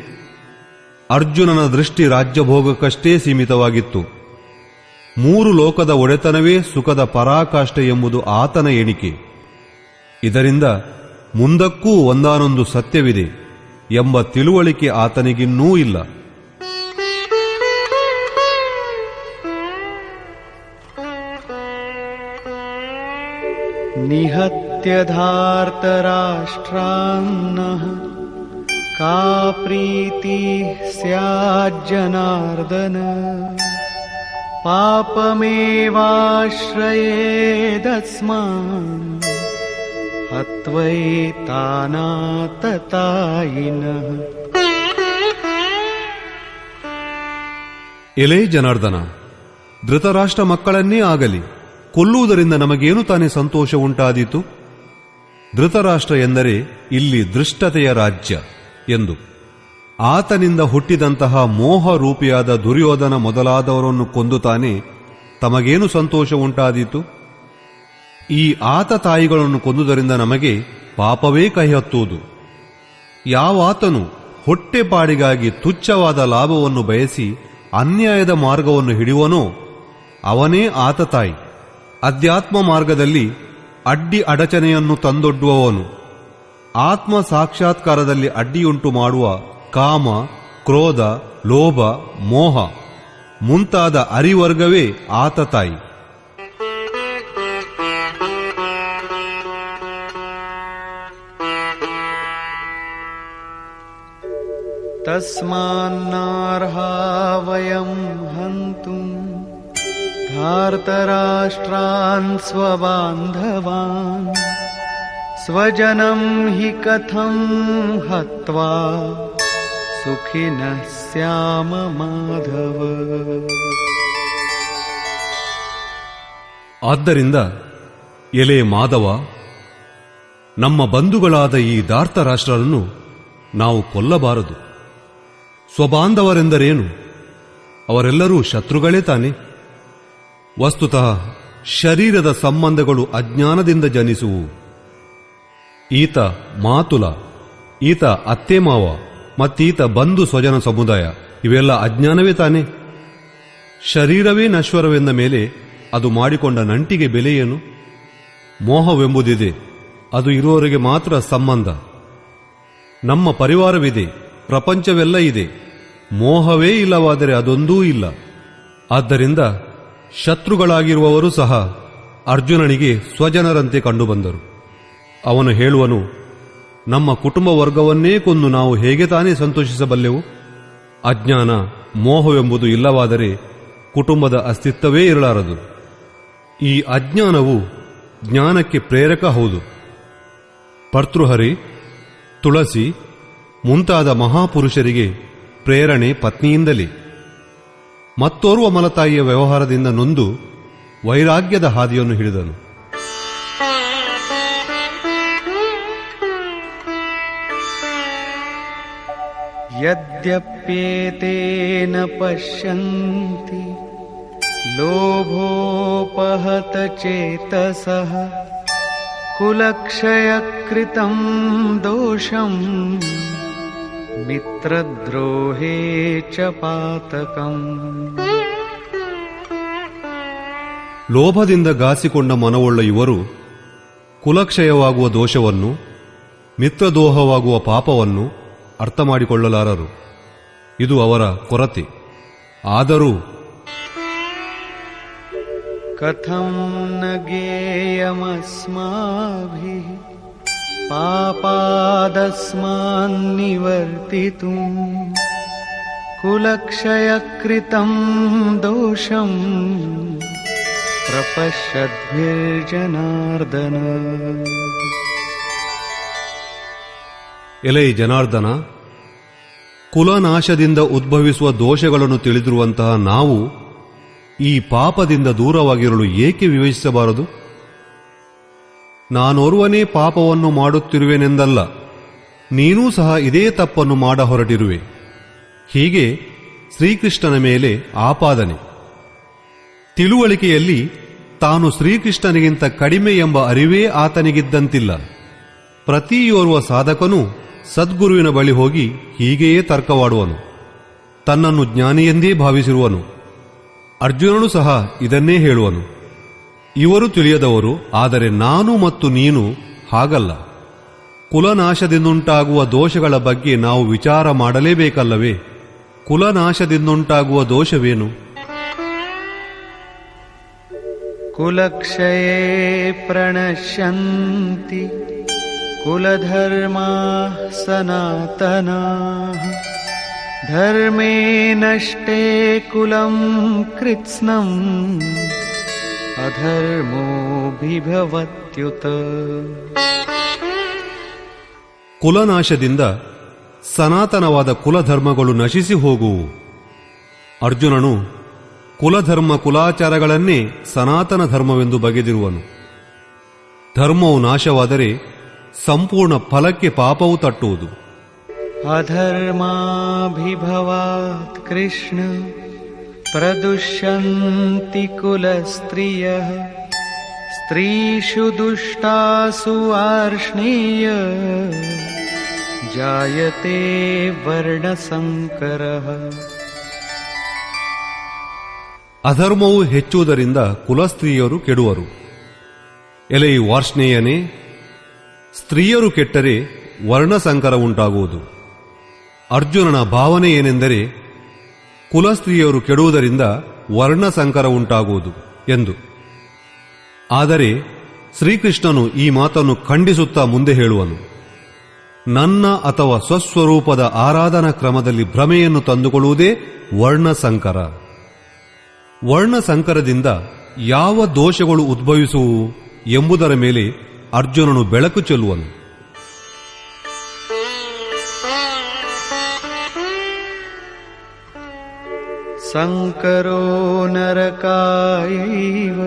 ಅರ್ಜುನನ ದೃಷ್ಟಿ ರಾಜ್ಯಭೋಗಕ್ಕಷ್ಟೇ ಸೀಮಿತವಾಗಿತ್ತು. 3 ಲೋಕದ ಒಡೆತನವೇ ಸುಖದ ಪರಾಕಾಷ್ಠೆ ಎಂಬುದು ಆತನ ಎಣಿಕೆ. ಇದರಿಂದ ಮುಂದಕ್ಕೂ ಒಂದಾನೊಂದು ಸತ್ಯವಿದೆ ಎಂಬ ತಿಳುವಳಿಕೆ ಆತನಿಗಿನ್ನೂ ಇಲ್ಲ. ನಿಹತ್ಯ ಧಾರ್ತರಾಷ್ಟ್ರಾನ್ನಃ ಕಾ ಪ್ರೀತಿ ಸ್ಯಾಜ್ಜನಾರ್ದನ ಪಾಪಮೇವಾಶ್ರಯೇದಸ್ಮಾನ್ ಹತ್ವೈತಾನಾತತಾಯಿನಃ. ಎಲೇ ಜನಾರ್ದನ, ಧೃತರಾಷ್ಟ್ರ ಮಕ್ಕಳನ್ನೇ ಆಗಲಿ ಕೊಲ್ಲುವುದರಿಂದ ನಮಗೇನು ತಾನೇ ಸಂತೋಷ ಉಂಟಾದೀತು? ಧೃತರಾಷ್ಟ್ರ ಎಂದರೆ ಇಲ್ಲಿ ದೃಷ್ಟತೆಯ ರಾಜ್ಯ ಎಂದು. ಆತನಿಂದ ಹುಟ್ಟಿದಂತಹ ಮೋಹ ರೂಪಿಯಾದ ದುರ್ಯೋಧನ ಮೊದಲಾದವರನ್ನು ಕೊಂದು ತಾನೇ ತಮಗೇನು ಸಂತೋಷ ಉಂಟಾದೀತು? ಈ ಆತ ತಾಯಿಗಳನ್ನು ಕೊಂದುದರಿಂದ ನಮಗೆ ಪಾಪವೇ ಕೈಹತ್ತುವುದು. ಯಾವಾತನು ಹೊಟ್ಟೆಪಾಡಿಗಾಗಿ ತುಚ್ಛವಾದ ಲಾಭವನ್ನು ಬಯಸಿ ಅನ್ಯಾಯದ ಮಾರ್ಗವನ್ನು ಹಿಡಿಯುವನೋ ಅವನೇ ಆತ ತಾಯಿ. ಅಧ್ಯಾತ್ಮ ಮಾರ್ಗದಲ್ಲಿ ಅಡ್ಡಿ ಅಡಚಣೆಯನ್ನು ತಂದೊಡ್ಡುವವನು, ಆತ್ಮ ಸಾಕ್ಷಾತ್ಕಾರದಲ್ಲಿ ಅಡ್ಡಿಯುಂಟು ಮಾಡುವ ಕಾಮ, ಕ್ರೋಧ, ಲೋಭ, ಮೋಹ ಮುಂತಾದ ಅರಿವರ್ಗವೇ ಆತ ತಾಯಿ. ತಸ್ಮಾನ್ನರ್ಹಾ ವಯಂ ಹಂತುಂ ಧಾರ್ತರಾಷ್ಟ್ರಾನ್ ಸ್ವಬಾಂಧವಾನ್ ಸ್ವಜನಂ ಹಿ ಕಥಂ ಹತ್ವಾ ಸುಖಿನಃ ಸ್ಯಾಮ ಮಾಧವ. ಆದ್ದರಿಂದ ಎಲೆ ಮಾಧವ, ನಮ್ಮ ಬಂಧುಗಳಾದ ಈ ಧಾರ್ತರಾಷ್ಟ್ರರನ್ನು ನಾವು ಕೊಲ್ಲಬಾರದು. ಸ್ವಬಾಂಧವರೆಂದರೇನು? ಅವರೆಲ್ಲರೂ ಶತ್ರುಗಳೇ ತಾನೆ. ವಸ್ತುತಃ ಶರೀರದ ಸಂಬಂಧಗಳು ಅಜ್ಞಾನದಿಂದ ಜನಿಸುವು. ಈತ ಮಾತುಲ, ಈತ ಅತ್ತೆ ಮಾವ, ಮತ್ತೀತ ಬಂಧು ಸ್ವಜನ ಸಮುದಾಯ, ಇವೆಲ್ಲ ಅಜ್ಞಾನವೇ ತಾನೆ. ಶರೀರವೇ ನಶ್ವರವೆಂದ ಮೇಲೆ ಅದು ಮಾಡಿಕೊಂಡ ನಂಟಿಗೆ ಬೆಲೆ ಏನು? ಮೋಹವೆಂಬುದಿದೆ, ಅದು ಇರುವವರೆಗೆ ಮಾತ್ರ ಸಂಬಂಧ. ನಮ್ಮ ಪರಿವಾರವಿದೆ, ಪ್ರಪಂಚವೆಲ್ಲ ಇದೆ. ಮೋಹವೇ ಇಲ್ಲವಾದರೆ ಅದೊಂದೂ ಇಲ್ಲ. ಆದ್ದರಿಂದ ಶತ್ರುಗಳಾಗಿರುವವರು ಸಹ ಅರ್ಜುನನಿಗೆ ಸ್ವಜನರಂತೆ ಕಂಡುಬಂದರು. ಅವನು ಹೇಳುವನು, ನಮ್ಮ ಕುಟುಂಬ ವರ್ಗವನ್ನೇ ಕೊಂದು ನಾವು ಹೇಗೆ ತಾನೇ ಸಂತೋಷಿಸಬಲ್ಲೆವು? ಅಜ್ಞಾನ, ಮೋಹವೆಂಬುದು ಇಲ್ಲವಾದರೆ ಕುಟುಂಬದ ಅಸ್ತಿತ್ವವೇ ಇರಲಾರದು. ಈ ಅಜ್ಞಾನವು ಜ್ಞಾನಕ್ಕೆ ಪ್ರೇರಕ ಹೌದು. ಭರ್ತೃಹರಿ, ತುಳಸಿ ಮುಂತಾದ ಮಹಾಪುರುಷರಿಗೆ ಪ್ರೇರಣೆ ಪತ್ನಿಯಿಂದಲೇ. ಮತ್ತೋರ್ವ ಮಲತಾಯಿಯ ವ್ಯವಹಾರದಿಂದ ನೊಂದು ವೈರಾಗ್ಯದ ಹಾದಿಯನ್ನು ಹಿಡಿದನು. ಯದ್ಯಪ್ಯೇತೇನ ಪಶ್ಯಂತಿ ಲೋಭೋಪಹತ ಚೇತಸಃ ಕುಲಕ್ಷಯಕೃತಂ ದೋಷಂ ಮಿತ್ರದ್ರೋಹೇ ಚ ಪಾತಕಂ. ಲೋಭದಿಂದ ಗಾಸಿಕೊಂಡ ಮನವುಳ್ಳ ಇವರು ಕುಲಕ್ಷಯವಾಗುವ ದೋಷವನ್ನು, ಮಿತ್ರದೋಹವಾಗುವ ಪಾಪವನ್ನು ಅರ್ಥ ಮಾಡಿಕೊಳ್ಳಲಾರರು. ಇದು ಅವರ ಕೊರತೆ. ಆದರೂ ಕಥಂ ನ ಜ್ಞೇಯಮಸ್ಮಾಭಿಃ ಪಾಪಾದಸ್ಮಾನ್ ನಿವರ್ತಿತುಂ ಕುಲಕ್ಷಯಕೃತಂ ದೋಷಂ ಪ್ರಪಶ್ಯದ್ಭಿರ್ಜನಾರ್ದನ. ಎಲೈ ಜನಾರ್ದನ, ಕುಲನಾಶದಿಂದ ಉದ್ಭವಿಸುವ ದೋಷಗಳನ್ನು ತಿಳಿದಿರುವಂತಹ ನಾವು ಈ ಪಾಪದಿಂದ ದೂರವಾಗಿರಲು ಏಕೆ ವಿವೇಚಿಸಬಾರದು? ನಾನೋರ್ವನೇ ಪಾಪವನ್ನು ಮಾಡುತ್ತಿರುವೆನೆಂದಲ್ಲ, ನೀನೂ ಸಹ ಇದೇ ತಪ್ಪನ್ನು ಮಾಡ ಹೊರಟಿರುವೆ. ಹೀಗೆ ಶ್ರೀಕೃಷ್ಣನ ಮೇಲೆ ಆಪಾದನೆ. ತಿಳುವಳಿಕೆಯಲ್ಲಿ ತಾನು ಶ್ರೀಕೃಷ್ಣನಿಗಿಂತ ಕಡಿಮೆ ಎಂಬ ಅರಿವೇ ಆತನಿಗಿದ್ದಂತಿಲ್ಲ. ಪ್ರತಿಯೋರ್ವ ಸಾಧಕನೂ ಸದ್ಗುರುವಿನ ಬಳಿ ಹೋಗಿ ಹೀಗೆಯೇ ತರ್ಕವಾಡುವನು. ತನ್ನನ್ನು ಜ್ಞಾನಿಯೆಂದೇ ಭಾವಿಸಿರುವನು. ಅರ್ಜುನನು ಸಹ ಇದನ್ನೇ ಹೇಳುವನು. ಇವರು ತಿಳಿಯದವರು, ಆದರೆ ನಾನು ಮತ್ತು ನೀನು ಹಾಗಲ್ಲ. ಕುಲನಾಶದಿಂದುಂಟಾಗುವ ದೋಷಗಳ ಬಗ್ಗೆ ನಾವು ವಿಚಾರ ಮಾಡಲೇಬೇಕಲ್ಲವೇ? ಕುಲನಾಶದಿಂದುಂಟಾಗುವ ದೋಷವೇನು? ಕುಲಕ್ಷಯೇ ಪ್ರಣಶ್ಯಂತಿ ಕುಲಧರ್ಮಾಃ ಸನಾತನಾಃ ಧರ್ಮೇ ನಷ್ಟೇ ಕುಲಂ ಕೃತ್ಸ್ನಂ ಅಧರ್ಮೋಭಿಭವತ್ಯುತ. ಕುಲನಾಶದಿಂದ ಸನಾತನವಾದ ಕುಲಧರ್ಮಗಳು ನಶಿಸಿ ಹೋಗುವು. ಅರ್ಜುನನು ಕುಲಧರ್ಮ ಕುಲಾಚಾರಗಳನ್ನೇ ಸನಾತನ ಧರ್ಮವೆಂದು ಬಗೆದಿರುವನು. ಧರ್ಮವು ನಾಶವಾದರೆ ಸಂಪೂರ್ಣ ಫಲಕ್ಕೆ ಪಾಪವು ತಟ್ಟುವುದು. ಅಧರ್ಮಾಭಿಭವಾತ್ ಕೃಷ್ಣ ಪ್ರದುಷ್ಯಂತಿ ಕುಲಸ್ತ್ರೀಯಃ ಸ್ತ್ರೀಷು ದುಷ್ಟಾಸು ಆರ್ಷ್ಣೇಯ ಜಾಯತೆ ವರ್ಣಸಂಕರಃ. ಅಧರ್ಮವು ಹೆಚ್ಚುವುದರಿಂದ ಕುಲಸ್ತ್ರೀಯರು ಕೆಡುವರು. ಎಲೆ ವಾರ್ಷ್ಣೇಯನೇ, ಸ್ತ್ರೀಯರು ಕೆಟ್ಟರೆ ವರ್ಣಸಂಕರ ಉಂಟಾಗುವುದು. ಅರ್ಜುನನ ಭಾವನೆ ಏನೆಂದರೆ ಕುಲಸ್ತ್ರೀಯರು ಕೆಡುವುದರಿಂದ ವರ್ಣಸಂಕರ ಉಂಟಾಗುವುದು ಎಂದು. ಆದರೆ ಶ್ರೀಕೃಷ್ಣನು ಈ ಮಾತನ್ನು ಖಂಡಿಸುತ್ತಾ ಮುಂದೆ ಹೇಳುವನು, ನನ್ನ ಅಥವಾ ಸ್ವಸ್ವರೂಪದ ಆರಾಧನಾ ಕ್ರಮದಲ್ಲಿ ಭ್ರಮೆಯನ್ನು ತಂದುಕೊಳ್ಳುವುದೇ ವರ್ಣಸಂಕರ. ವರ್ಣಸಂಕರದಿಂದ ಯಾವ ದೋಷಗಳು ಉದ್ಭವಿಸುವು ಎಂಬುದರ ಮೇಲೆ ಅರ್ಜುನನು ಬೆಳಕು ಚೆಲ್ಲುವನು. ಸಂಕರೋ ನರಕಾಯೈವ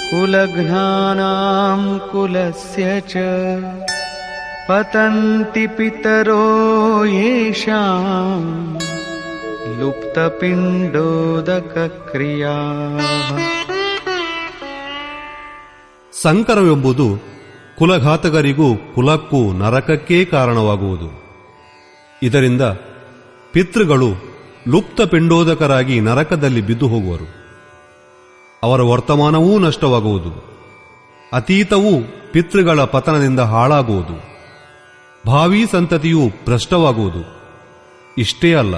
ಕುಲಘ್ನಾನಾಂ ಕುಲಸ್ಯ ಚ ಪತಂತಿ ಪಿತರೋ ಯೇಷಾಂ ಲುಪ್ತಪಿಂಡೋದಕ ಕ್ರಿಯಾ. ಸಂಕರವೆಂಬುದು ಕುಲಘಾತಕರಿಗೂ ಕುಲಕ್ಕೂ ನರಕಕ್ಕೇ ಕಾರಣವಾಗುವುದು. ಇದರಿಂದ ಪಿತೃಗಳು ಲುಪ್ತ ಪಿಂಡೋದಕರಾಗಿ ನರಕದಲ್ಲಿ ಬಿದ್ದು ಹೋಗುವರು. ಅವರ ವರ್ತಮಾನವೂ ನಷ್ಟವಾಗುವುದು. ಅತೀತವೂ ಪಿತೃಗಳ ಪತನದಿಂದ ಹಾಳಾಗುವುದು. ಭಾವೀ ಸಂತತಿಯೂ ಭ್ರಷ್ಟವಾಗುವುದು. ಇಷ್ಟೇ ಅಲ್ಲ,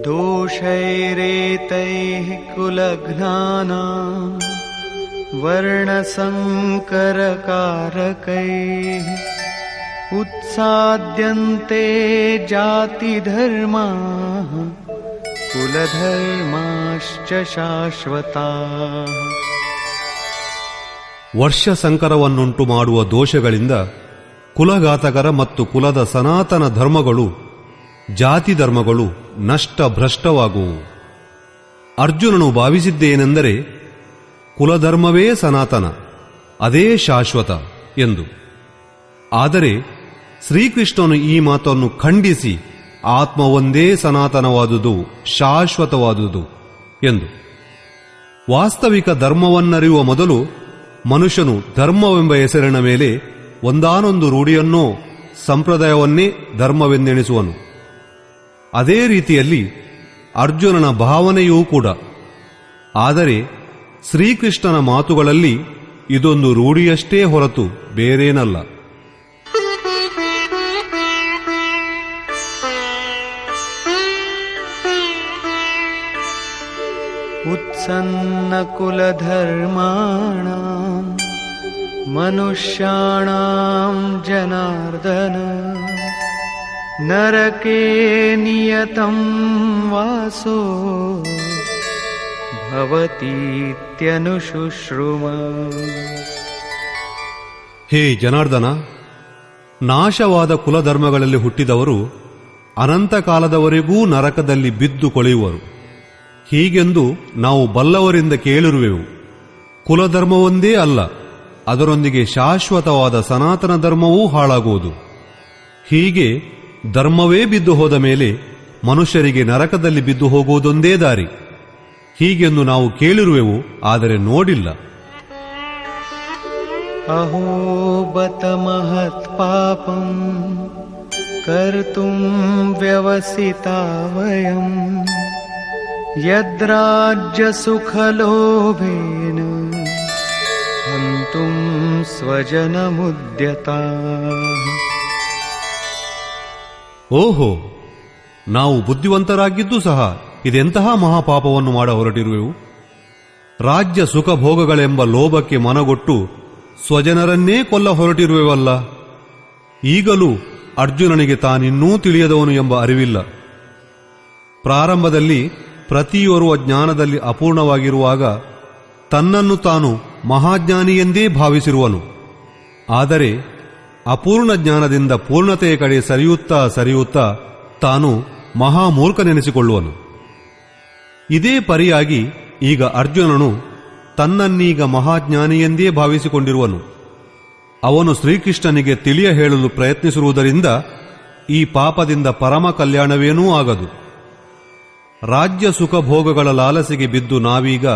ದೋಷೈರೇತೈಃ ಕುಲಘ್ನಾನಾಂ ವರ್ಣಸಂಕರಕಾರಕೈಃ ಉತ್ಸಾದ್ಯಂತೆ ಜಾತಿಧರ್ಮಾಃ ಕುಲಧರ್ಮಾಶ್ಚ ಶಾಶ್ವತಾಃ. ವರ್ಷ ಸಂಕರವನ್ನುಂಟು ಮಾಡುವ ದೋಷಗಳಿಂದ ಕುಲಘಾತಕರ ಮತ್ತು ಕುಲದ ಸನಾತನ ಧರ್ಮಗಳು, ಜಾತಿ ಧರ್ಮಗಳು ನಷ್ಟ ಭ್ರಷ್ಟವಾಗುವು. ಅರ್ಜುನನು ಭಾವಿಸಿದ್ದೇನೆಂದರೆ ಕುಲಧರ್ಮವೇ ಸನಾತನ, ಅದೇ ಶಾಶ್ವತ ಎಂದು. ಆದರೆ ಶ್ರೀಕೃಷ್ಣನು ಈ ಮಾತನ್ನು ಖಂಡಿಸಿ ಆತ್ಮವೊಂದೇ ಸನಾತನವಾದುದು, ಶಾಶ್ವತವಾದುದು ಎಂದು. ವಾಸ್ತವಿಕ ಧರ್ಮವನ್ನರಿಯುವ ಮೊದಲು ಮನುಷ್ಯನು ಧರ್ಮವೆಂಬ ಹೆಸರಿನ ಮೇಲೆ ಒಂದಾನೊಂದು ರೂಢಿಯನ್ನೋ ಸಂಪ್ರದಾಯವನ್ನೇ ಧರ್ಮವೆಂದೆಣಿಸುವನು. ಅದೇ ರೀತಿಯಲ್ಲಿ ಅರ್ಜುನನ ಭಾವನೆಯೂ ಕೂಡ. ಆದರೆ ಶ್ರೀಕೃಷ್ಣನ ಮಾತುಗಳಲ್ಲಿ ಇದೊಂದು ರೂಢಿಯಷ್ಟೇ ಹೊರತು ಬೇರೇನಲ್ಲ. ಉತ್ಸನ್ನ ಕುಲಧರ್ಮಾಣಾಂ ಮನುಷ್ಯಾಣಾಂ ಜನಾರ್ದನ ನರಕೇ ನಿಯತಂ ವಾಸೋ ಭವತೀತ್ಯನುಶುಶ್ರುಮ. ಹೇ ಜನಾರ್ದನ, ನಾಶವಾದ ಕುಲಧರ್ಮಗಳಲ್ಲಿ ಹುಟ್ಟಿದವರು ಅನಂತ ಕಾಲದವರೆಗೂ ನರಕದಲ್ಲಿ ಬಿದ್ದು ಕೊಳೆಯುವರು. ಹೀಗೆಂದು ನಾವು ಬಲ್ಲವರಿಂದ ಕೇಳಿರುವೆವು. ಕುಲಧರ್ಮವೊಂದೇ ಅಲ್ಲ, ಅದರೊಂದಿಗೆ ಶಾಶ್ವತವಾದ ಸನಾತನ ಧರ್ಮವೂ ಹಾಳಾಗುವುದು. ಹೀಗೆ ಧರ್ಮವೇ ಬಿದ್ದು ಹೋದ ಮೇಲೆ ಮನುಷ್ಯರಿಗೆ ನರಕದಲ್ಲಿ ಬಿದ್ದು ಹೋಗುವುದೊಂದೇ ದಾರಿ. ಹೀಗೆಂದು ನಾವು ಕೇಳಿರುವೆವು, ಆದರೆ ನೋಡಿಲ್ಲ. ಅಹೋ ಬತ ಮಹತ್ ಪಾಪಂ ಕರ್ತುಂ ವ್ಯವಸಿತಾ ವಯಂ ಯದ್ರಾಜ್ಯ ಸುಖಲೋಭೇನ ಹಂತುಂ ಸ್ವಜನಮುದ್ಯತಾಃ. ಓಹೋ, ನಾವು ಬುದ್ಧಿವಂತರಾಗಿದ್ದು ಸಹ ಇದೆಂತಹ ಮಹಾಪಾಪವನ್ನು ಮಾಡ ಹೊರಟಿರುವೆವು. ರಾಜ್ಯ ಸುಖ ಭೋಗಗಳೆಂಬ ಲೋಭಕ್ಕೆ ಮನಗೊಟ್ಟು ಸ್ವಜನರನ್ನೇ ಕೊಲ್ಲ ಹೊರಟಿರುವೆವಲ್ಲ. ಈಗಲೂ ಅರ್ಜುನನಿಗೆ ತಾನಿನ್ನೂ ತಿಳಿಯದವನು ಎಂಬ ಅರಿವಿಲ್ಲ. ಪ್ರಾರಂಭದಲ್ಲಿ ಪ್ರತಿಯೋರ್ವ ಜ್ಞಾನದಲ್ಲಿ ಅಪೂರ್ಣವಾಗಿರುವಾಗ ತನ್ನನ್ನು ತಾನು ಮಹಾಜ್ಞಾನಿಯೆಂದೇ ಭಾವಿಸಿರುವನು. ಆದರೆ ಅಪೂರ್ಣ ಜ್ಞಾನದಿಂದ ಪೂರ್ಣತೆಯ ಕಡೆ ಸರಿಯುತ್ತಾ ತಾನು ಮಹಾಮೂರ್ಖನೆನಿಸಿಕೊಳ್ಳುವನು. ಇದೇ ಪರಿಯಾಗಿ ಈಗ ಅರ್ಜುನನು ತನ್ನನ್ನೀಗ ಮಹಾಜ್ಞಾನಿಯೆಂದೇ ಭಾವಿಸಿಕೊಂಡಿರುವನು. ಅವನು ಶ್ರೀಕೃಷ್ಣನಿಗೆ ತಿಳಿಯ ಹೇಳಲು ಪ್ರಯತ್ನಿಸಿರುವುದರಿಂದ ಈ ಪಾಪದಿಂದ ಪರಮ ಕಲ್ಯಾಣವೇನೂ ಆಗದು. ರಾಜ್ಯ ಸುಖ ಭೋಗಗಳ ಲಾಲಸೆಗೆ ಬಿದ್ದು ನಾವೀಗ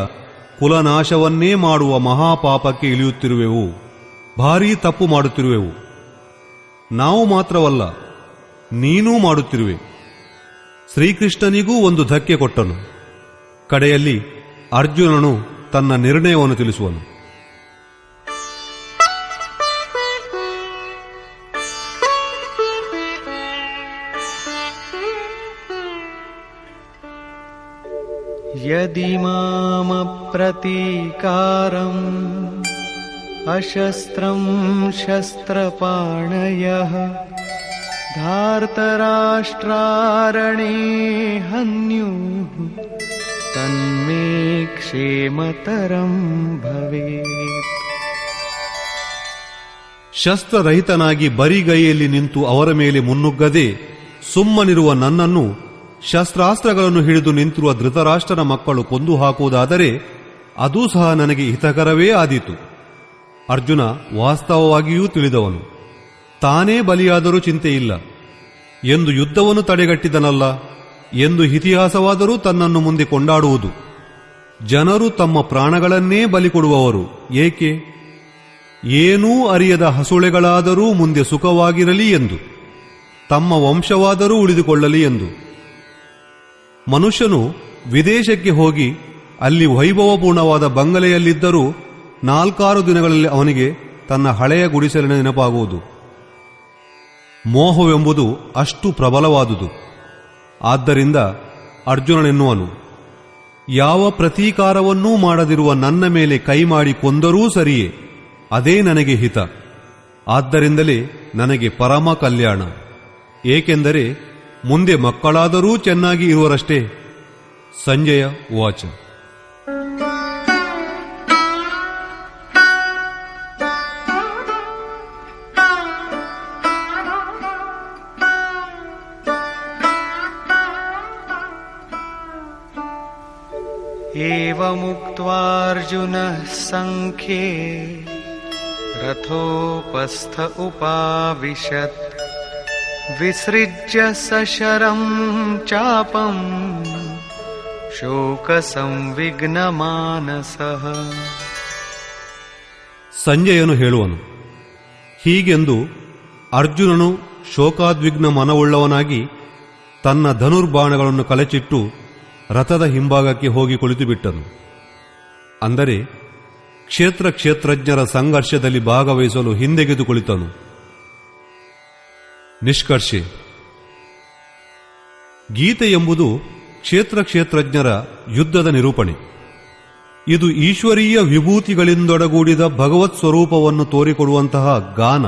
ಕುಲನಾಶವನ್ನೇ ಮಾಡುವ ಮಹಾಪಾಪಕ್ಕೆ ಇಳಿಯುತ್ತಿರುವೆವು. ಭಾರೀ ತಪ್ಪು ಮಾಡುತ್ತಿರುವೆವು. ನಾವು ಮಾತ್ರವಲ್ಲ, ನೀನೂ ಮಾಡುತ್ತಿರುವೆ. ಶ್ರೀಕೃಷ್ಣನಿಗೂ ಒಂದು ಧಕ್ಕೆ ಕೊಟ್ಟನು. ಕಡೆಯಲ್ಲಿ ಅರ್ಜುನನು ತನ್ನ ನಿರ್ಣಯವನ್ನು ತಿಳಿಸುವನು. ಯದಿ ಮಾಮ ಪ್ರತೀಕಾರಂ ಅಶಸ್ತ್ರಂ ಶಸ್ತ್ರಪಾಣಯಃ ಧಾರ್ತರಾಷ್ಟ್ರಾರಣೇ ಹನ್ಯುಃ ತನ್ಮೇ ಕ್ಷೇಮತರಂ ಭವೇತ್. ಶಸ್ತ್ರರಹಿತನಾಗಿ ಬರಿಗೈಯಲ್ಲಿ ನಿಂತು ಅವರ ಮೇಲೆ ಮುನ್ನುಗ್ಗದೆ ಸುಮ್ಮನಿರುವ ನನ್ನನ್ನು ಶಸ್ತ್ರಾಸ್ತ್ರಗಳನ್ನು ಹಿಡಿದು ನಿಂತಿರುವ ಧೃತರಾಷ್ಟ್ರನ ಮಕ್ಕಳು ಕೊಂದು ಹಾಕುವುದಾದರೆ ಅದೂ ಸಹ ನನಗೆ ಹಿತಕರವೇ ಆದೀತು. ಅರ್ಜುನ ವಾಸ್ತವವಾಗಿಯೂ ತಿಳಿದವನು. ತಾನೇ ಬಲಿಯಾದರೂ ಚಿಂತೆಯಿಲ್ಲ ಎಂದು ಯುದ್ಧವನ್ನು ತಡೆಗಟ್ಟಿದನಲ್ಲ ಎಂದು ಇತಿಹಾಸವಾದರೂ ತನ್ನನ್ನು ಮುಂದೆ ಕೊಂಡಾಡುವುದು. ಜನರು ತಮ್ಮ ಪ್ರಾಣಗಳನ್ನೇ ಬಲಿ ಕೊಡುವವರು ಏಕೆ? ಏನೂ ಅರಿಯದ ಹಸುಳೆಗಳಾದರೂ ಮುಂದೆ ಸುಖವಾಗಿರಲಿ ಎಂದು, ತಮ್ಮ ವಂಶವಾದರೂ ಉಳಿದುಕೊಳ್ಳಲಿ ಎಂದು. ಮನುಷ್ಯನು ವಿದೇಶಕ್ಕೆ ಹೋಗಿ ಅಲ್ಲಿ ವೈಭವಪೂರ್ಣವಾದ ಬಂಗಲೆಯಲ್ಲಿದ್ದರೂ 4-6 ದಿನಗಳಲ್ಲಿ ಅವನಿಗೆ ತನ್ನ ಹಳೆಯ ಗುಡಿಸಲಿನ ನೆನಪಾಗುವುದು. ಮೋಹವೆಂಬುದು ಅಷ್ಟು ಪ್ರಬಲವಾದುದು. ಆದ್ದರಿಂದ ಅರ್ಜುನನೆನ್ನುವನು, ಯಾವ ಪ್ರತೀಕಾರವನ್ನೂ ಮಾಡದಿರುವ ನನ್ನ ಮೇಲೆ ಕೈ ಮಾಡಿ ಕೊಂದರೂ ಸರಿಯೇ, ಅದೇ ನನಗೆ ಹಿತ. ಆದ್ದರಿಂದಲೇ ನನಗೆ ಪರಮ ಕಲ್ಯಾಣ. ಏಕೆಂದರೆ ಮುಂದೆ ಮಕ್ಕಳಾದರೂ ಚೆನ್ನಾಗಿ ಇರುವರಷ್ಟೇ. ಸಂಜಯ ವಾಚ. ಏವಮುಕ್ತ್ವಾರ್ಜುನಃ ಸಂಖ್ಯೇ ರಥೋಪಸ್ಥ ಉಪಾವಿಶತ್ ವಿಸೃಜ್ಯ ಸಶರಂ ಚಾಪಂ ಶೋಕ ಸಂವಿಘ್ನಮಾನಸಃ. ಸಂಜಯನು ಹೇಳುವನು, ಹೀಗೆಂದು ಅರ್ಜುನನು ಶೋಕಾದ್ವಿಗ್ನ ಮನವುಳ್ಳವನಾಗಿ ತನ್ನ ಧನುರ್ಬಾಣಗಳನ್ನು ಕಳಚಿಟ್ಟು ರಥದ ಹಿಂಭಾಗಕ್ಕೆ ಹೋಗಿ ಕುಳಿತುಬಿಟ್ಟನು. ಅಂದರೆ ಕ್ಷೇತ್ರಜ್ಞರ ಸಂಘರ್ಷದಲ್ಲಿ ಭಾಗವಹಿಸಲು ಹಿಂದೆಗೆದು ಕುಳಿತನು. ನಿಷ್ಕರ್ಷೆ: ಗೀತೆ ಎಂಬುದು ಕ್ಷೇತ್ರಜ್ಞರ ಯುದ್ಧದ ನಿರೂಪಣೆ. ಇದು ಈಶ್ವರೀಯ ವಿಭೂತಿಗಳಿಂದೊಡಗೂಡಿದ ಭಗವತ್ ಸ್ವರೂಪವನ್ನು ತೋರಿಕೊಡುವಂತಹ ಗಾನ.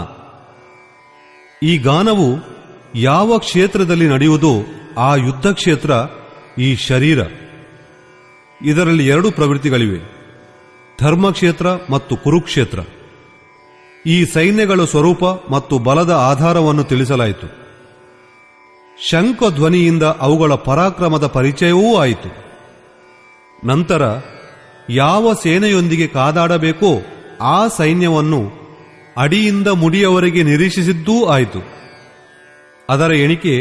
ಈ ಗಾನವು ಯಾವ ಕ್ಷೇತ್ರದಲ್ಲಿ ನಡೆಯುವುದೋ ಆ ಯುದ್ಧ ಕ್ಷೇತ್ರ ಈ ಶರೀರ. ಇದರಲ್ಲಿ 2 ಪ್ರವೃತ್ತಿಗಳಿವೆ, ಧರ್ಮಕ್ಷೇತ್ರ ಮತ್ತು ಕುರುಕ್ಷೇತ್ರ. ಈ ಸೈನ್ಯಗಳ ಸ್ವರೂಪ ಮತ್ತು ಬಲದ ಆಧಾರವನ್ನು ತಿಳಿಸಲಾಯಿತು. ಶಂಖ ಧ್ವನಿಯಿಂದ ಅವುಗಳ ಪರಾಕ್ರಮದ ಪರಿಚಯವೂ ಆಯಿತು. ನಂತರ ಯಾವ ಸೇನೆಯೊಂದಿಗೆ ಕಾದಾಡಬೇಕೋ ಆ ಸೈನ್ಯವನ್ನು ಅಡಿಯಿಂದ ಮುಡಿಯವರೆಗೆ ನಿರೀಕ್ಷಿಸಿದ್ದೂ ಆಯಿತು. ಅದರ ಎಣಿಕೆ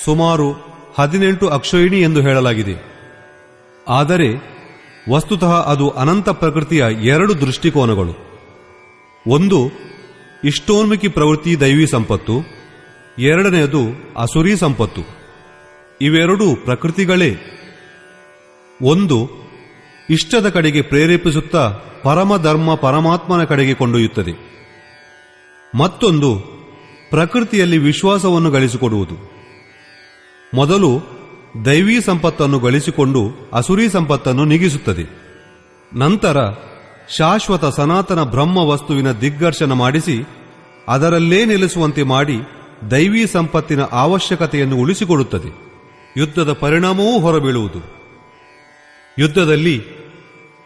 ಸುಮಾರು 18 ಅಕ್ಷೋಹಿಣಿ ಎಂದು ಹೇಳಲಾಗಿದೆ. ಆದರೆ ವಸ್ತುತಃ ಅದು ಅನಂತ ಪ್ರಕೃತಿಯ 2 ದೃಷ್ಟಿಕೋನಗಳು. ಒಂದು ಇಷ್ಟೋನ್ಮುಖಿ ಪ್ರವೃತ್ತಿ ದೈವಿ ಸಂಪತ್ತು, ಎರಡನೆಯದು ಅಸುರಿ ಸಂಪತ್ತು. ಇವೆರಡೂ ಪ್ರಕೃತಿಗಳೇ. ಒಂದು ಇಷ್ಟದ ಕಡೆಗೆ ಪ್ರೇರೇಪಿಸುತ್ತಾ ಪರಮಧರ್ಮ ಪರಮಾತ್ಮನ ಕಡೆಗೆ ಕೊಂಡೊಯ್ಯುತ್ತದೆ. ಮತ್ತೊಂದು ಪ್ರಕೃತಿಯಲ್ಲಿ ವಿಶ್ವಾಸವನ್ನು ಗಳಿಸಿಕೊಡುವುದು. ಮೊದಲು ದೈವೀ ಸಂಪತ್ತನ್ನು ಗಳಿಸಿಕೊಂಡು ಅಸುರಿ ಸಂಪತ್ತನ್ನು ನೀಗಿಸುತ್ತದೆ. ನಂತರ ಶಾಶ್ವತ ಸನಾತನ ಬ್ರಹ್ಮ ವಸ್ತುವಿನ ದಿಗ್ದರ್ಶನ ಮಾಡಿಸಿ ಅದರಲ್ಲೇ ನೆಲೆಸುವಂತೆ ಮಾಡಿ ದೈವೀ ಸಂಪತ್ತಿನ ಅವಶ್ಯಕತೆಯನ್ನು ಉಳಿಸಿಕೊಡುತ್ತದೆ. ಯುದ್ಧದ ಪರಿಣಾಮವೂ ಹೊರಬೀಳುವುದು. ಯುದ್ಧದಲ್ಲಿ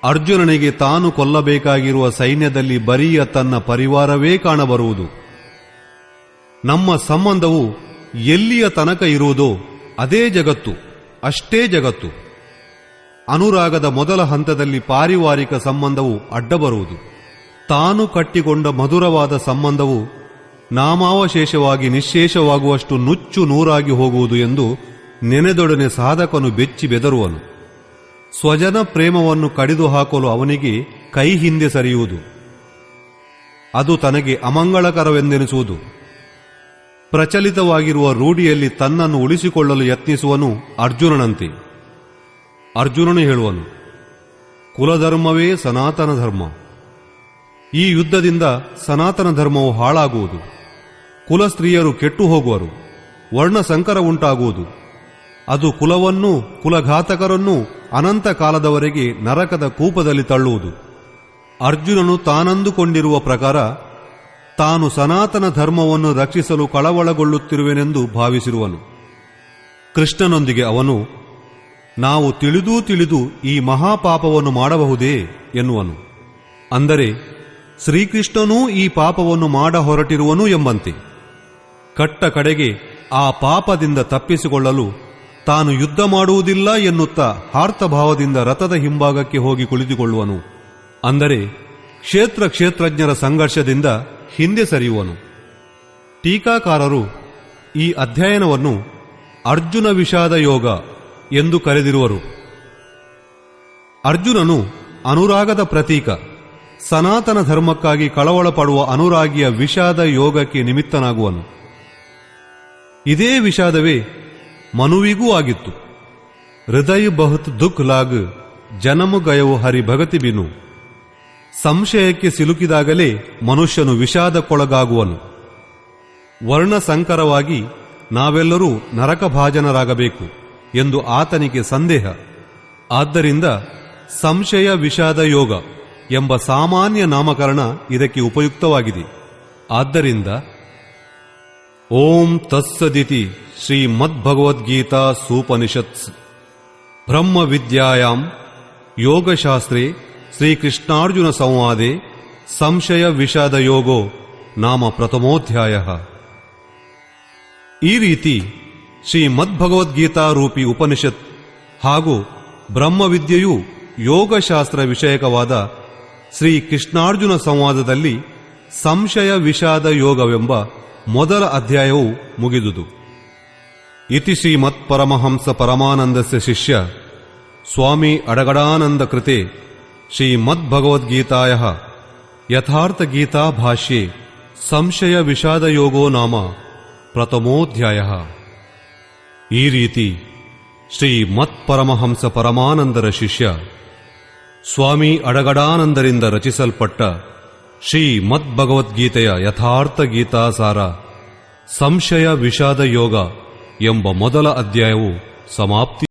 ಅರ್ಜುನನಿಗೆ ತಾನು ಕೊಲ್ಲಬೇಕಾಗಿರುವ ಸೈನ್ಯದಲ್ಲಿ ಬರಿಯ ತನ್ನ ಪರಿವಾರವೇ ಕಾಣಬರುವುದು. ನಮ್ಮ ಸಂಬಂಧವು ಎಲ್ಲಿಯ ತನಕ ಇರುವುದೋ ಅದೇ ಜಗತ್ತು, ಅಷ್ಟೇ ಜಗತ್ತು. ಅನುರಾಗದ ಮೊದಲ ಹಂತದಲ್ಲಿ ಪಾರಿವಾರಿಕ ಸಂಬಂಧವು ಅಡ್ಡಬರುವುದು. ತಾನು ಕಟ್ಟಿಕೊಂಡ ಮಧುರವಾದ ಸಂಬಂಧವು ನಾಮಾವಶೇಷವಾಗಿ ನಿಶ್ಶೇಷವಾಗುವಷ್ಟು ನುಚ್ಚು ನೂರಾಗಿ ಹೋಗುವುದು ಎಂದು ನೆನೆದೊಡನೆ ಸಾಧಕನು ಬೆಚ್ಚಿ ಬೆದರುವನು. ಸ್ವಜನ ಪ್ರೇಮವನ್ನು ಕಡಿದು ಹಾಕಲು ಅವನಿಗೆ ಕೈ ಹಿಂದೆ ಸರಿಯುವುದು. ಅದು ತನಗೆ ಅಮಂಗಳಕರವೆಂದೆನಿಸುವುದು. ಪ್ರಚಲಿತವಾಗಿರುವ ರೂಢಿಯಲ್ಲಿ ತನ್ನನ್ನು ಉಳಿಸಿಕೊಳ್ಳಲು ಯತ್ನಿಸುವನು ಅರ್ಜುನನಂತೆ. ಅರ್ಜುನನು ಹೇಳುವನು, ಕುಲಧರ್ಮವೇ ಸನಾತನ ಧರ್ಮ. ಈ ಯುದ್ಧದಿಂದ ಸನಾತನ ಧರ್ಮವು ಹಾಳಾಗುವುದು. ಕುಲಸ್ತ್ರೀಯರು ಕೆಟ್ಟು ಹೋಗುವರು. ವರ್ಣ ಸಂಕರ ಉಂಟಾಗುವುದು. ಅದು ಕುಲವನ್ನೂ ಕುಲಘಾತಕರನ್ನೂ ಅನಂತ ಕಾಲದವರೆಗೆ ನರಕದ ಕೂಪದಲ್ಲಿ ತಳ್ಳುವುದು. ಅರ್ಜುನನು ತಾನಂದುಕೊಂಡಿರುವ ಪ್ರಕಾರ ತಾನು ಸನಾತನ ಧರ್ಮವನ್ನು ರಕ್ಷಿಸಲು ಕಳವಳಗೊಳ್ಳುತ್ತಿರುವೆನೆಂದು ಭಾವಿಸಿರುವನು. ಕೃಷ್ಣನೊಂದಿಗೆ ಅವನು, ನಾವು ತಿಳಿದೂ ಈ ಮಹಾಪಾಪವನ್ನು ಮಾಡಬಹುದೇ ಎನ್ನುವನು. ಅಂದರೆ ಶ್ರೀಕೃಷ್ಣನೂ ಈ ಪಾಪವನ್ನು ಮಾಡ ಹೊರಟಿರುವನು ಎಂಬಂತೆ. ಕಟ್ಟ ಕಡೆಗೆ ಆ ಪಾಪದಿಂದ ತಪ್ಪಿಸಿಕೊಳ್ಳಲು ತಾನು ಯುದ್ಧ ಮಾಡುವುದಿಲ್ಲ ಎನ್ನುತ್ತಾ ಹಾರ್ತಭಾವದಿಂದ ರಥದ ಹಿಂಭಾಗಕ್ಕೆ ಹೋಗಿ ಕುಳಿತುಕೊಳ್ಳುವನು. ಅಂದರೆ ಕ್ಷೇತ್ರಜ್ಞರ ಸಂಘರ್ಷದಿಂದ ಹಿಂದೆ ಸರಿಯುವನು. ಟೀಕಾಕಾರರು ಈ ಅಧ್ಯಯನವನ್ನು ಅರ್ಜುನ ವಿಷಾದ ಯೋಗ ಎಂದು ಕರೆದಿರುವರು. ಅರ್ಜುನನು ಅನುರಾಗದ ಪ್ರತೀಕ. ಸನಾತನ ಧರ್ಮಕ್ಕಾಗಿ ಕಳವಳ ಪಡುವ ಅನುರಾಗಿಯ ವಿಷಾದ ಯೋಗಕ್ಕೆ ನಿಮಿತ್ತನಾಗುವನು. ಇದೇ ವಿಷಾದವೇ ಮನುವಿಗೂ ಆಗಿತ್ತು. ಹೃದಯ ಬಹುತ್ ದುಃಖ ಲಾಗ್ ಜನಮು ಗಯವು ಹರಿ ಭಗತಿ ಬಿನು. ಸಂಶಯಕ್ಕೆ ಸಿಲುಕಿದಾಗಲೇ ಮನುಷ್ಯನು ವಿಷಾದಕ್ಕೊಳಗಾಗುವನು. ವರ್ಣ ಸಂಕರವಾಗಿ ನಾವೆಲ್ಲರೂ ನರಕಭಾಜನರಾಗಬೇಕು ಎಂದು ಆತನಿಗೆ ಸಂದೇಹ. ಆದ್ದರಿಂದ ಸಂಶಯ ವಿಷಾದ ಯೋಗ ಎಂಬ ಸಾಮಾನ್ಯ ನಾಮಕರಣ ಇದಕ್ಕೆ ಉಪಯುಕ್ತವಾಗಿದೆ. ಆದ್ದರಿಂದ ಓಂ ತತ್ಸದಿತಿ ಶ್ರೀಮದ್ಭಗವದ್ಗೀತಾ ಸೂಪನಿಷತ್ಸ್ ಬ್ರಹ್ಮ ವಿದ್ಯಾಯಾಂ ಯೋಗಶಾಸ್ತ್ರೇ ಶ್ರೀಕೃಷ್ಣಾರ್ಜುನ ಸಂವಾದೆ ಸಂಶಯ ವಿಷಾದ ಯೋಗೋ ನಾಮ ಪ್ರಥಮೋಧ್ಯಾಯ. ಈ ರೀತಿ ಶ್ರೀಮದ್ಭಗವದ್ಗೀತಾ ರೂಪಿ ಉಪನಿಷತ್ ಹಾಗೂ ಬ್ರಹ್ಮವಿದ್ಯೆಯೂ ಯೋಗಶಾಸ್ತ್ರ ವಿಷಯಕವಾದ ಶ್ರೀ ಕೃಷ್ಣಾರ್ಜುನ ಸಂವಾದದಲ್ಲಿ ಸಂಶಯ ವಿಷಾದ ಯೋಗವೆಂಬ ಮೊದಲ ಅಧ್ಯಾಯವು ಮುಗಿದುದು. ಇತಿ ಶ್ರೀಮತ್ ಪರಮಹಂಸ ಪರಮಾನಂದಸ್ಯ ಶಿಷ್ಯ ಸ್ವಾಮಿ ಅಡಗಡಾನಂದ ಕೃತೆ ಶ್ರೀಮದ್ಭಗವದ್ಗೀತಾಯಃ ಯಥಾರ್ಥ ಗೀತಾ ಭಾಷ್ಯೆ ಸಂಶಯ ವಿಷಾದ ಯೋಗೋ ನಾಮ ಪ್ರಥಮೋಧ್ಯಾಯಃ. ಈ ರೀತಿ ಶ್ರೀಮತ್ ಪರಮಹಂಸ ಪರಮಾನಂದರ ಶಿಷ್ಯ ಸ್ವಾಮಿ ಅಡಗಡಾನಂದರಿಂದ ರಚಿಸಲ್ಪಟ್ಟ ಶ್ರೀಮದ್ಭಗವದ್ಗೀತೆಯ ಯಥಾರ್ಥ ಗೀತಾಸಾರ ಸಂಶಯ ವಿಷಾದ ಯೋಗ ಎಂಬ ಮೊದಲ ಅಧ್ಯಾಯವು ಸಮಾಪ್ತಿ